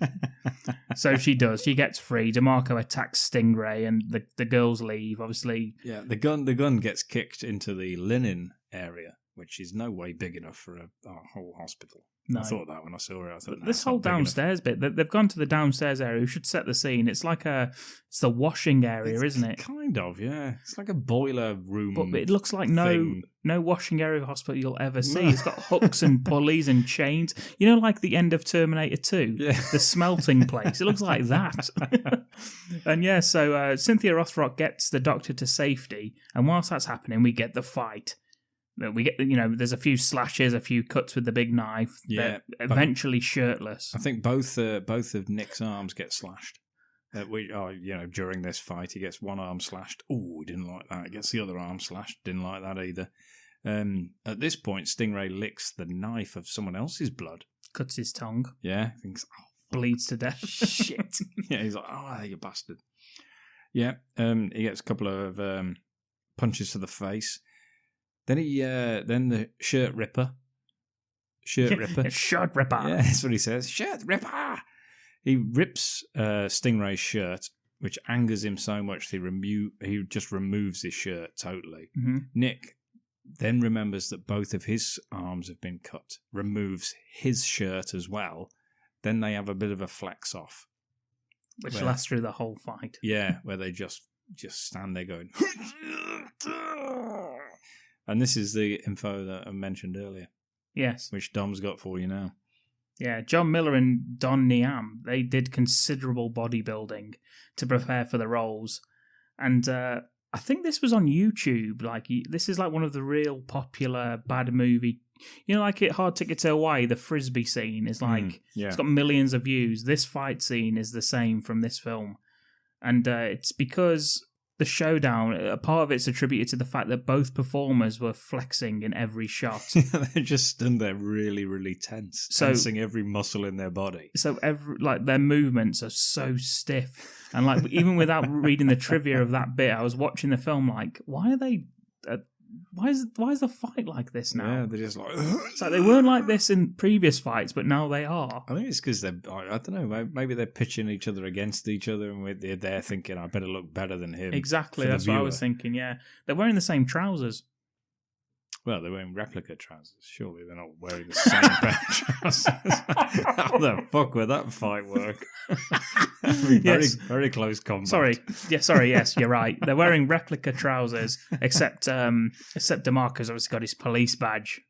So she does. She gets free. DeMarco attacks Stingray and the girls leave, obviously. Yeah, the gun gets kicked into the linen area, which is no way big enough for a whole hospital. No. I thought that when I saw it. I thought, this whole downstairs bit, they've gone to the downstairs area. We should set the scene. It's like it's the washing area, isn't it? Kind of, yeah. It's like a boiler room. But it looks like no washing area of a hospital you'll ever see. It's got hooks and pulleys and chains. You know, like the end of Terminator 2, the smelting place. It looks like that. And yeah, so Cynthia Rothrock gets the doctor to safety, and whilst that's happening, we get the fight. We get, there's a few slashes, a few cuts with the big knife. Yeah, they're eventually shirtless. I think both of Nick's arms get slashed. During this fight, he gets one arm slashed. Oh, he didn't like that. He gets the other arm slashed. Didn't like that either. At this point, Stingray licks the knife of someone else's blood. Cuts his tongue. Yeah, thinks, bleeds to death. Shit. Yeah, he's like, oh, you bastard. Yeah, he gets a couple of punches to the face. Then the shirt ripper. Shirt ripper. Yeah, that's what he says. Shirt ripper. He rips Stingray's shirt, which angers him so much he just removes his shirt totally. Mm-hmm. Nick then remembers that both of his arms have been cut, removes his shirt as well. Then they have a bit of a flex off. Which lasts through the whole fight. Yeah, where they just stand there going... And this is the info that I mentioned earlier. Yes. Which Dom's got for you now. Yeah, John Miller and Don Niam, they did considerable bodybuilding to prepare for the roles. And I think this was on YouTube. This is like one of the real popular bad movie... like Hard Ticket to Hawaii, the Frisbee scene is it's got millions of views. This fight scene is the same from this film. And it's because... The showdown, a part of it's attributed to the fact that both performers were flexing in every shot. They just stood there really, really tense, tensing every muscle in their body. So their movements are so stiff, and even without reading the trivia of that bit, I was watching the film why are they? Why is the fight like this now? Yeah, they're just like... It's like they weren't like this in previous fights, but now they are. I think it's because I don't know, maybe they're pitching each other against each other and they're thinking, I better look better than him. Exactly, that's what I was thinking, yeah. They're wearing the same trousers. Well, they're wearing replica trousers. Surely they're not wearing the same pair of trousers. How the fuck would that fight work? Very, very close combat. Sorry, yes, you're right. They're wearing replica trousers, except DeMarco's obviously got his police badge.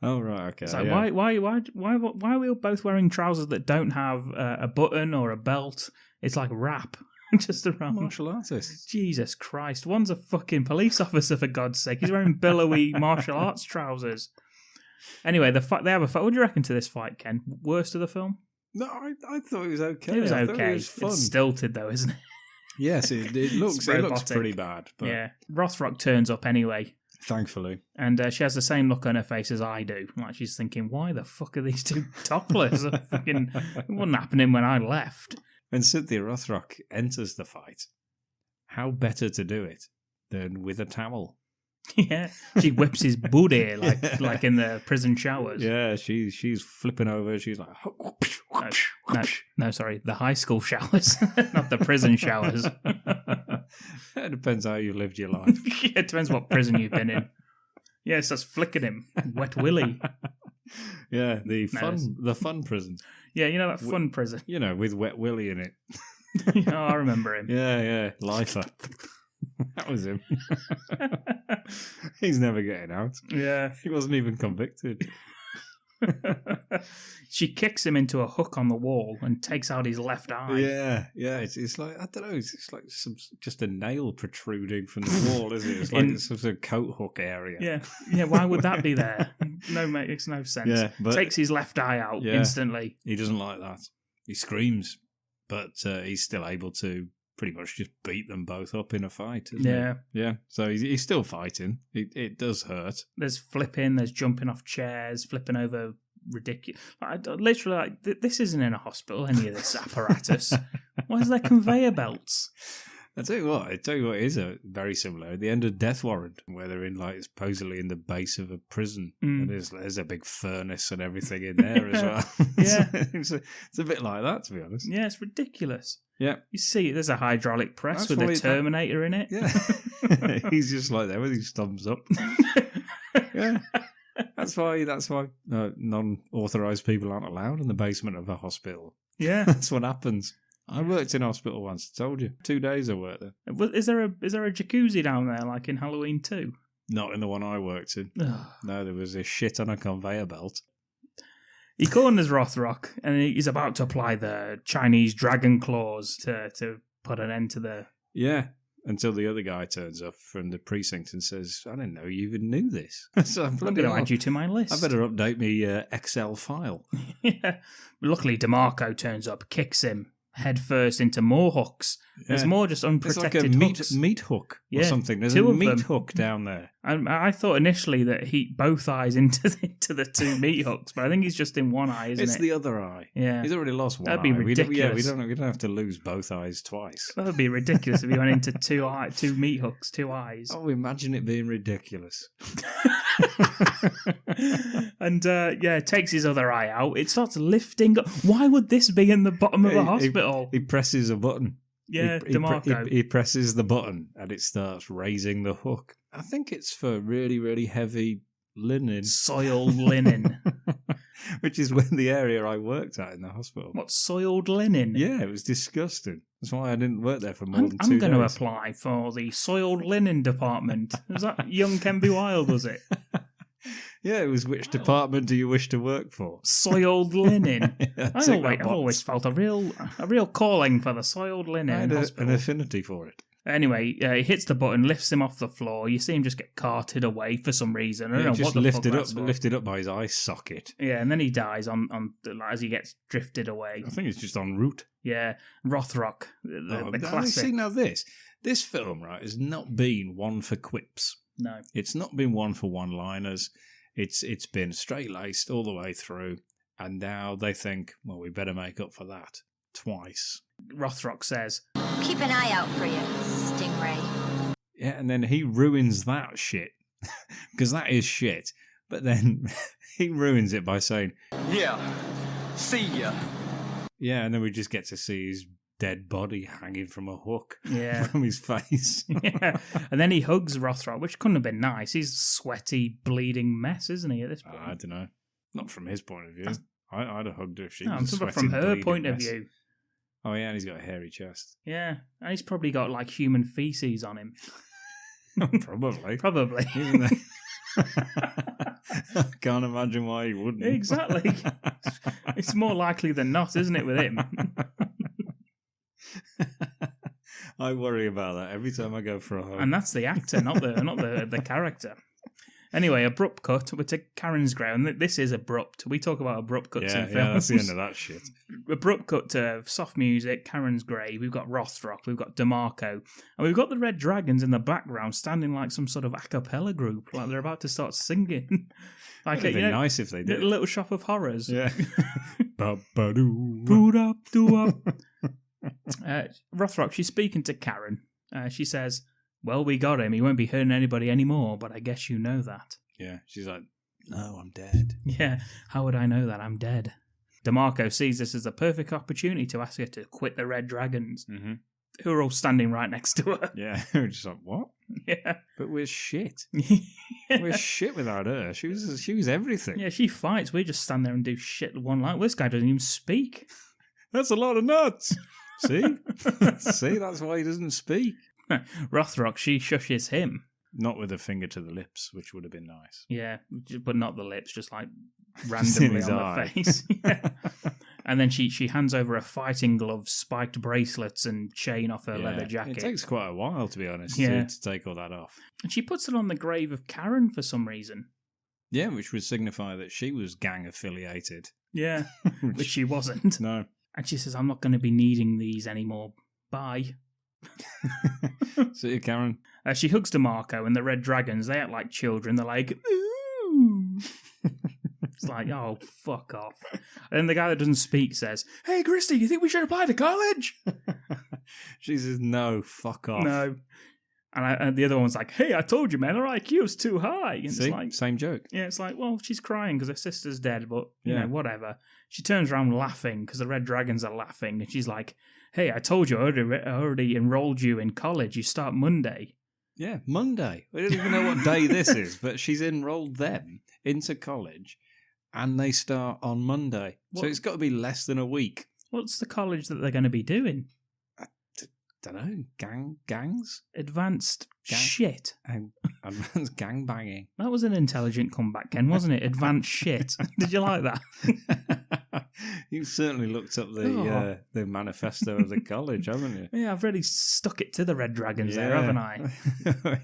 Oh, right, okay. It's like, why are we all both wearing trousers that don't have a button or a belt? It's like rap. Just around. Martial artists. Jesus Christ. One's a fucking police officer, for God's sake. He's wearing billowy martial arts trousers. Anyway, they have a fight. What do you reckon to this fight, Ken? Worst of the film? No, I thought it was okay. It was I thought okay. It was fun. It's stilted, though, isn't it? Yes, it looks pretty bad. But yeah. Rothrock turns up anyway. Thankfully. And she has the same look on her face as I do. Like she's thinking, why the fuck are these two topless? Fucking, it wasn't happening when I left. When Cynthia Rothrock enters the fight, how better to do it than with a towel? Yeah, she whips his booty like in the prison showers. Yeah, she's flipping over. She's like, no, sorry, the high school showers, not the prison showers. It depends how you lived your life. Yeah, it depends what prison you've been in. Yeah, it's just flicking him, wet willy. Yeah, the fun prison. Yeah, you know that fun prison. You know, with Wet Willie in it. Oh, I remember him. Yeah, Lifer. That was him. He's never getting out. Yeah. He wasn't even convicted. She kicks him into a hook on the wall and takes out his left eye. Yeah. It's like, I don't know, it's like just a nail protruding from the wall, isn't it? It's like it's some sort of coat hook area. Yeah, why would that be there? No, mate, makes no sense. Yeah, but takes his left eye out instantly. He doesn't like that. He screams, but he's still able to pretty much just beat them both up in a fight. Isn't he? Yeah. So he's still fighting. It does hurt. There's flipping. There's jumping off chairs, flipping over. Ridiculous. Literally, this isn't in a hospital. Any of this apparatus. Why is there conveyor belts? I tell you what, it is very similar. At the end of Death Warrant, where they're in supposedly in the base of a prison, and there's a big furnace and everything in there as well. Yeah, it's a bit like that, to be honest. Yeah, it's ridiculous. Yeah, you see, there's a hydraulic press with a Terminator in it. Yeah, he's just like there with his thumbs up. Yeah. That's why non-authorised people aren't allowed in the basement of a hospital. Yeah. That's what happens. I worked in hospital once, I told you. 2 days I worked there. Is there a jacuzzi down there like in Halloween 2? Not in the one I worked in. No, there was a shit on a conveyor belt. He corners Rothrock and he's about to apply the Chinese dragon claws to put an end to the... Yeah. Until the other guy turns up from the precinct and says, I didn't know you even knew this. So I'm going to add you to my list. I better update my Excel file. Yeah. Luckily, DeMarco turns up, kicks him head first into more hooks. Yeah. There's more just unprotected hooks. It's like a meat hook or something. There's a meat hook down there. I thought initially that both eyes into the two meat hooks, but I think he's just in one eye, isn't it? It's the other eye. Yeah. He's already lost one eye. That'd be ridiculous. We don't have to lose both eyes twice. That would be ridiculous if he went into two meat hooks, 2 eyes. Oh, imagine it being ridiculous. And takes his other eye out. It starts lifting up. Why would this be in the bottom of a hospital? He presses a button. Yeah, DeMarco. He presses the button and it starts raising the hook. I think it's for really, really heavy linen. Soiled linen. Which is the area I worked at in the hospital. What, soiled linen? Yeah, it was disgusting. That's why I didn't work there for more than 2 days. I'm going to apply for the soiled linen department. Was that young Kenby Wilde, was it? Yeah, it was which department do you wish to work for? Soiled linen. I've always felt a real calling for the soiled linen. I had an affinity for it. Anyway, he hits the button, lifts him off the floor. You see him just get carted away for some reason. I don't know just what the fuck that's for. Lifted up by his eye socket. Yeah, and then he dies as he gets drifted away. I think it's just en route. Yeah, Rothrock, the classic. See, now this film, right, has not been one for quips. No. It's not been one for one-liners. It's been straight-laced all the way through, and now they think, well, we better make up for that twice. Rothrock says, keep an eye out for you, Stingray. Yeah, and then he ruins that shit, because that is shit, but then he ruins it by saying, yeah, see ya. Yeah, and then we just get to see his dead body hanging from a hook from his face. Yeah, and then he hugs Rothrock, which couldn't have been nice. He's a sweaty, bleeding mess, isn't he, at this point? I don't know. Not from his point of view. I'd have hugged her if she was a sweaty, from her point mess. of view. Oh, yeah, and he's got a hairy chest. Yeah, and he's probably got, like, human feces on him. Probably. Probably. I can't imagine why he wouldn't. Exactly. It's more likely than not, isn't it, with him? I worry about that every time I go for a hug. And that's the actor, not the character. Anyway, abrupt cut. We're to Karen's ground. This is abrupt. We talk about abrupt cuts in films. Yeah, that's the end of that shit. Abrupt cut to soft music, Karen's grave. We've got Rothrock. We've got DeMarco. And we've got the Red Dragons in the background standing like some sort of a cappella group. Like they're about to start singing. Like It'd be nice if they did. A Little Shop of Horrors. Yeah. Rothrock, she's speaking to Karen. She says, well, we got him. He won't be hurting anybody anymore, but I guess you know that. Yeah, she's like, no, I'm dead. Yeah, how would I know that? I'm dead. DeMarco sees this as the perfect opportunity to ask her to quit the Red Dragons, who are all standing right next to her. Yeah, we're just like, what? Yeah. But we're shit. We're shit without her. She was everything. Yeah, she fights. We just stand there and do shit one line. This guy doesn't even speak. That's a lot of nuts. See? See, that's why he doesn't speak. Rothrock, she shushes him. Not with a finger to the lips, which would have been nice. Yeah, but not the lips, just like randomly on the face. Yeah. And then she hands over a fighting glove, spiked bracelets, and chain off her leather jacket. It takes quite a while, to be honest, to take all that off. And she puts it on the grave of Karen for some reason. Yeah, which would signify that she was gang affiliated. Yeah, which she wasn't. No. And she says, I'm not going to be needing these anymore. Bye. See you, Karen. She hugs DeMarco and the Red Dragons. They act like children. They're like, ooh. It's like, oh, fuck off. And then the guy that doesn't speak says, hey, Christy, you think we should apply to college? She says, no, fuck off. No. And the other one's like, hey, I told you, man, her IQ's too high. And See? It's like, same joke. Yeah, it's like, well, she's crying because her sister's dead, but, you know, whatever. She turns around laughing because the Red Dragons are laughing. And she's like, hey, I told you, I already enrolled you in college. You start Monday. Yeah, Monday. We don't even know what day this is, but she's enrolled them into college and they start on Monday. So it's got to be less than a week. What's the college that they're going to be doing? Don't know. Gangs? Advanced shit. Advanced gang banging. That was an intelligent comeback, Ken, wasn't it? Advanced shit. Did you like that? You certainly looked up the manifesto of the college, haven't you? Yeah, I've really stuck it to the Red Dragons there, haven't I?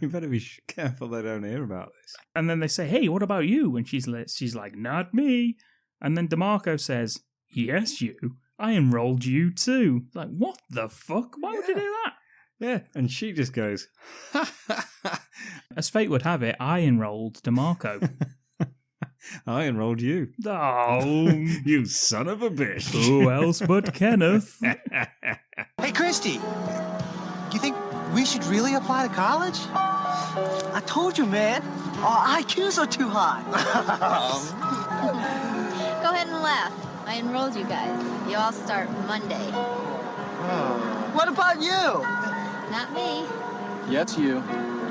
You better be careful they don't hear about this. And then they say, hey, what about you? And she's like, not me. And then DeMarco says, yes, you. I enrolled you too. Like, what the fuck? Why would you do that? Yeah, and she just goes, as fate would have it, I enrolled DeMarco. I enrolled you. Oh, you son of a bitch. Who else but Kenneth? Hey, Christy, you think we should really apply to college? I told you, man. Our IQs are too high. Go ahead and laugh. I enrolled you guys. You all start Monday. What about you? Not me. Yeah, it's you.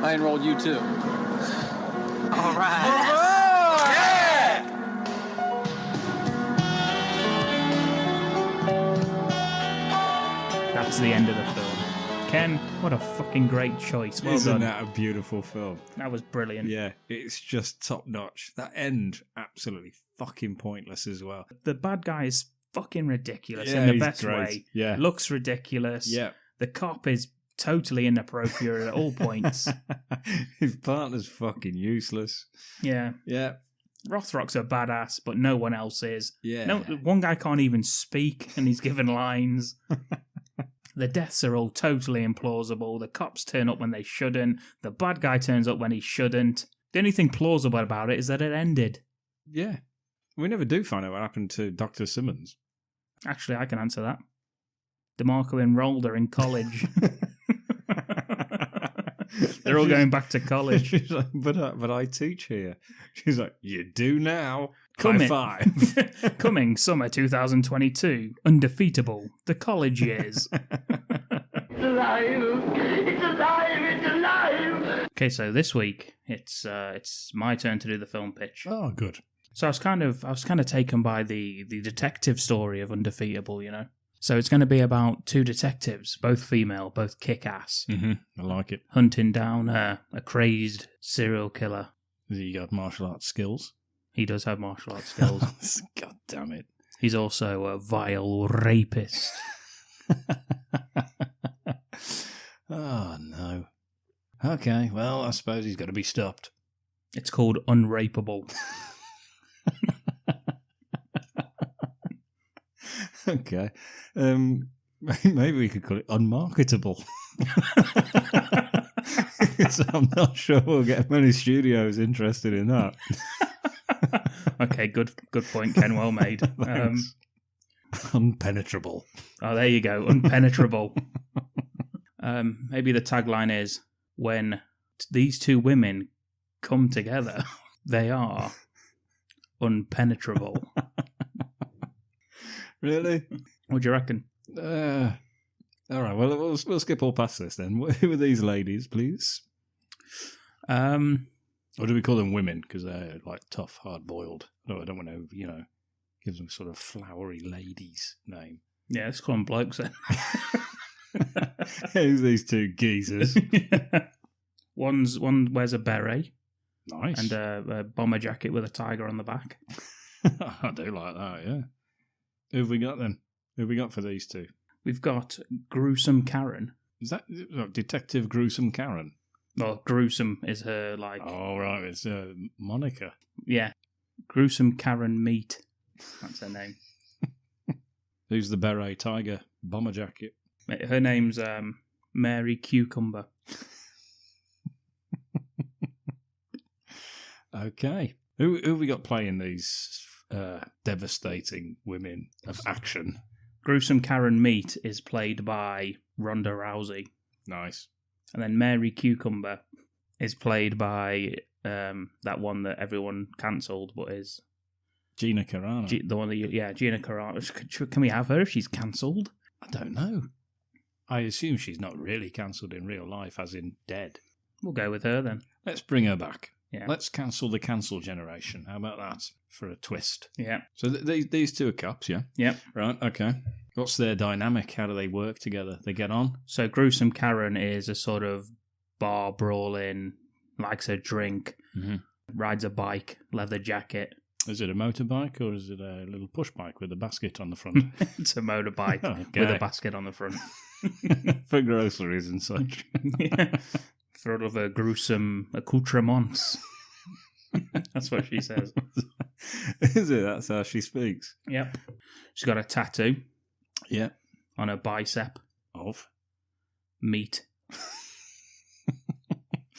I enrolled you too. All right. Yeah! That's the end of the film. Ken, what a fucking great choice. Well Isn't done. that a beautiful film? That was brilliant. Yeah, it's just top notch. That end, absolutely fucking pointless as well. The bad guy is fucking ridiculous Yeah, in the he's best great. way. Yeah. Looks ridiculous. Yeah. The cop is totally inappropriate at all points. His partner's fucking useless. Yeah. Yeah. Rothrock's a badass, but no one else is. Yeah. No, one guy can't even speak, and he's given lines. The deaths are all totally implausible. The cops turn up when they shouldn't. The bad guy turns up when he shouldn't. The only thing plausible about it is that it ended. Yeah. We never do find out what happened to Dr. Simmons. Actually, I can answer that. DeMarco enrolled her in college. They're all going back to college. She's like, but I teach here. She's like, you do now. Coming. High five. Coming summer 2022. Undefeatable. The college years. It's alive! It's alive! It's alive! Okay, so this week it's my turn to do the film pitch. Oh, good. So I was kind of taken by the detective story of Undefeatable, you know. So it's going to be about two detectives, both female, both kick-ass. Mm-hmm. I like it. Hunting down a crazed serial killer. Has he got martial arts skills? He does have martial arts skills. God damn it. He's also a vile rapist. Oh, no. Okay, well, I suppose he's got to be stopped. It's called Unrapeable. Okay. Maybe we could call it Unmarketable. So I'm not sure we'll get many studios interested in that. Okay, good point, Ken. Well made. Unpenetrable. Oh, there you go. Unpenetrable. Maybe the tagline is, when these two women come together, they are unpenetrable. Really? What do you reckon? All right, well, we'll skip all past this then. Who are these ladies, please? Or do we call them women? Because they're like tough, hard-boiled. No, I don't want to, give them sort of flowery ladies name. Yeah, let's call them blokes then. Who's these two geezers? One wears a beret. Nice. And a bomber jacket with a tiger on the back. I do like that, yeah. Who have we got then? Who have we got for these two? We've got Gruesome Karen. Is that Detective Gruesome Karen? Well, Gruesome is her, like... Oh, right, it's Monica. Yeah. Gruesome Karen Meat. That's her name. Who's the beret tiger bomber jacket? Her name's Mary Cucumber. Okay. Who have we got playing these devastating women of action? Gruesome Karen Meat is played by Ronda Rousey. Nice. And then Mary Cucumber is played by that one that everyone cancelled, but is... Gina Carano. The one that Gina Carano. Can we have her if she's cancelled? I don't know. I assume she's not really cancelled in real life, as in dead. We'll go with her then. Let's bring her back. Yeah. Let's cancel the cancel generation. How about that for a twist? Yeah. So these two are cops, yeah? Yeah. Right, okay. What's their dynamic? How do they work together? They get on? So Gruesome Karen is a sort of bar brawling, likes a drink, rides a bike, leather jacket. Is it a motorbike or is it a little push bike with a basket on the front? It's a motorbike with a basket on the front. For groceries and such. Yeah. For all of her gruesome accoutrements. That's what she says. Is it? That's how she speaks? Yep. She's got a tattoo. Yep. On her bicep. Of? Meat.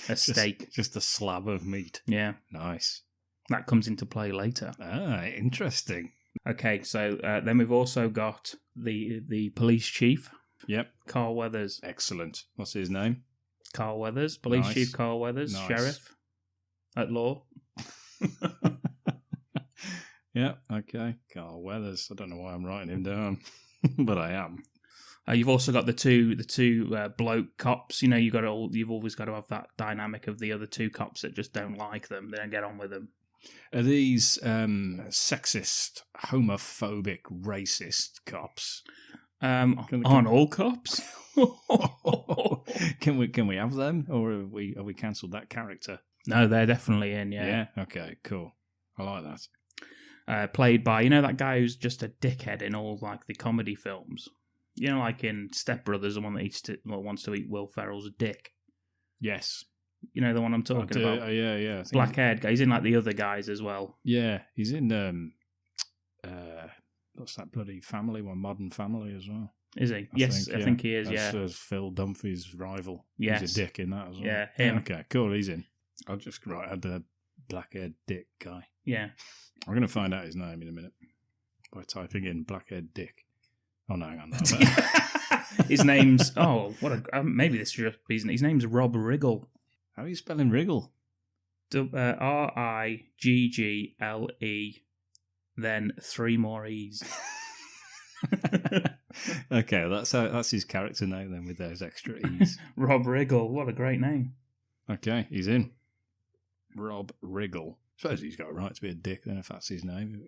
A steak. Just a slab of meat. Yeah. Nice. That comes into play later. Ah, interesting. Okay, so then we've also got the police chief. Yep. Carl Weathers. Excellent. What's his name? Carl Weathers. Police Chief Carl Weathers. Nice. Sheriff at law. Yeah, okay. Carl Weathers. I don't know why I'm writing him down, but I am. You've also got the two bloke cops. You've always got to have that dynamic of the other two cops that just don't like them. They don't get on with them. Are these sexist, homophobic, racist cops? Aren't all cops? Can we have them, or have we cancelled that character? No, they're definitely in. Yeah. Yeah. Okay. Cool. I like that. Played by that guy who's just a dickhead in all like the comedy films. Like in Step Brothers, the one that wants to eat Will Ferrell's dick. Yes. The one I'm talking about. Yeah. Black haired guy. He's in like the other guys as well. Yeah, he's in what's that bloody family one? Modern Family as well. Is he? I think he is. That's Phil Dunphy's rival. Yes. He's a dick in that as well. Yeah, him. Okay, cool. He's in. I'll just write the black-haired dick guy. Yeah. I'm going to find out his name in a minute by typing in black-haired dick. Oh no, hang on. His name's maybe this should be his name's Rob Riggle. How are you spelling Riggle? Riggle, then 3 more E's. Okay, that's his character name then with those extra E's. Rob Riggle, what a great name. Okay, he's in. Rob Riggle. I suppose he's got a right to be a dick then if that's his name.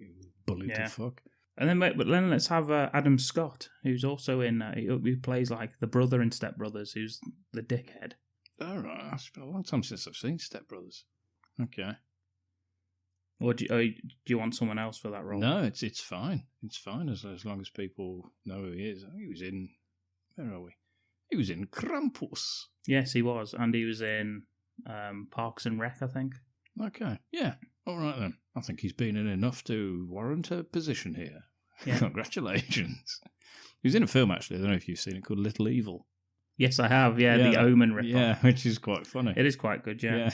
Bully to fuck. And then let's have Adam Scott, who's also in. He plays like the brother in Step Brothers, who's the dickhead. All right, it's been a long time since I've seen Step Brothers. Okay. Or do you want someone else for that role? No, it's fine. It's fine as long as people know who he is. I think he was in... Where are we? He was in Krampus. Yes, he was. And he was in Parks and Rec, I think. Okay, yeah. All right then. I think he's been in enough to warrant a position here. Yeah. Congratulations. He was in a film, actually. I don't know if you've seen it, called Little Evil. Yes, I have. Yeah, the Omen ripoff. Yeah, which is quite funny. It is quite good, yeah.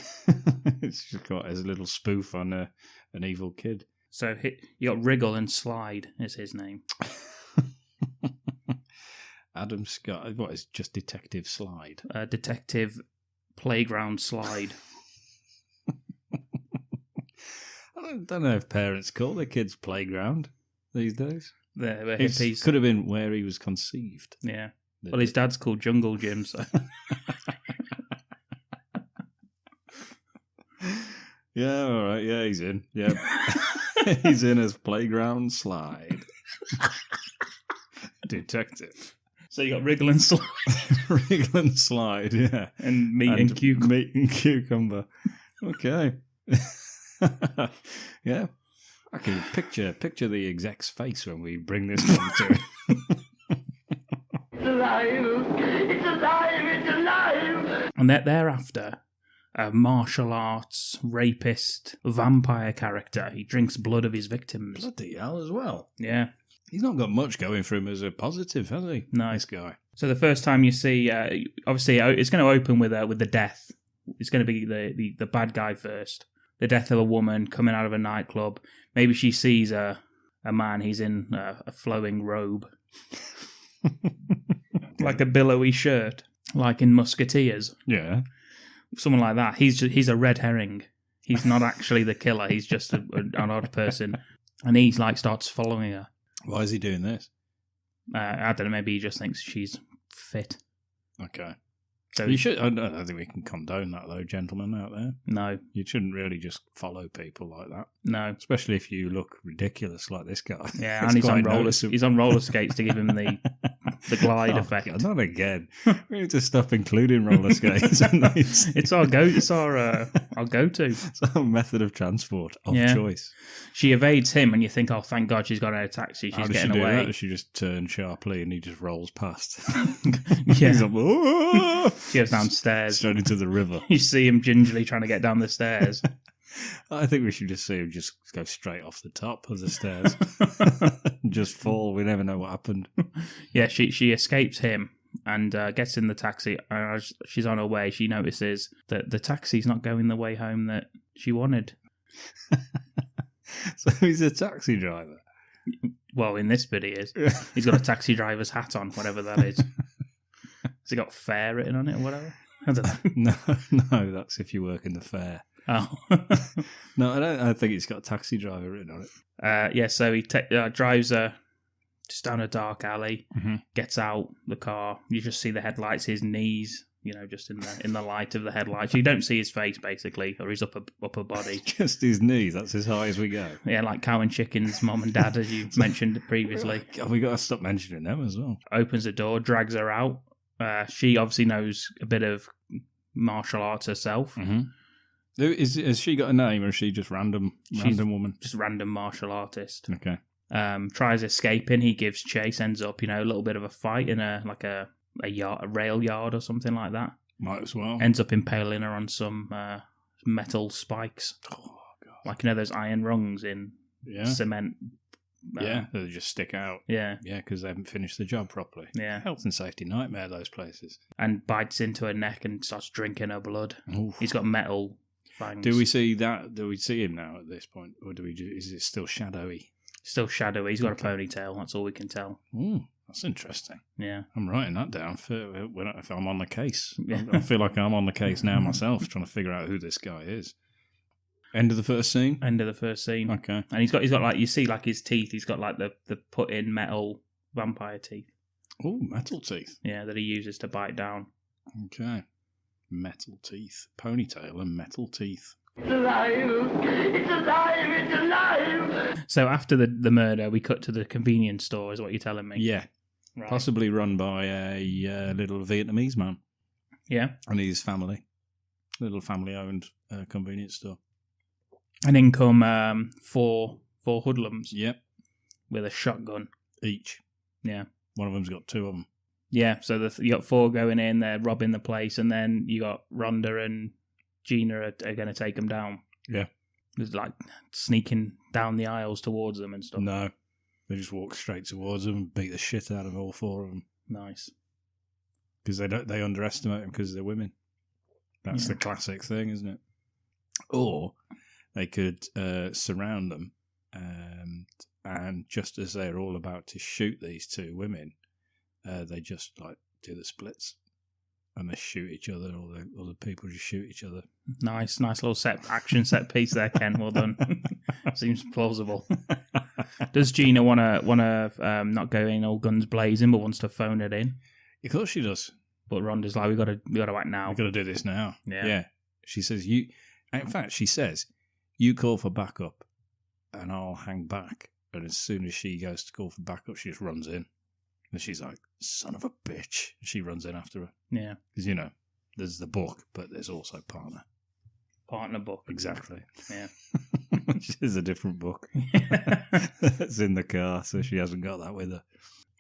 It's just got as a little spoof on an evil kid. So you got Riggle and Slide is his name. Adam Scott. What is just Detective Slide? Detective Playground Slide. I don't know if parents call their kids playground these days. They're It hippies. could have been where he was conceived. Yeah. Well, his dad's called Jungle Jim, so... Yeah, all right. Yeah, he's in. Yeah. He's in as Playground Slide. Detective. So you got Riggle and Slide. Riggle and Slide, yeah. And Meat and Cucumber. Meat and Cucumber. Okay. Yeah. I can picture the exec's face when we bring this one to him. It's alive! It's alive! It's alive! And thereafter, a martial arts, rapist, vampire character. He drinks blood of his victims. Bloody hell as well. Yeah. He's not got much going for him as a positive, has he? No. This guy. So the first time you see, obviously, it's going to open with the death. It's going to be the bad guy first. The death of a woman coming out of a nightclub. Maybe she sees a man. He's in a flowing robe, like a billowy shirt, like in Musketeers. Yeah. Someone like that. He's a red herring. He's not actually the killer. He's just an odd person, and he starts following her. Why is he doing this? I don't know. Maybe he just thinks she's fit. Okay. So you should. I don't think we can condone that, though, gentlemen out there. No, you shouldn't really just follow people like that. No, especially if you look ridiculous like this guy. Yeah, and he's on roller skates to give him the glide effect. God, not again. We need to stop including roller skates. It's our go-to. It's our method of transport of choice. She evades him, and you think, "Oh, thank God, she's got in a taxi. She's getting away." Does she just turn sharply, and he just rolls past? Yeah. He's like, "Whoa!" She goes downstairs, straight into the river. You see him gingerly trying to get down the stairs. I think we should just see him just go straight off the top of the stairs, just fall. We never know what happened. Yeah, she escapes him and gets in the taxi. As she's on her way, she notices that the taxi's not going the way home that she wanted. So he's a taxi driver. Well, in this bit he is. He's got a taxi driver's hat on, whatever that is. Has he got fair written on it or whatever? I don't know. No, that's if you work in the fair. Oh. No, I think it's got taxi driver written on it. Yeah, so he drives her just down a dark alley, Mm-hmm. gets out the car. You just see the headlights, his knees, just in the light of the headlights. You don't see his face, basically, or his upper body. Just his knees, that's as high as we go. Yeah, like Cow and Chicken's mom and dad, as you mentioned previously. We got to stop mentioning them as well. Opens the door, drags her out. She obviously knows a bit of martial arts herself. Mm-hmm. Has she got a name, or is she just random woman? Just random martial artist. Okay. Tries escaping. He gives chase. Ends up, a little bit of a fight in a rail yard or something like that. Might as well. Ends up impaling her on some metal spikes. Oh God! Like those iron rungs in cement. Yeah, they just stick out. Yeah, because they haven't finished the job properly. Yeah, health and safety nightmare, those places. And bites into her neck and starts drinking her blood. Oof. He's got metal fangs. Do we see that? Do we see him now at this point, or is it still shadowy? Still shadowy. He's got a ponytail. That's all we can tell. Ooh, that's interesting. Yeah, I'm writing that down if I'm on the case. Yeah. I feel like I'm on the case now myself, trying to figure out who this guy is. End of the first scene? End of the first scene. Okay. And he's got like, you see like his teeth, he's got like the put in metal vampire teeth. Oh, metal teeth. Yeah, that he uses to bite down. Okay. Metal teeth. Ponytail and metal teeth. It's alive! It's alive! It's alive! So after the murder, we cut to the convenience store, is what you're telling me? Yeah. Right. Possibly run by a little Vietnamese man. Yeah. And his family. Little family-owned convenience store. And in come four hoodlums. Yep. With a shotgun. Each. Yeah. One of them's got two of them. Yeah, so you got four going in, they're robbing the place, and then you got Ronda and Gina are going to take them down. Yeah. It's like sneaking down the aisles towards them and stuff. No. They just walk straight towards them and beat the shit out of all four of them. Nice. Because they underestimate them because they're women. That's the classic thing, isn't it? Or they could surround them, and just as they're all about to shoot these two women, they just like do the splits, and they shoot each other, or the other people just shoot each other. Nice little action set piece there, Ken. Well done. Seems plausible. Does Gina want to not go in all guns blazing, but wants to phone it in? Of course she does. But Ronda's like, we got to act now. We got to do this now. Yeah. She says in fact, she says, you call for backup, and I'll hang back. And as soon as she goes to call for backup, she just runs in. And she's like, son of a bitch. She runs in after her. Yeah. Because, there's the book, but there's also partner. Partner book. Exactly. Yeah. Which is a different book. It's in the car, so she hasn't got that with her.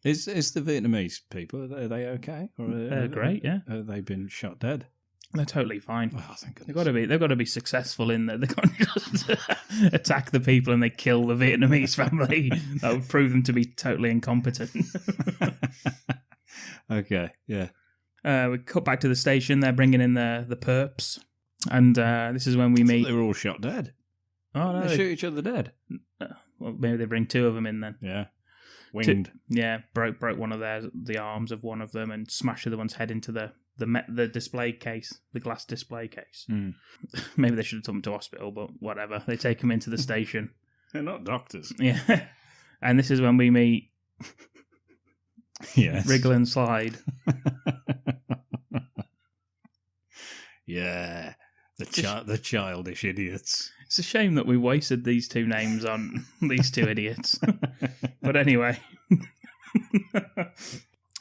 Is the Vietnamese people, are they okay? Or They're great, yeah. Have they been shot dead? They're totally fine. Oh, thank goodness. They've got to be successful in that. They can't just attack the people and they kill the Vietnamese family. That would prove them to be totally incompetent. Okay, yeah. We cut back to the station. They're bringing in the perps, and this is when we meet. They were all shot dead. Oh no, they shoot each other dead. Well, maybe they bring two of them in then. Yeah, winged. Broke one of the arms of one of them and smashed the other one's head into the display case, the glass display case. Mm. Maybe they should have took him to hospital, but whatever. They take him into the station. They're not doctors. Yeah, and this is when we meet. Yes. Riggle and Slide. Yeah, the childish idiots. It's a shame that we wasted these two names on these two idiots. But anyway.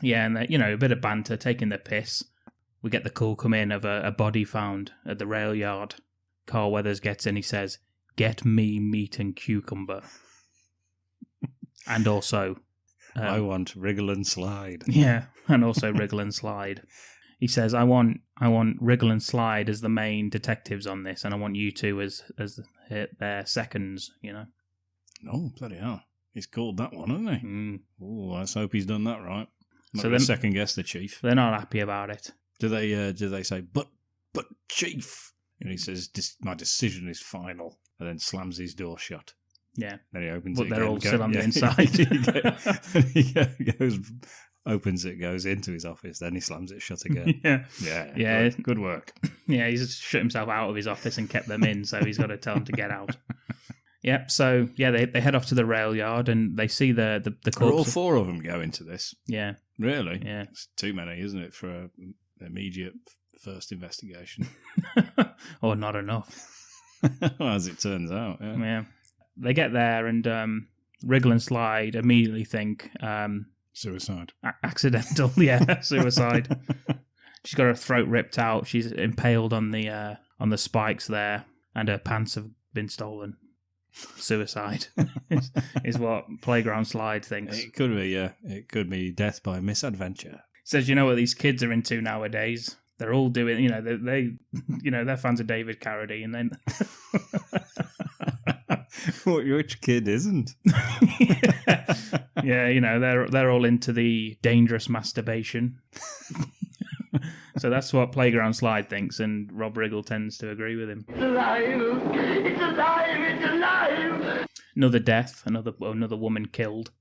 Yeah, and a bit of banter, taking the piss. We get the call come in of a body found at the rail yard. Carl Weathers gets in, he says, "Get me meat and cucumber." And also... I want Riggle and Slide. Yeah, and also Riggle and Slide. He says, I want Riggle and Slide as the main detectives on this, and I want you two as their seconds, Oh, bloody hell. He's called that one, hasn't he? Mm. Oh, let's hope he's done that right. So then second guess the chief. They're not happy about it. Do they say, but chief? And he says, my decision is final, and then slams his door shut. Yeah. Then he opens but it. But they're all still on the inside. He opens it, goes into his office, then he slams it shut again. Yeah. Good work. Yeah, he's just shut himself out of his office and kept them in, so he's got to tell them to get out. Yep, so, they head off to the rail yard and they see the corpse. All four of them go into this? Yeah. Really? Yeah. It's too many, isn't it, for an immediate first investigation? Or not enough. As it turns out, yeah. They get there and Riggle and Slide immediately think... suicide. Accidental, suicide. She's got her throat ripped out. She's impaled on the spikes there, and her pants have been stolen. Suicide is what Playground Slide thinks. It could be, yeah. It could be death by misadventure. Says, what these kids are into nowadays? They're all doing, they're fans of David Carradine, and then... Which kid isn't? Yeah, they're all into the dangerous masturbation. So that's what Playground Slide thinks, and Rob Riggle tends to agree with him. It's alive! It's alive! It's alive! Another death, another woman killed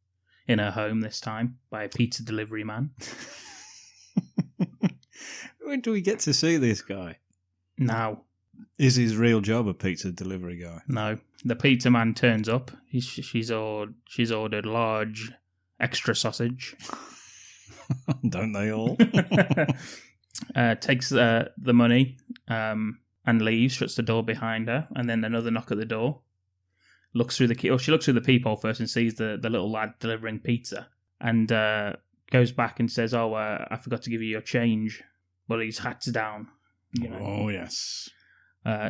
in her home this time by a pizza delivery man. When do we get to see this guy? Now. Is his real job a pizza delivery guy? No. The pizza man turns up. She's ordered large extra sausage. Don't they all? Takes the money and leaves, shuts the door behind her, and then another knock at the door. Looks through the key. She looks through the peephole first and sees the little lad delivering pizza, and goes back and says, I forgot to give you your change. Well, his hat's down. Oh, yes.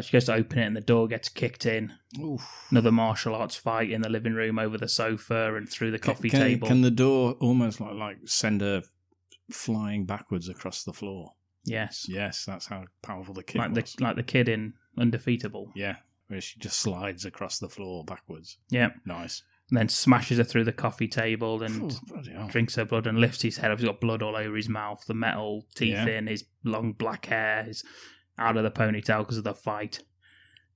She goes to open it and the door gets kicked in. Oof. Another martial arts fight in the living room over the sofa and through the coffee table. Can the door almost like send her flying backwards across the floor? Yes. Yes, that's how powerful the kid was. Like the kid in Undefeatable. Yeah, where she just slides across the floor backwards. Yeah. Nice. And then smashes her through the coffee table and bloody hell. drinks her blood and lifts his head up. He's got blood all over his mouth, the metal teeth in, his long black hair is out of the ponytail because of the fight.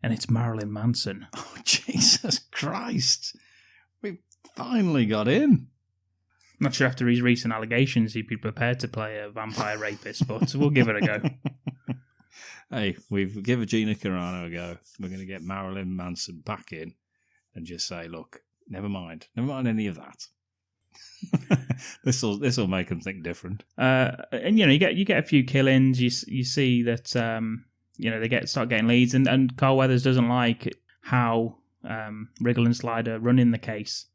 And it's Marilyn Manson. Oh, Jesus Christ. We finally got him. Not sure after his recent allegations he'd be prepared to play a vampire rapist, but we'll give it a go. Hey, we've given Gina Carano a go. We're going to get Marilyn Manson back in and just say, look, never mind any of that. This will make them think different. And you get a few killings. You see that they start getting leads, and Carl Weathers doesn't like how Riggle and Slider running the case.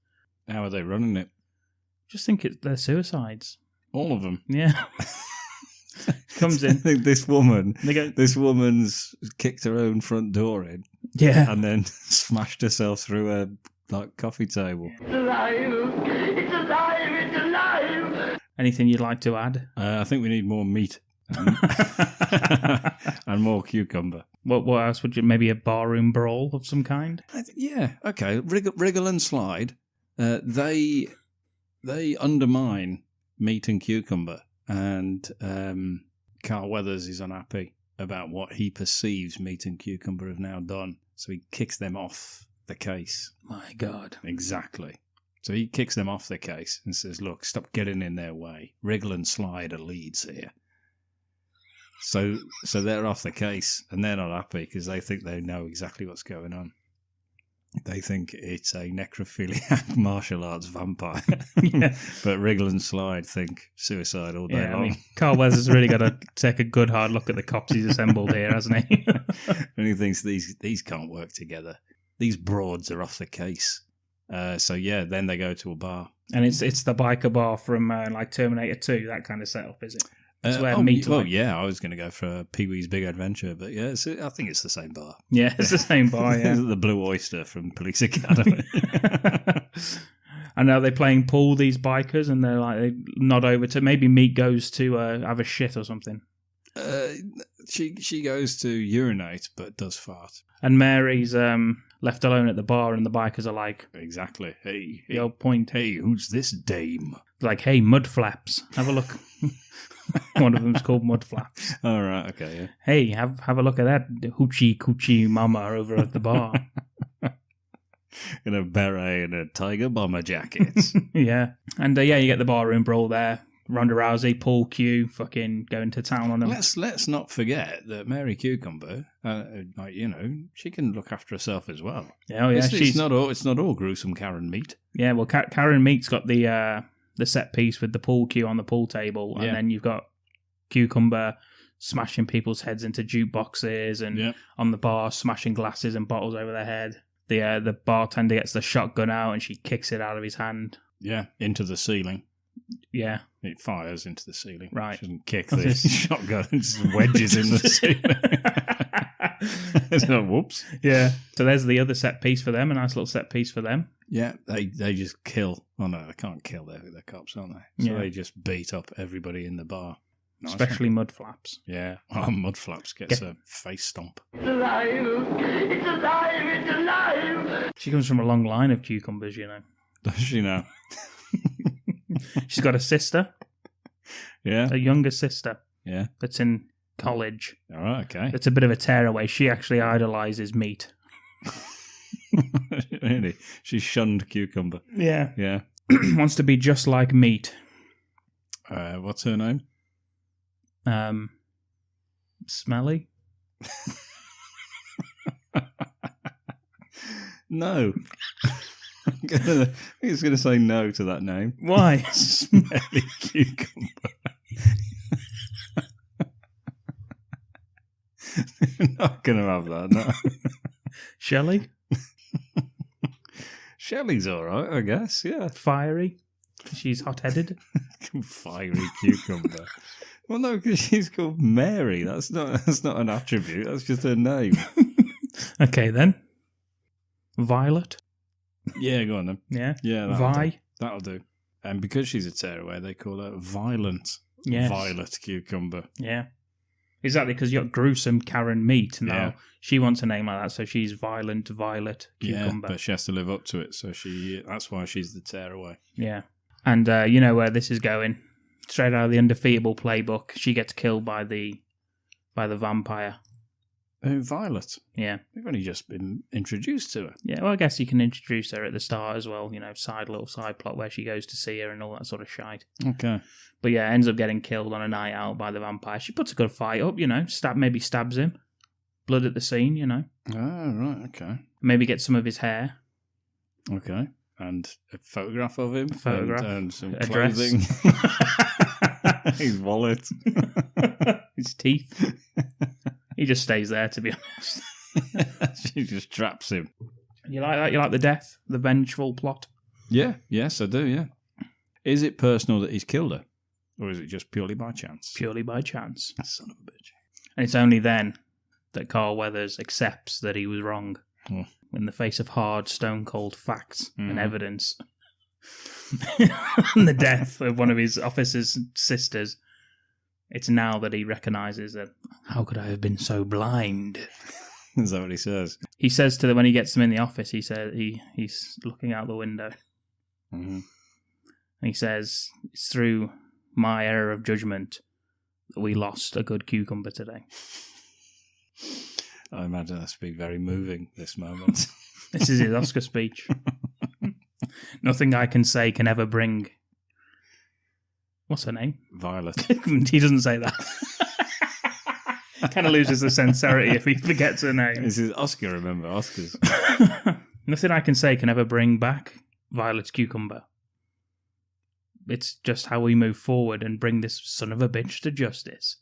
How are they running it? Just think they're suicides. All of them. Yeah. Comes in. I think this woman's kicked her own front door in. Yeah. And then smashed herself through a coffee table. It's alive! It's alive! It's alive! Anything you'd like to add? I think we need more meat. And more cucumber. What else would you... Maybe a barroom brawl of some kind? Yeah, okay. Riggle and Slide, they undermine meat and cucumber. And Carl Weathers is unhappy about what he perceives meat and cucumber have now done. So he kicks them off the case. My God. Exactly. So he kicks them off the case and says, look, stop getting in their way. Riggle and Slide are leads here. So they're off the case, and they're not happy because they think they know exactly what's going on. They think it's a necrophiliac martial arts vampire. Yeah. But Riggle and Slide think suicide all day long. I mean, Carl Weathers has really got to take a good hard look at the cops he's assembled here, hasn't he? And he thinks these can't work together. These broads are off the case. Then they go to a bar. And it's the biker bar from like Terminator 2, that kind of setup, is it? It's where meat. Well, yeah, I was going to go for Pee-wee's Big Adventure, but yeah, I think it's the same bar. Yeah, it's the same bar, yeah. The Blue Oyster from Police Academy. And are they playing pool, these bikers, and they nod over to... Maybe Meat goes to have a shit or something. She goes to urinate, but does fart. And Mary's left alone at the bar, and the bikers are like... Exactly. Hey, the old point. Hey, who's this dame? Like, hey, Mud Flaps, have a look. One of them's called Mud Flaps. Oh, right, okay, yeah. Hey, have a look at that hoochie coochie mama over at the bar. In a beret and a tiger bomber jacket. Yeah. And you get the barroom brawl there. Ronda Rousey, Paul Q, fucking going to town on them. Let's not forget that Mary Cucumber, she can look after herself as well. Yeah, it's not all gruesome Karen Meat. Yeah, well, Karen Meat's got the set piece with the pool cue on the pool table, and then you've got Cucumber smashing people's heads into jukeboxes and on the bar smashing glasses and bottles over their head. The bartender gets the shotgun out and she kicks it out of his hand. Yeah, into the ceiling. Yeah. It fires into the ceiling. Right. She doesn't kick the shotgun, it just wedges in the ceiling. So, whoops. Yeah. So there's the other set piece for them, a nice little set piece for them. Yeah, they just kill. Oh no, they can't kill. They're cops, aren't they? So they just beat up everybody in the bar. Nice Especially Mud Flaps. Yeah. Oh, Mud Flaps gets a face stomp. It's alive! It's alive! It's alive! She comes from a long line of cucumbers, you know. Does she now? She's got a sister. Yeah. A younger sister. Yeah. That's in college. All right, okay. That's a bit of a tearaway. She actually idolizes Meat. Really? She shunned Cucumber. Yeah. Yeah. Wants to be just like Meat. What's her name? Smelly? No. I was going to say no to that name. Why? Smelly Cucumber. Not going to have that, no. Shelley? Shelley's all right, I guess, yeah. Fiery? She's hot-headed? Fiery cucumber. Well, no, because she's called Mary. That's not an attribute. That's just her name. Okay, then. Violet. Yeah, go on then. Yeah. Yeah, Vi. That'll do. And because she's a tearaway, they call her Violent. Yes. Violet Cucumber. Yeah. Exactly, because you got Gruesome Karen Meat. Now she wants a name like that, so she's Violent Violet Cucumber. Yeah, but she has to live up to it, so that's why she's the tearaway. Yeah. And you know where this is going. Straight out of the Undefeatable playbook, she gets killed by the vampire. Oh, Violet. Yeah. We've only just been introduced to her. Yeah, well, I guess you can introduce her at the start as well, little side plot where she goes to see her and all that sort of shite. Okay. But yeah, ends up getting killed on a night out by the vampire. She puts a good fight up, maybe stabs him. Blood at the scene, Oh, right, okay. Maybe get some of his hair. Okay. And a photograph of him. And some Address. clothing. His wallet. His teeth. He just stays there, to be honest. She just traps him. You like that? You like the death? The vengeful plot? Yeah. Yes, I do, yeah. Is it personal that he's killed her? Or is it just purely by chance? Purely by chance. Son of a bitch. And it's only then that Carl Weathers accepts that he was wrong. Oh. In the face of hard, stone-cold facts and evidence. And the death of one of his officer's sisters. It's now that he recognises that, how could I have been so blind? Is that what he says? He says to them, when he gets them in the office, he said he's looking out the window. Mm-hmm. And he says, it's through my error of judgment that we lost a good cucumber today. I imagine that's been very moving, this moment. This is his Oscar speech. Nothing I can say can ever bring... What's her name? Violet. He doesn't say that. Kind of loses the sincerity if he forgets her name. This is Oscar, remember? Oscars. Nothing I can say can ever bring back Violet's cucumber. It's just how we move forward and bring this son of a bitch to justice.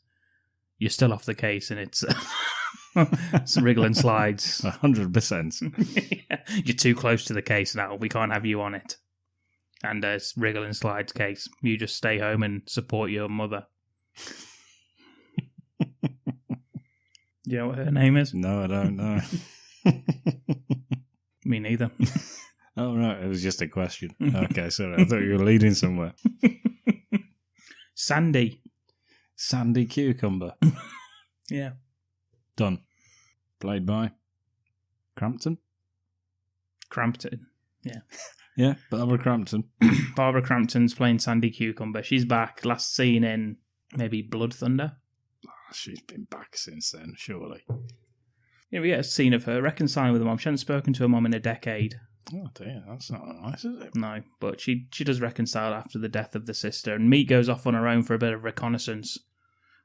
You're still off the case, and it's Riggle and slides. 100%. You're too close to the case now. We can't have you on it. And it's Riggle and slide's case. You just stay home and support your mother. Do you know what her name is? No, I don't know. Me neither. Oh, right. It was just a question. Okay, sorry. I thought you were leading somewhere. Sandy. Sandy Cucumber. Yeah. Done. Played by Crampton. Yeah. Yeah, Barbara Crampton. Barbara Crampton's playing Sandy Cucumber. She's back. Last seen in maybe Blood Thunder. Oh, she's been back since then, surely. Yeah, we get a scene of her reconciling with her mum. She hasn't spoken to her mum in a decade. Oh dear, that's not nice, is it? No, but she does reconcile after the death of the sister. And Meat goes off on her own for a bit of reconnaissance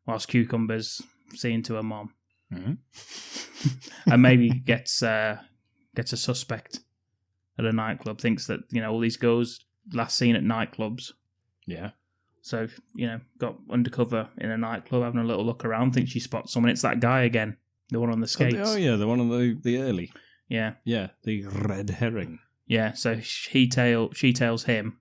whilst Cucumber's seeing to her mum. Mm-hmm. And maybe gets a suspect at a nightclub, thinks that, all these girls last seen at nightclubs. Yeah. So, got undercover in a nightclub, having a little look around, thinks she spots someone. It's that guy again, the one on the skates. Oh yeah, the one on the early. Yeah. Yeah, the red herring. Yeah, so she tails him,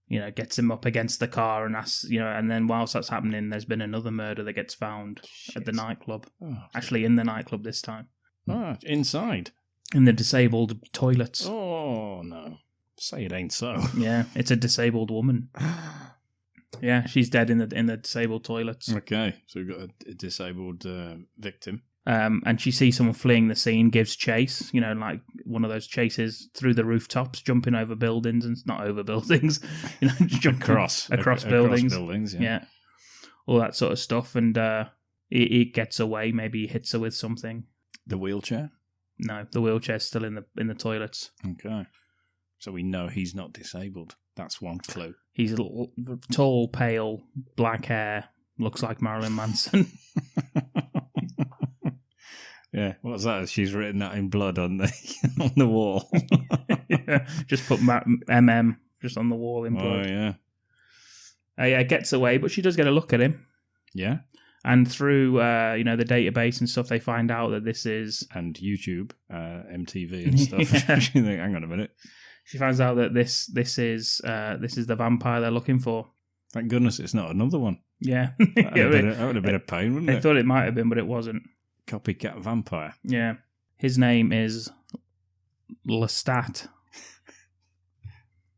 gets him up against the car and asks, and then whilst that's happening, there's been another murder that gets found at the nightclub. Oh, actually in the nightclub this time. Oh, inside? In the disabled toilets. Oh, no. Say it ain't so. Yeah, it's a disabled woman. Yeah, she's dead in the disabled toilets. Okay, so we've got a disabled victim. And she sees someone fleeing the scene, gives chase, like one of those chases through the rooftops, jumping over buildings, and not over buildings, jumping across buildings. Across buildings, yeah. All that sort of stuff. And he gets away, maybe he hits her with something. The wheelchair? No, the wheelchair's still in the toilets. Okay. So we know he's not disabled. That's one clue. He's tall, pale, black hair, looks like Marilyn Manson. Yeah, what's that? She's written that in blood on the wall. Yeah, just put MM just on the wall in blood. Oh, yeah. Yeah, gets away, but she does get a look at him. Yeah. And through, the database and stuff, they find out that this is... And YouTube, MTV and stuff. Yeah. She thinks, hang on a minute. She finds out that this is the vampire they're looking for. Thank goodness it's not another one. Yeah. That would have been a pain, wouldn't it? I thought it might have been, but it wasn't. Copycat vampire. Yeah. His name is Lestat.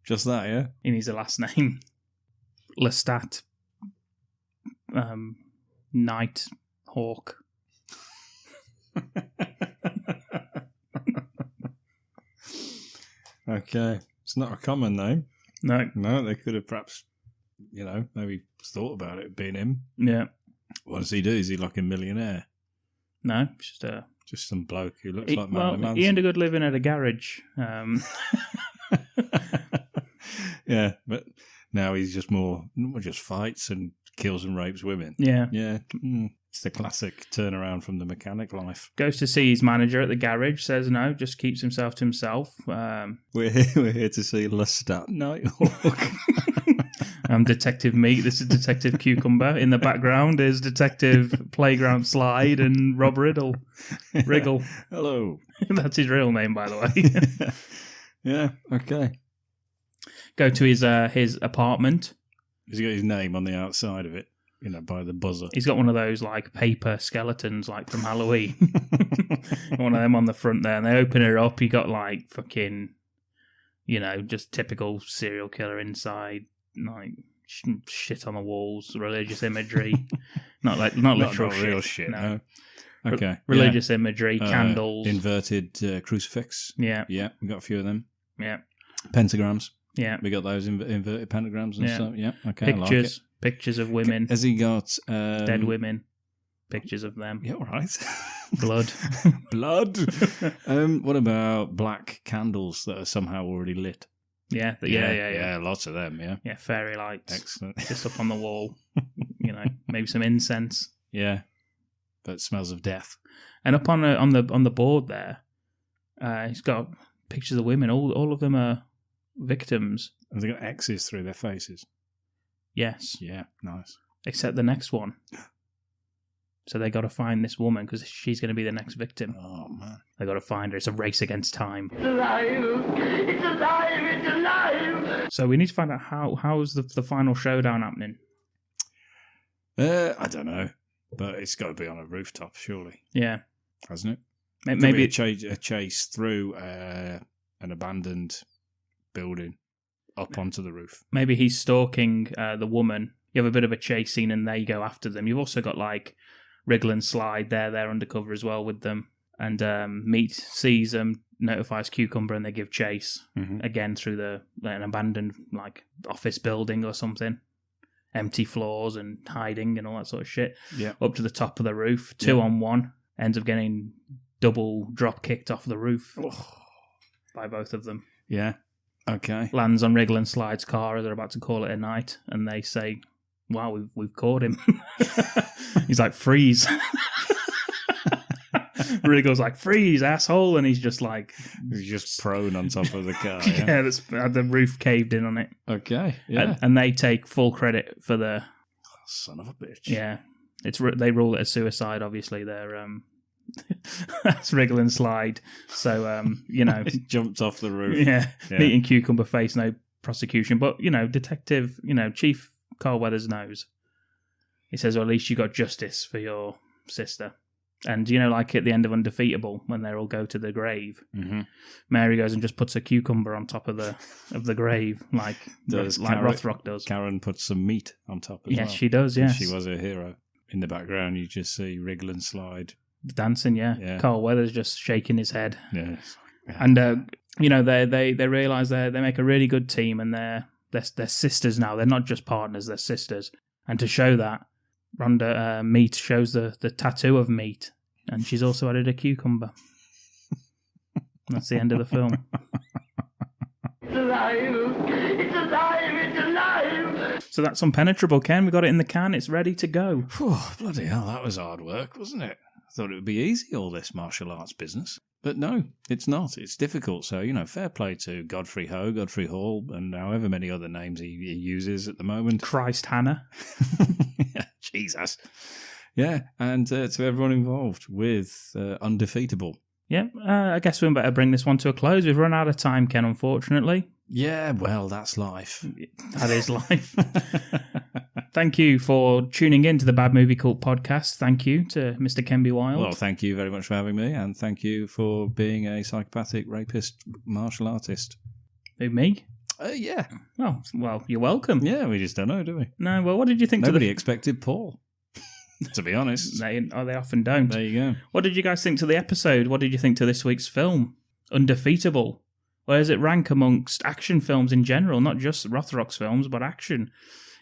Just that, yeah? He needs a last name. Lestat. Night Hawk. Okay. It's not a common name. No. No, they could have perhaps, maybe thought about it being him. Yeah. What does he do? Is he like a millionaire? No, just some bloke who looks like Marilyn Manson. He earned a good living at a garage. Yeah, but now he's just just fights and kills and rapes women. Yeah. Yeah. It's the classic turnaround from the mechanic life. Goes to see his manager at the garage, says no, just keeps himself to himself. We're here to see Lestat Nighthawk. I'm Detective Meat. This is Detective Cucumber. In the background is Detective Playground Slide and Rob Riggle. Hello. That's his real name, by the way. Yeah, okay. Go to his apartment. He's got his name on the outside of it, by the buzzer. He's got one of those, paper skeletons, from Halloween. One of them on the front there. And they open it up. You got, fucking, just typical serial killer inside. Shit on the walls, religious imagery. not literal shit. Real shit, no. Okay. Religious imagery, candles. Inverted crucifix. Yeah. Yeah, we got a few of them. Yeah. Pentagrams. Yeah. We got those inverted pentagrams and stuff. Yeah, okay. Pictures of women. Has he got... dead women. Pictures of them. Yeah, all right. Blood. Blood. What about black candles that are somehow already lit? Yeah, lots of them, yeah. Yeah, fairy lights. Excellent. Just up on the wall. Maybe some incense. Yeah. But smells of death. And up on the board there, he's got pictures of women. All of them are victims. Have they got X's through their faces? Yes. Yeah, nice. Except the next one. So they got to find this woman because she's going to be the next victim. Oh, man. They got to find her. It's a race against time. It's alive! It's alive! It's alive! So we need to find out how's the final showdown happening. I don't know, but it's got to be on a rooftop, surely. Yeah, hasn't it? Maybe a chase through an abandoned building up onto the roof. Maybe he's stalking the woman. You have a bit of a chase scene, and they go after them. You've also got Riggle and Slide. They're undercover as well with them. And Meat sees them, notifies Cucumber, and they give chase again through an abandoned office building or something. Empty floors and hiding and all that sort of shit. Yeah. Up to the top of the roof. 2-on-1. Ends up getting double drop kicked off the roof by both of them. Yeah. Okay. Lands on Riggle and Slide's car as they're about to call it a night, and they say, "Wow, we've caught him." He's like, "Freeze!" Riggle's like, "Freeze, asshole!" And he's just prone on top of the car. Yeah, the roof caved in on it. Okay, yeah, and they take full credit for the son of a bitch. Yeah, they rule it as suicide. Obviously, they're that's Riggle and Slide. So he jumped off the roof. Yeah, Meat and Cucumber face no prosecution, but Detective, Chief Carl Weathers knows. He says, well, at least you got justice for your sister. And, at the end of Undefeatable, when they all go to the grave, Mary goes and just puts a cucumber on top of the grave, like Rothrock does. Karen puts some meat on top as well. Yes, she does, yes. She was a hero. In the background, you just see Riggle and Slide. Dancing, yeah. Carl Weathers just shaking his head. Yes. And, they realise they make a really good team, and they're sisters now. They're not just partners, they're sisters. And to show that, Ronda Meat shows the tattoo of Meat, and she's also added a cucumber. That's the end of the film. It's alive! It's alive! It's alive! So that's Unpenetrable, Ken. We got it in the can. It's ready to go. Whew, bloody hell, that was hard work, wasn't it? I thought it would be easy, all this martial arts business. But no, it's not. It's difficult. So, fair play to Godfrey Ho, Godfrey Hall, and however many other names he uses at the moment. Christ Hannah. Jesus. Yeah, and to everyone involved with Undefeatable. Yeah, I guess we better bring this one to a close. We've run out of time, Ken, unfortunately. Yeah, well, that's life. That is life. Thank you for tuning in to the Bad Movie Cult podcast. Thank you to Mr. Kenby Wilde. Well, thank you very much for having me, and thank you for being a psychopathic rapist martial artist. Who, me? Yeah. Oh, well, you're welcome. Yeah, we just don't know, do we? No, well, what did you think? Nobody expected Paul, to be honest. They often don't. There you go. What did you guys think to the episode? What did you think to this week's film? Undefeatable. Where does it rank amongst action films in general? Not just Rothrock's films, but action.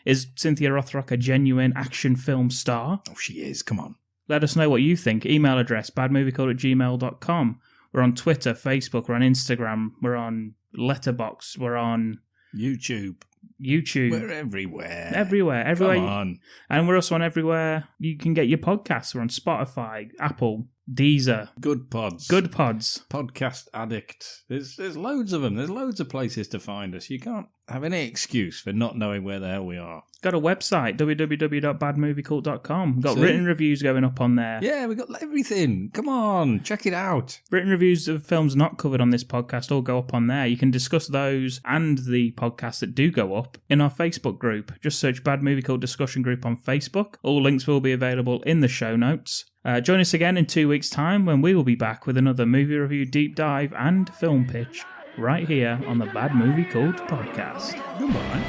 Is Cynthia Rothrock a genuine action film star? Oh, she is. Come on. Let us know what you think. Email address, badmoviecult@gmail.com. We're on Twitter, Facebook, we're on Instagram, we're on Letterboxd, we're on YouTube. We're everywhere. Everywhere. Come on. And we're also on everywhere you can get your podcasts. We're on Spotify, Apple, Deezer. Good Pods. Podcast Addict. There's loads of them. There's loads of places to find us. You can't have any excuse for not knowing where the hell we are. Got a website, www.badmoviecult.com. Got written reviews going up on there. Yeah, we got everything. Come on, check it out. Written reviews of films not covered on this podcast all go up on there. You can discuss those and the podcasts that do go up in our Facebook group. Just search Bad Movie Cult Discussion Group on Facebook. All links will be available in the show notes. Join us again in 2 weeks' time when we will be back with another movie review, deep dive, and film pitch right here on the Bad Movie Cult podcast. Goodbye.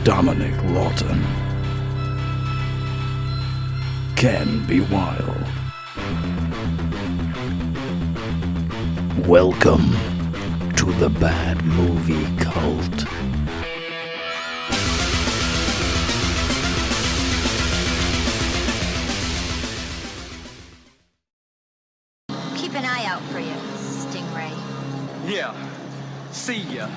Dominic Lawton. Can be wild. Welcome to the Bad Movie Cult. Keep an eye out for you, Stingray. Yeah. See ya.